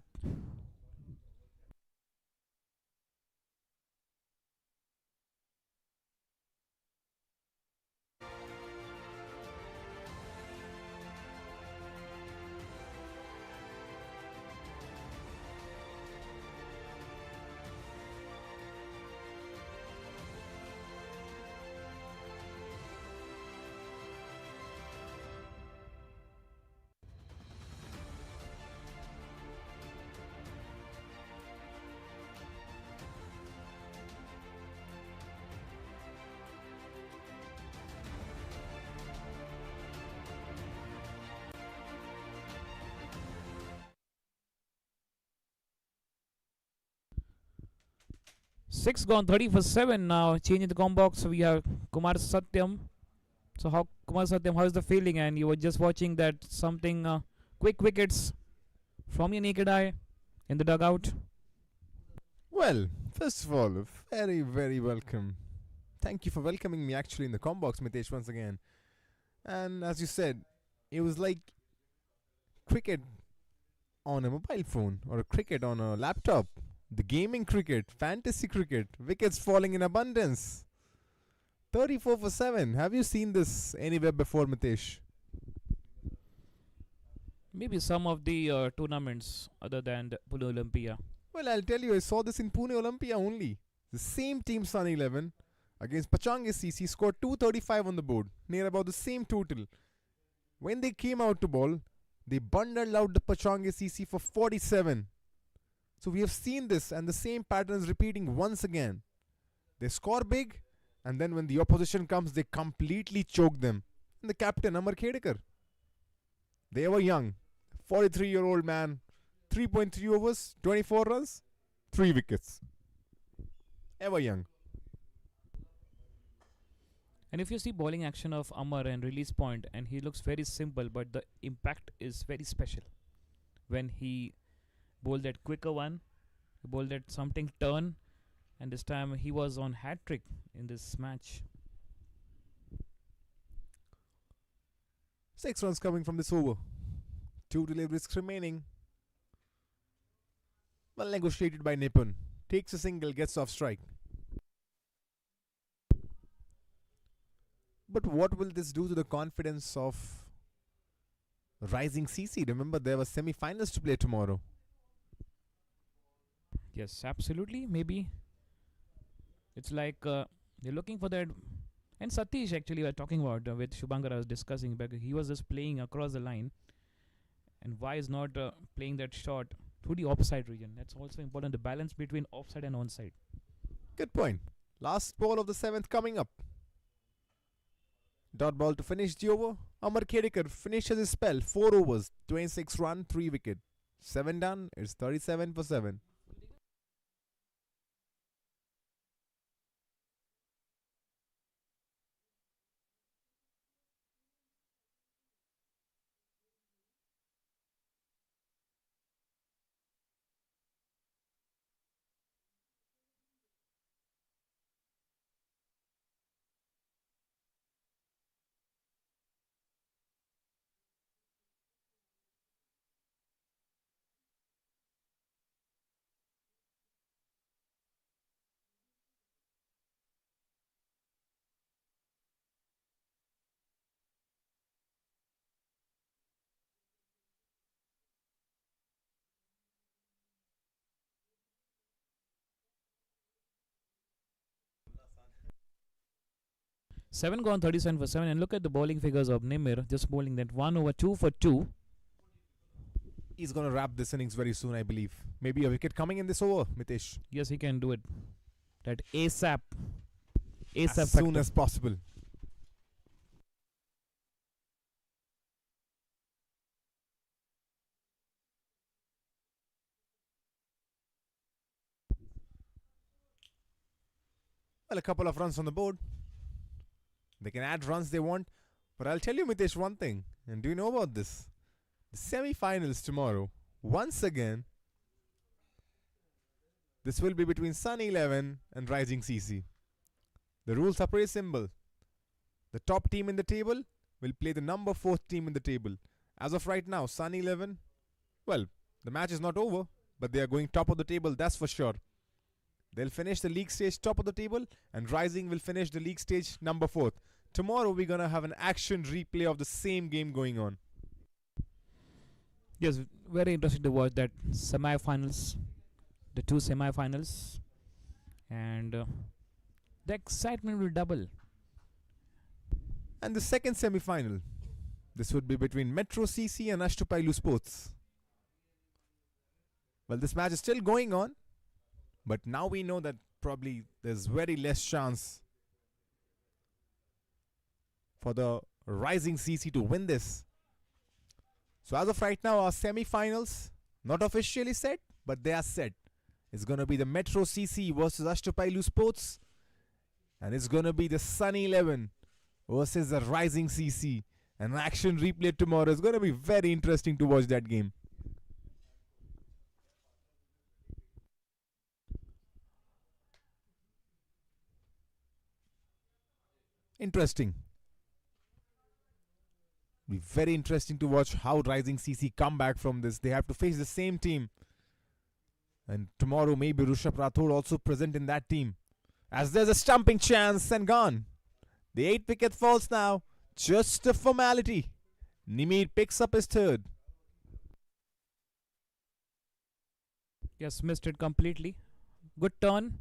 Six gone, 30 for 7 now. Changing the combo box, we have Kumar Satyam. So how Kumar Satyam, how is the feeling? And you were just watching that something quick wickets from your naked eye in the dugout. Well, first of all, very, very welcome. Thank you for welcoming me actually in the com box, Mitesh, once again. And as you said, it was like cricket on a mobile phone or a cricket on a laptop. The gaming cricket, fantasy cricket, wickets falling in abundance. 34 for 7. Have you seen this anywhere before, Mitesh? Maybe some of the tournaments other than the Pune Olympia. Well, I'll tell you, I saw this in Pune Olympia only. The same team, Sun 11, against Pachange CC, scored 235 on the board, near about the same total. When they came out to bowl, they bundled out the Pachange CC for 47. So we have seen this, and the same pattern is repeating once again. They score big, and then when the opposition comes, they completely choke them. And the captain, Amar Khedekar, they were young. 43-year-old man, 3.3 overs, 24 runs, 3 wickets. Ever young. And if you see bowling action of Amar and release point, and he looks very simple, but the impact is very special. When he bowled that quicker one, he bowled that something turn, and this time he was on hat trick in this match. 6 runs coming from this over. 2 deliveries remaining. Well negotiated by Nipun. Takes a single, gets off strike. But what will this do to the confidence of rising CC? Remember, there were semi-finals to play tomorrow. Yes, absolutely. Maybe it's like they're looking for that. And Satish actually we were talking about with Shubhankar. I was discussing because he was just playing across the line, and why is not playing that shot through the offside region? That's also important. The balance between offside and onside. Good point. Last ball of the 7th coming up. Dot ball to finish the over. Amar Khedekar finishes his spell. 4 overs, 26 run, 3 wicket. 7 done. It's 37 for 7. Seven gone, 37 for 7. And look at the bowling figures of Nimir, just bowling that 1 over 2 for 2. He's going to wrap this innings very soon, I believe. Maybe a wicket coming in this over, Mitesh. Yes, he can do it. That ASAP. ASAP As soon factor. as possible. Well, a couple of runs on the board. They can add runs they want. But I'll tell you, Mitesh, one thing. And do you know about this? The semi-finals tomorrow, once again, This will be between Sunny 11 and Rising CC. The rules are pretty simple. The top team in the table will play the number 4th team in the table. As of right now, Sunny 11, well, the match is not over, but they are going top of the table, that's for sure. They'll finish the league stage top of the table, and Rising will finish the league stage number 4th. Tomorrow we're gonna have an action replay of the same game going on. Yes, very interesting to watch that semi-finals, the two semi-finals, and the excitement will double. And the second semi-final, this would be between Metro CC and Ashtapailu Sports. Well, this match is still going on, but now we know that probably there's very less chance for the Rising CC to win this. So as of right now, our semi-finals, not officially set, but they are set. It's going to be the Metro CC versus Ashtapailu Sports, and it's going to be the Sunny 11 versus the Rising CC. An action replay tomorrow. Is going to be very interesting to watch that game. Interesting. Be very interesting to watch how Rising CC come back from this. They have to face the same team. And tomorrow maybe Rishabh Rathod also present in that team. As there's a stumping chance and gone. The 8th wicket falls now. Just a formality. Nimir picks up his 3rd. Yes, missed it completely. Good turn.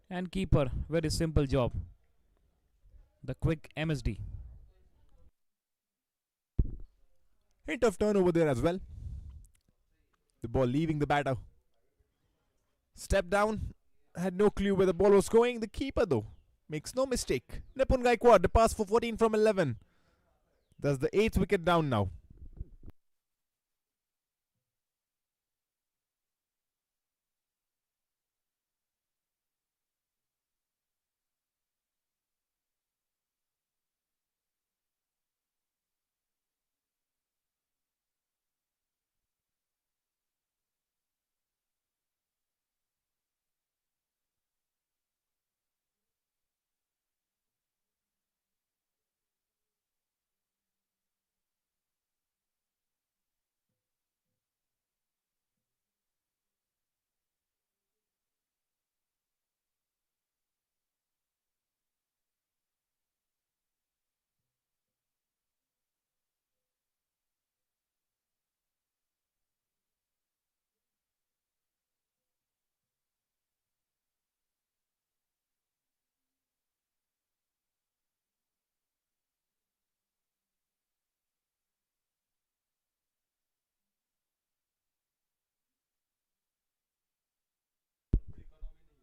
And keeper, very simple job. The quick MSD. Hint of turnover there as well. The ball leaving the batter. Step down. Had no clue where the ball was going. The keeper though makes no mistake. Nipun Gaikwad, the pass for 14 from 11. That's the 8th wicket down now.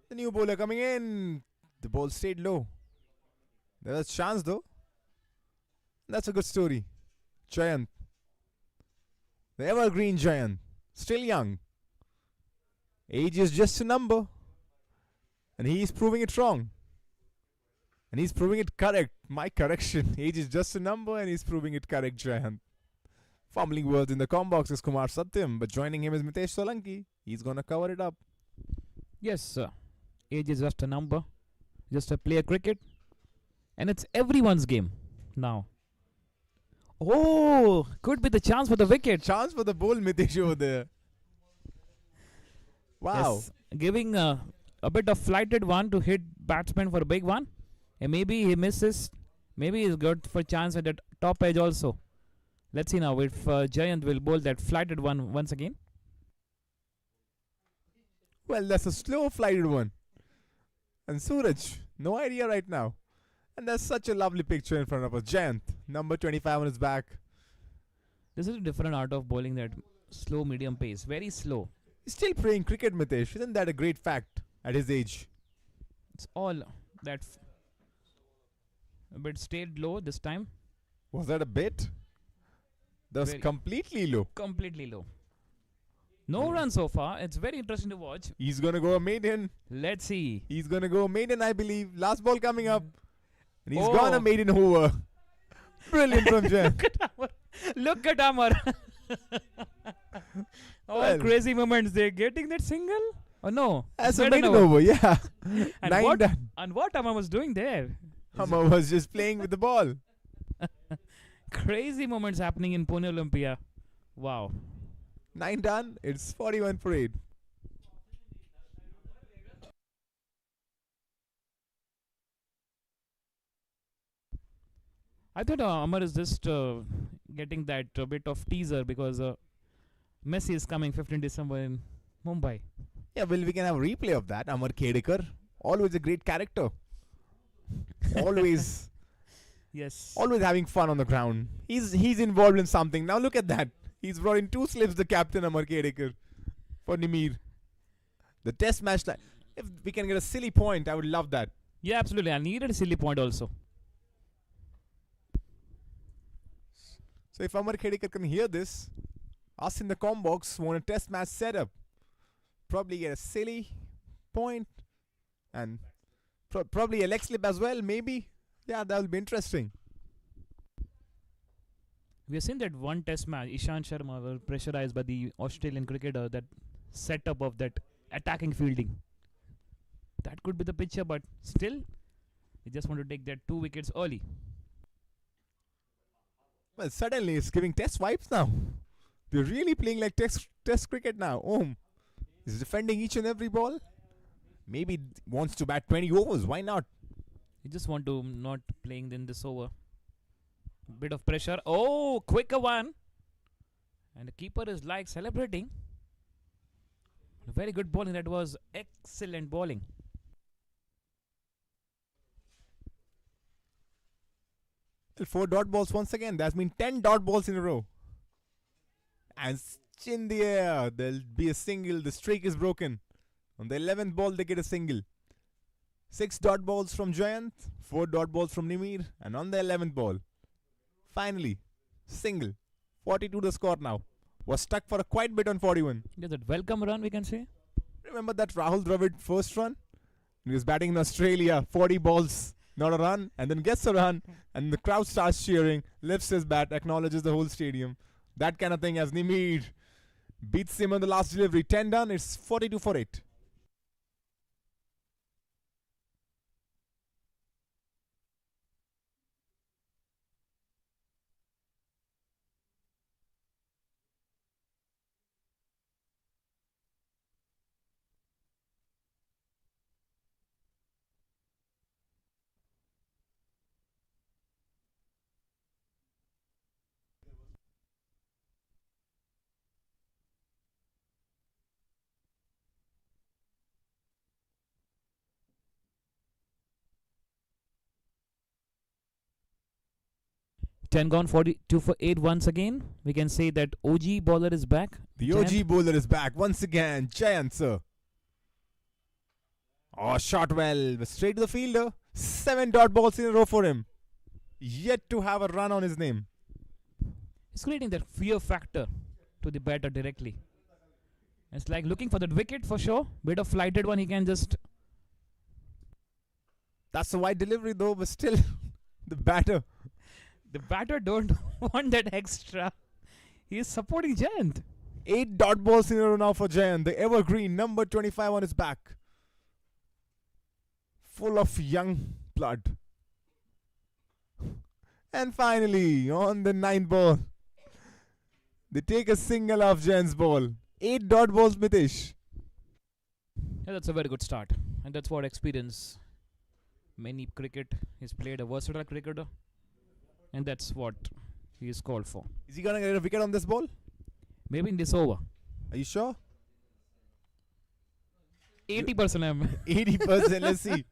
The new bowler coming in. The ball stayed low. There was a chance though. That's a good story. Jayant. The evergreen Jayant. Still young. Age is just a number. And he's proving it wrong. And he's proving it correct. My correction. Age is just a number and he's proving it correct, Jayant. Fumbling words in the com box is Kumar Satyam, but joining him is Mitesh Solanki. He's gonna cover it up. Yes, sir. Age is just a number. Just a player cricket. And it's everyone's game now. Oh, could be the chance for the wicket. Chance for the bowl, Mitesh over there. Wow. Yes, giving a bit of flighted one to hit batsman for a big one. And maybe he misses. Maybe he's good for chance at the top edge also. Let's see now if Jayant will bowl that flighted one once again. Well, that's a slow flighted one. And Suraj, no idea right now. And there's such a lovely picture in front of us. Jayant, number 25 on his back. This is a different art of bowling, that slow medium pace. Very slow. He's still playing cricket, Mitesh. Isn't that a great fact at his age? It's all that a bit stayed low this time. Was that a bit? That was Very- completely low. Completely low. No run so far. It's very interesting to watch. He's going to go a maiden. Let's see. He's going to go a maiden, I believe. Last ball coming up. And he's Oh. gone a maiden over. Brilliant from Jayant. Look at Amar. All Well. crazy moments. They're getting that single. Oh no. That's a maiden maiden over, yeah. And 9 what done. and what Amar was doing there? Hummer was just playing with the ball. Crazy moments happening in Pune Olympia. Wow. 9 done. It's 41 for 8. I thought Amar is just getting that bit of teaser because Messi is coming 15 December in Mumbai. Yeah, well, we can have a replay of that. Amar Kedekar. Always a great character. Always, Yes. always having fun on the ground. He's involved in something. Now look at that. He's brought in 2 slips, the captain Amar Kedekar, for Nimir. The test match. If we can get a silly point, I would love that. Yeah, absolutely. I needed a silly point also. So if Amar Kedekar can hear this, us in the com box want a test match setup. Probably get a silly point and probably a leg slip as well, maybe. Yeah, that will be interesting. We have seen that one test match, Ishan Sharma were pressurized by the Australian cricketer, that setup of that attacking fielding. That could be the picture, but still, we just want to take that 2 wickets early. Well, suddenly it's giving test vibes now. They're really playing like test cricket now. Is defending each and every ball. Maybe wants to bat 20 overs. Why not? You just want to not playing in this over. Bit of pressure. Oh, quicker one. And the keeper is like celebrating. Very good bowling. That was excellent bowling. Well, 4 dot balls once again. That's been 10 dot balls in a row. And in the air, there'll be a single. The streak is broken. On the 11th ball, they get a single. 6 dot balls from Jayant, 4 dot balls from Nimir, and on the 11th ball, finally, single. 42 the score now. Was stuck for a quite bit on 41. Yeah, that welcome run, we can say. Remember that Rahul Dravid first run? He was batting in Australia, 40 balls, not a run, and then gets a run, and the crowd starts cheering, lifts his bat, acknowledges the whole stadium. That kind of thing as Nimir beats him on the last delivery. 10 done, it's 42 for 8. Ten gone, 42 for 8 once again. We can say that OG bowler is back. The Jayant. OG bowler is back once again. Jayant, sir. Oh, shot well. Straight to the fielder. 7 dot balls in a row for him. Yet to have a run on his name. It's creating that fear factor to the batter directly. It's like looking for that wicket for sure. Bit of flighted one, he can just. That's a wide delivery though, but still, the batter. The batter don't want that extra. He is supporting Jayant. 8 dot balls in a row now for Jayant. The evergreen number 25 on his back. Full of young blood. And finally, on the 9th ball, they take a single off Jayant's ball. 8 dot balls, Mitesh. Yeah, that's a very good start. And that's what experience. Many cricket. He's played a versatile cricketer. And that's what he is called for. Is he gonna get a wicket on this ball? Maybe in this over. Are you sure? 80% I'm. 80%. Let's see.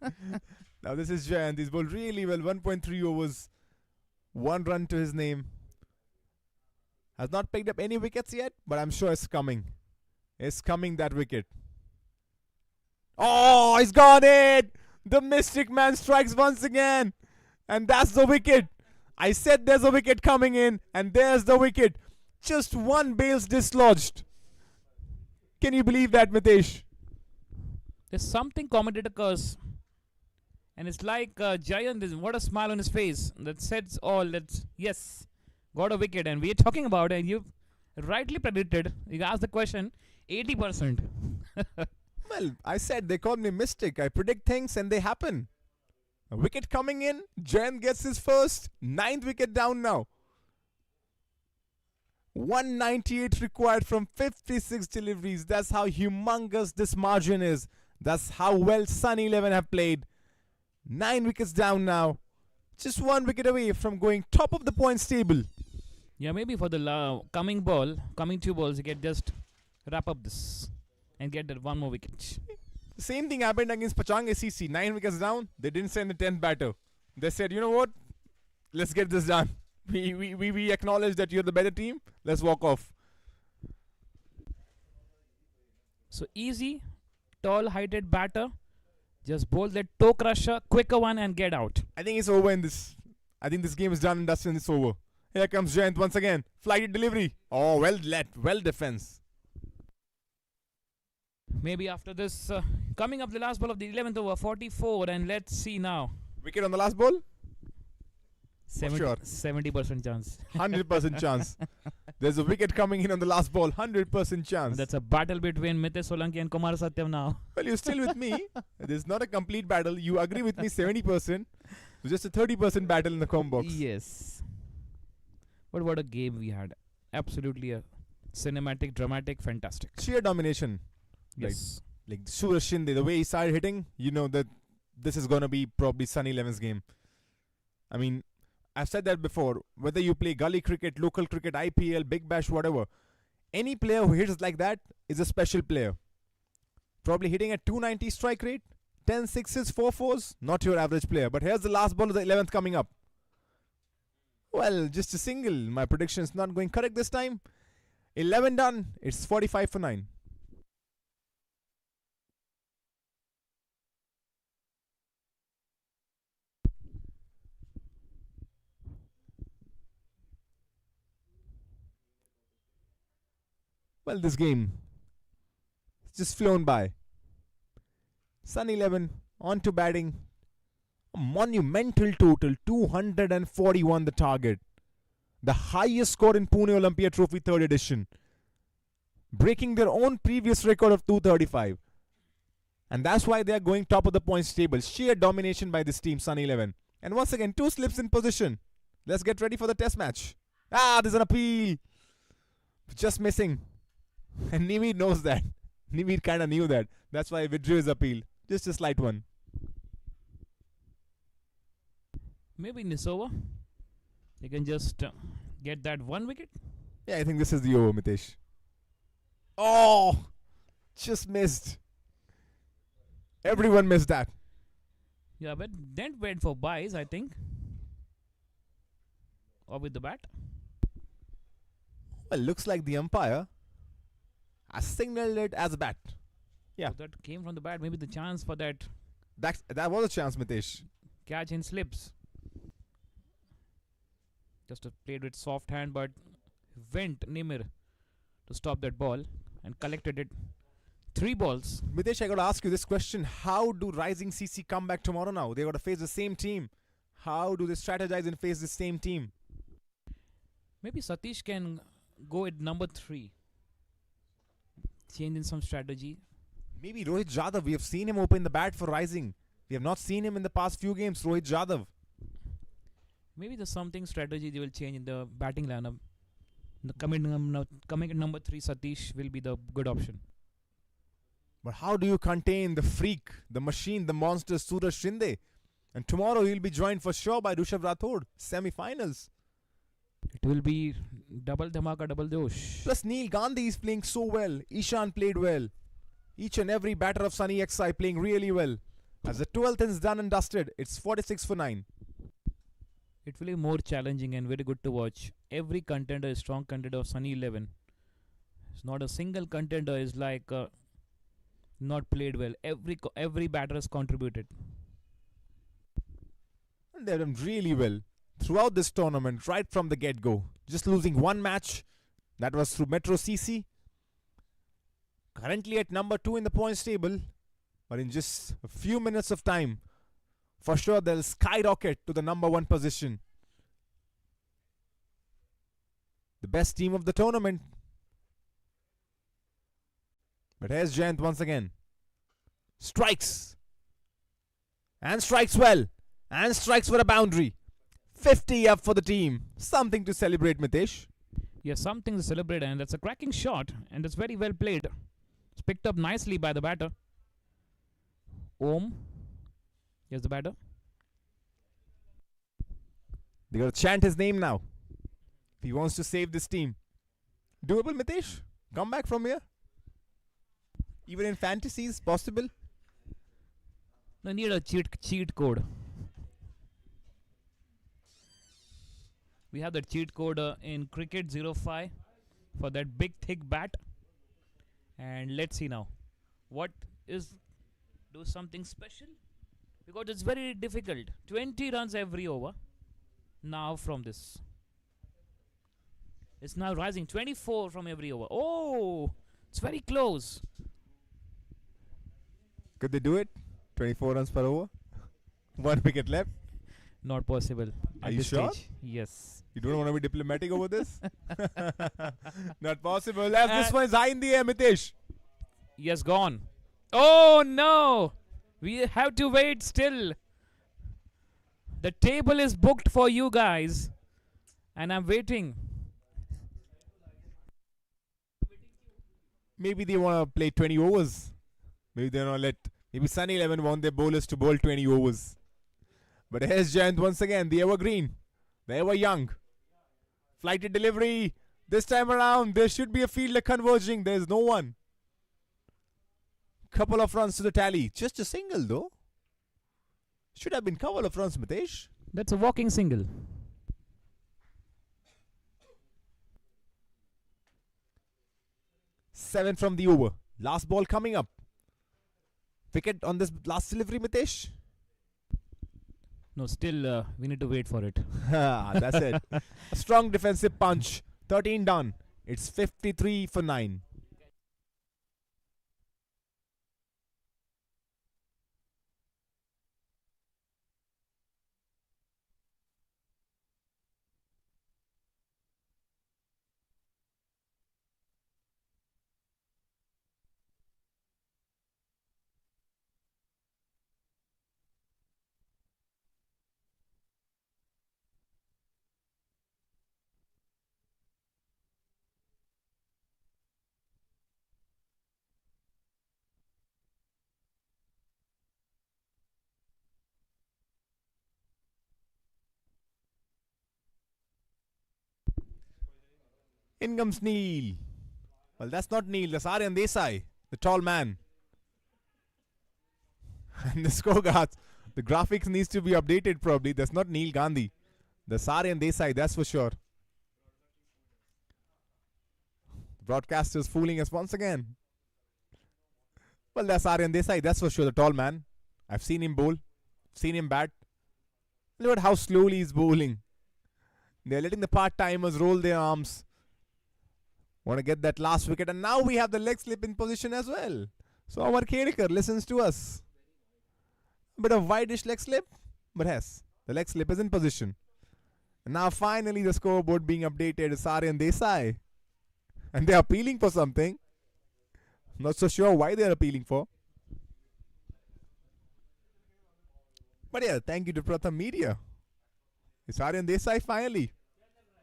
Now this is Jayant. He's bowled really well. 1.3 overs. 1 run to his name. Has not picked up any wickets yet, but I'm sure it's coming. It's coming, that wicket. Oh, he's got it! The Mystic Man strikes once again. And that's the wicket. I said there's a wicket coming in, and there's the wicket. Just 1 bail's dislodged. Can you believe that, Mitesh? There's something commentator curse. And it's like Jayant is, what a smile on his face. That says all. That's, yes, got a wicket. And we're talking about it. And you've rightly predicted. You asked the question, 80%. Well, I said they call me mystic. I predict things and they happen. A wicket coming in. Jayant gets his first. 9th wicket down now. 198 required from 56 deliveries. That's how humongous this margin is. That's how well Sunny 11 have played. 9 wickets down now. Just 1 wicket away from going top of the points table. Yeah, maybe for the coming two balls, you can just wrap up this and get that one more wicket. The same thing happened against Pachang SCC. 9 wickets down. They didn't send the 10th batter. They said, you know what? Let's get this done. We acknowledge that you're the better team. Let's walk off. So easy, tall, heighted batter. Just bowl that toe crusher, quicker one and get out. I think it's over in this. I think this game is done and dusted and it's over. Here comes Jayant once again. Flighted delivery. Oh, well let. Well defense. Maybe after this, coming up the last ball of the 11th over, 44, and let's see now. Wicket on the last ball? 70% chance. 100% chance. There's a wicket coming in on the last ball. 100% chance. That's a battle between Mitesh Solanki and Kumar Satyam now. Well, you're still with me. There's not a complete battle. You agree with me 70%. So just a 30% battle in the com box. Yes. But what a game we had. Absolutely a cinematic, dramatic, fantastic. Sheer domination. Yes. Like Suraj Shindai, the way he started hitting, you know that this is going to be probably Sunny 11's game. I mean, I've said that before. Whether you play gully cricket, local cricket, IPL, Big Bash, whatever, any player who hits like that is a special player. Probably hitting at 290 strike rate, 10 sixes, 4 fours, not your average player. But here's the last ball of the 11th coming up. Well, just a single. My prediction is not going correct this time. 11 done. It's 45 for 9. Well, this game it's just flown by. Sun 11 on to batting. A monumental total, 241 the target. The highest score in Pune Olympia Trophy 3rd edition. Breaking their own previous record of 235. And that's why they are going top of the points table. Sheer domination by this team, Sun 11. And once again, 2 slips in position. Let's get ready for the test match. There's an appeal. Just missing. And Nivir knows that. Nivir kind of knew that. That's why he withdrew his appeal. Just a slight one. Maybe in this over, they can just get that 1 wicket. Yeah, I think this is the over, Mitesh. Oh! Just missed. Everyone missed that. Yeah, but then went for buys, I think. Or with the bat. Well, looks like the umpire has signaled it as a bat. Yeah. So that came from the bat. Maybe the chance for that That was a chance, Mitesh. catch in slips. Just played with soft hand, but went Nimir to stop that ball and collected it. 3 balls. Mitesh, I got to ask you this question. How do Rising CC come back tomorrow now? They got to face the same team. How do they strategize and face the same team? Maybe Satish can go at number 3. Change in some strategy. Maybe Rohit Jadhav. We have seen him open the bat for Rising. We have not seen him in the past few games. Rohit Jadhav. Maybe there's something strategy they will change in the batting lineup. Coming at number 3, Satish will be the good option. But how do you contain the freak, the machine, the monster, Suraj Shindai? And tomorrow he'll be joined for sure by Rishabh Rathod. Semi-finals. It will be double dhamaka, double dosh. Plus Neil Gandhi is playing so well. Ishan played well. Each and every batter of Sunny XI playing really well. As the 12th is done and dusted, it's 46 for 9. It will be more challenging and very good to watch. Every contender is strong contender of Sunny 11. It's not a single contender is like not played well. Every batter has contributed. And they've done really well throughout this tournament, right from the get-go. Just losing one match. That was through Metro CC. Currently at number 2 in the points table. But in just a few minutes of time, for sure they'll skyrocket to the number 1 position. The best team of the tournament. But here's Jayant once again. Strikes. And strikes well. And strikes for a boundary. 50 up for the team. Something to celebrate, Mitesh. Yes, something to celebrate, and that's a cracking shot, and it's very well played. It's picked up nicely by the batter. Om. Here's the batter. They gotta chant his name now. If he wants to save this team. Doable, Mitesh? Come back from here? Even in fantasies, possible? No need a cheat code. We have the cheat code in Cricket 05 for that big thick bat. And let's see now. What is do something special? Because it's very difficult. 20 runs every over. Now from this. It's now rising 24 from every over. Oh, it's very close. Could they do it? 24 runs per over? 1 wicket left? Not possible. Are at you this sure? stage. Yes. You don't want to be diplomatic over this? Not possible. As this one is high in the air, Mitesh. Yes, gone. Oh no! We have to wait still. The table is booked for you guys. And I'm waiting. Maybe they want to play 20 overs. Maybe they want to let. Maybe Sun 11 want their bowlers to bowl 20 overs. But here's Jayant once again, the evergreen, the ever young. Flighted delivery. This time around, there should be a fielder converging. There's no one. Couple of runs to the tally. Just a single though. Should have been couple of runs, Mitesh. That's a walking single. Seven from the over. Last ball coming up. Wicket on this last delivery, Mitesh. No, still we need to wait for it. That's it. A strong defensive punch. 13 done. It's 53 for 9. In comes Neil. Well, that's not Neil. That's Aryan Desai, the tall man. And the scorecards, the graphics needs to be updated probably. That's not Neil Gandhi. That's Aryan Desai, that's for sure. The broadcaster's fooling us once again. Well, that's Aryan Desai, that's for sure, the tall man. I've seen him bowl, seen him bat. Look at how slowly he's bowling. They're letting the part-timers roll their arms. Want to get that last wicket, and now we have the leg slip in position as well. So Amar Khedekar listens to us. A bit of wideish leg slip, but yes, the leg slip is in position. And now finally the scoreboard being updated is Aryan Desai. And they are appealing for something. Not so sure why they are appealing for. But yeah, thank you to Pratham Media. It's Aryan Desai finally.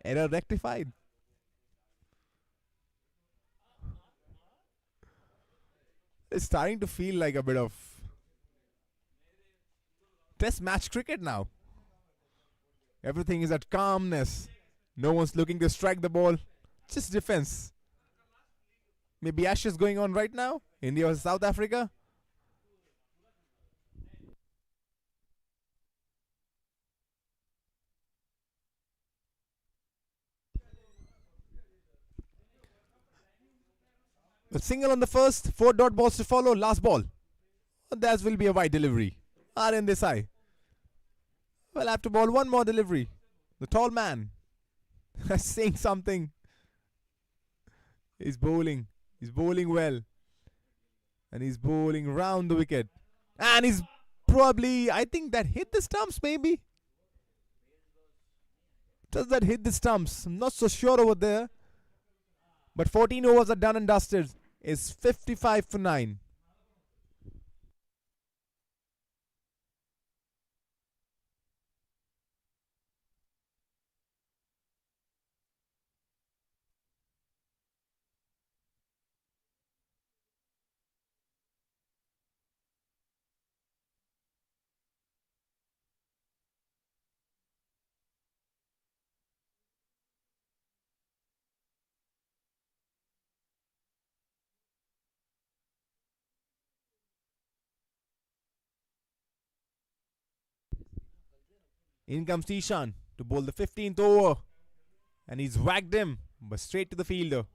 Error rectified. It's starting to feel like a bit of test match cricket now. Everything is at calmness. No one's looking to strike the ball. Just defense. Maybe Ashes going on right now. India versus South Africa. A single on the first, 4 dot balls to follow, last ball. That will be a wide delivery. Aryan Desai. Well, I have to bowl one more delivery. The tall man saying something. He's bowling. He's bowling well. And he's bowling round the wicket. And he's probably, I think that hit the stumps maybe. Does that hit the stumps? I'm not so sure over there. But 14 overs are done and dusted. Is 55 for 9. In comes Ishan to bowl the 15th over. And he's whacked him, but straight to the fielder.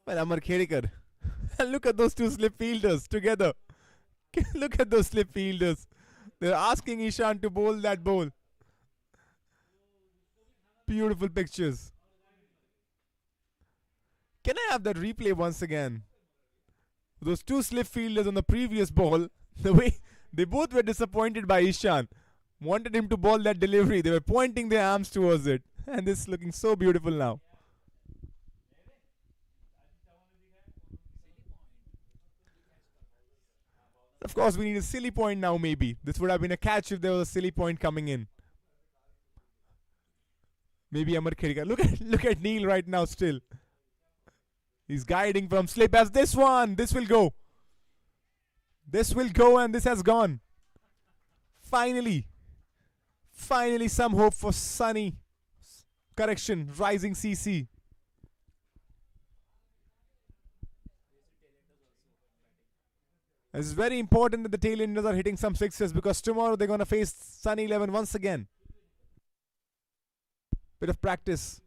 Well, Amar Khedekar. Look at those two slip fielders together. Look at those slip fielders. They're asking Ishan to bowl that bowl. Beautiful pictures. Can I have that replay once again? Those two slip fielders on the previous ball, the way they both were disappointed by Ishan. Wanted him to bowl that delivery. They were pointing their arms towards it. And this is looking so beautiful now. Of course, we need a silly point now, maybe. This would have been a catch if there was a silly point coming in. Maybe Amar Khedekar. Look at Neil right now still. He's guiding from slip as this one. This will go. This will go and this has gone. Finally. Finally some hope for Sunny. Correction. Rising CC. It's very important that the tailenders are hitting some sixes because tomorrow they're going to face Sunny 11 once again. Bit of practice.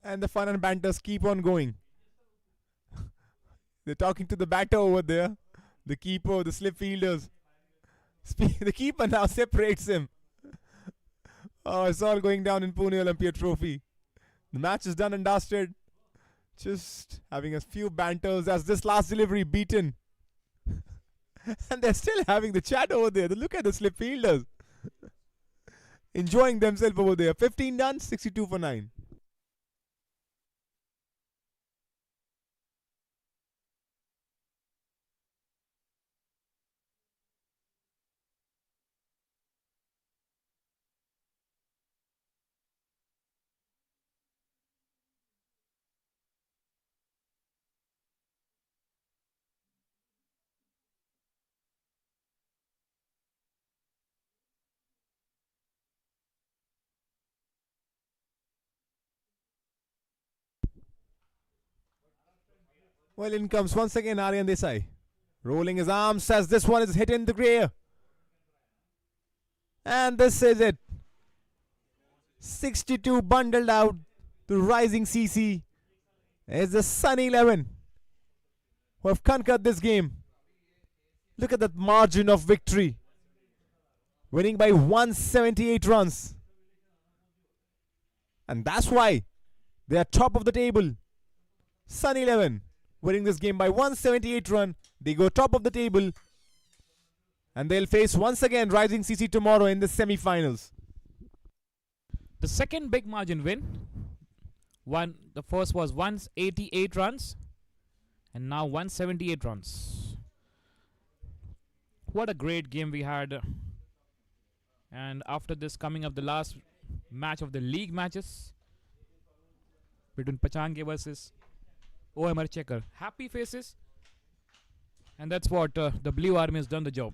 And the fun and banters keep on going. They're talking to the batter over there. The keeper, the slip fielders. The keeper now separates him. Oh, it's all going down in Pune Olympia Trophy. The match is done and dusted. Just having a few banters as this last delivery beaten. And they're still having the chat over there. Look at the slip fielders. Enjoying themselves over there. 15 done, 62 for 9. Well, in comes once again Aryan Desai. Rolling his arms as this one is hit in the rear. And this is it. 62 bundled out to Rising CC. It's the Sunny 11 who have conquered this game. Look at that margin of victory. Winning by 178 runs. And that's why they are top of the table. Sunny 11 winning this game by 178 run. They go top of the table. And they'll face once again Rising CC tomorrow in the semi-finals. The second big margin win. The first was 188 runs. And now 178 runs. What a great game we had. And after this, coming up the last match of the league matches between Pachange versus OMR Checker. Happy faces. And that's what the Blue Army has done the job.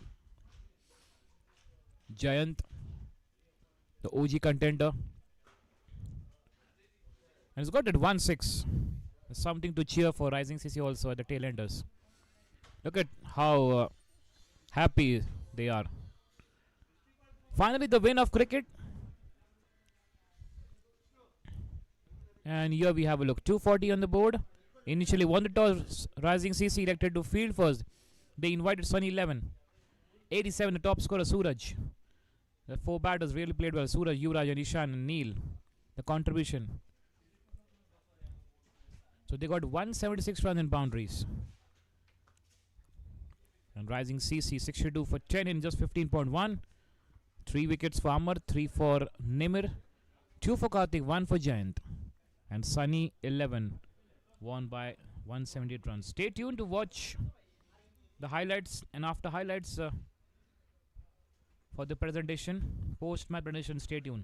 Giant, the OG contender. And it's got that 1-6. There's something to cheer for Rising CC also at the tail enders. Look at how happy they are. Finally, the win of cricket. And here we have a look. 240 on the board. Initially won the toss. Rising CC elected to field first. They invited Sunny 11. 87, the top scorer, Suraj. The four batters really played well. Suraj, Yuvraj, and Ishan, and Neil. The contribution. So they got 176 runs in boundaries. And Rising CC 62 for 10 in just 15.1. 3 wickets for Amar, 3 for Nimir, 2 for Karthik, 1 for Giant. And Sunny 11 won by 178 runs. Stay tuned to watch the highlights, and after highlights for the presentation, post-match presentation, stay tuned.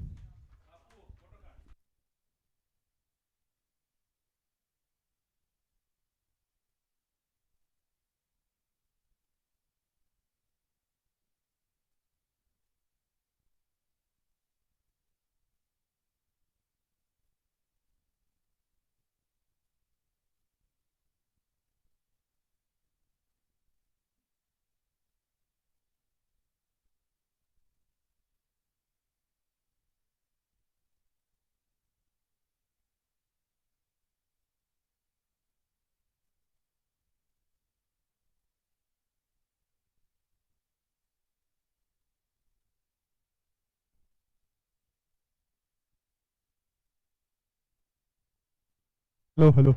Hello hello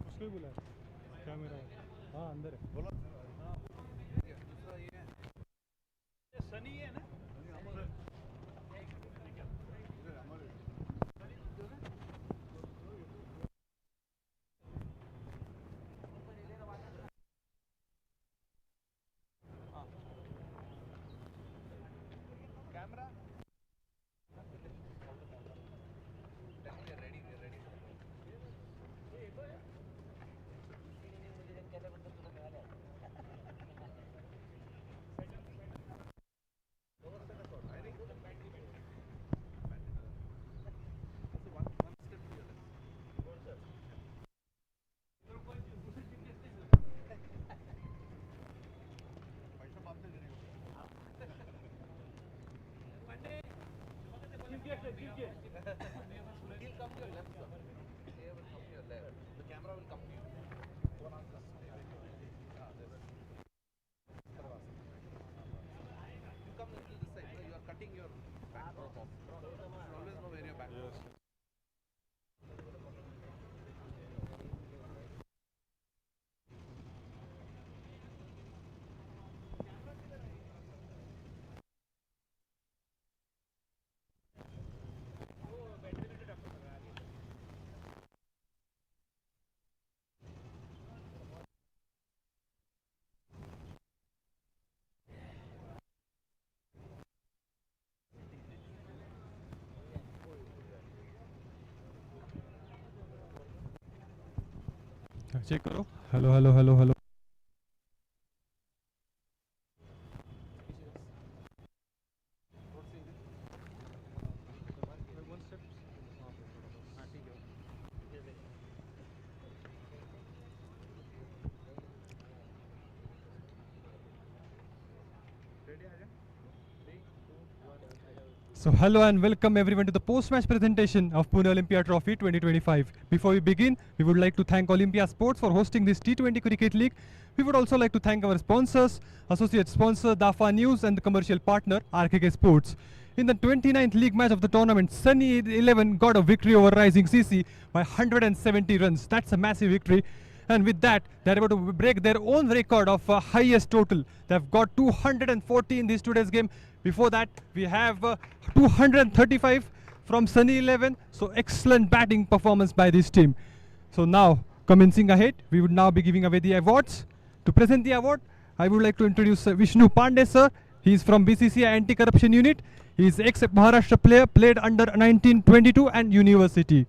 उसको ही बुला camera हाँ अंदर है बोलो check करो hello hello hello hello So hello and welcome everyone to the post-match presentation of Pune Olympia Trophy 2025. Before we begin, we would like to thank Olympia Sports for hosting this T20 Cricket League. We would also like to thank our sponsors, associate sponsor Dafa News and the commercial partner RKK Sports. In the 29th league match of the tournament, Sunny 11 got a victory over Rising CC by 170 runs. That's a massive victory. And with that, they're able to break their own record of highest total. They've got 240 in this today's game. Before that, we have 235 from Sunny 11. So excellent batting performance by this team. So now, commencing ahead, we would now be giving away the awards. To present the award, I would like to introduce Vishnu Pandey sir. He is from BCCI Anti-Corruption Unit. He is ex-Maharashtra player, played under 1922 and University.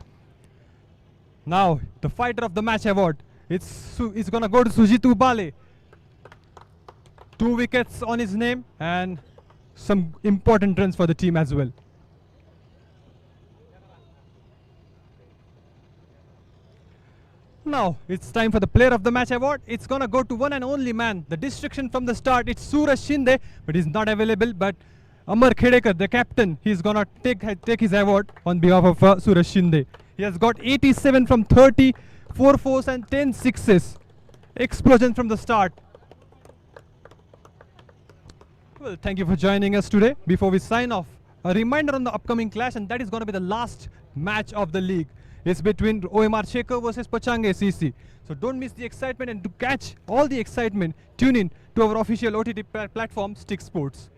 Now, the fighter of the match award. It's gonna go to Sujitu Bale. 2 wickets on his name and some important runs for the team as well. Now it's time for the player of the match award. It's gonna go to one and only man. The distraction from the start. It's Suraj Shindai, but he's not available. But Amar Khedekar, the captain, he's gonna take his award on behalf of Suraj Shindai. He has got 87 from 30. 4 fours and 10 sixes. Explosion from the start. Well, thank you for joining us today. Before we sign off, a reminder on the upcoming clash, and that is going to be the last match of the league. It's between OMR Shekhar versus Pachange CC. So don't miss the excitement, and to catch all the excitement, tune in to our official OTT platform, Stick Sports.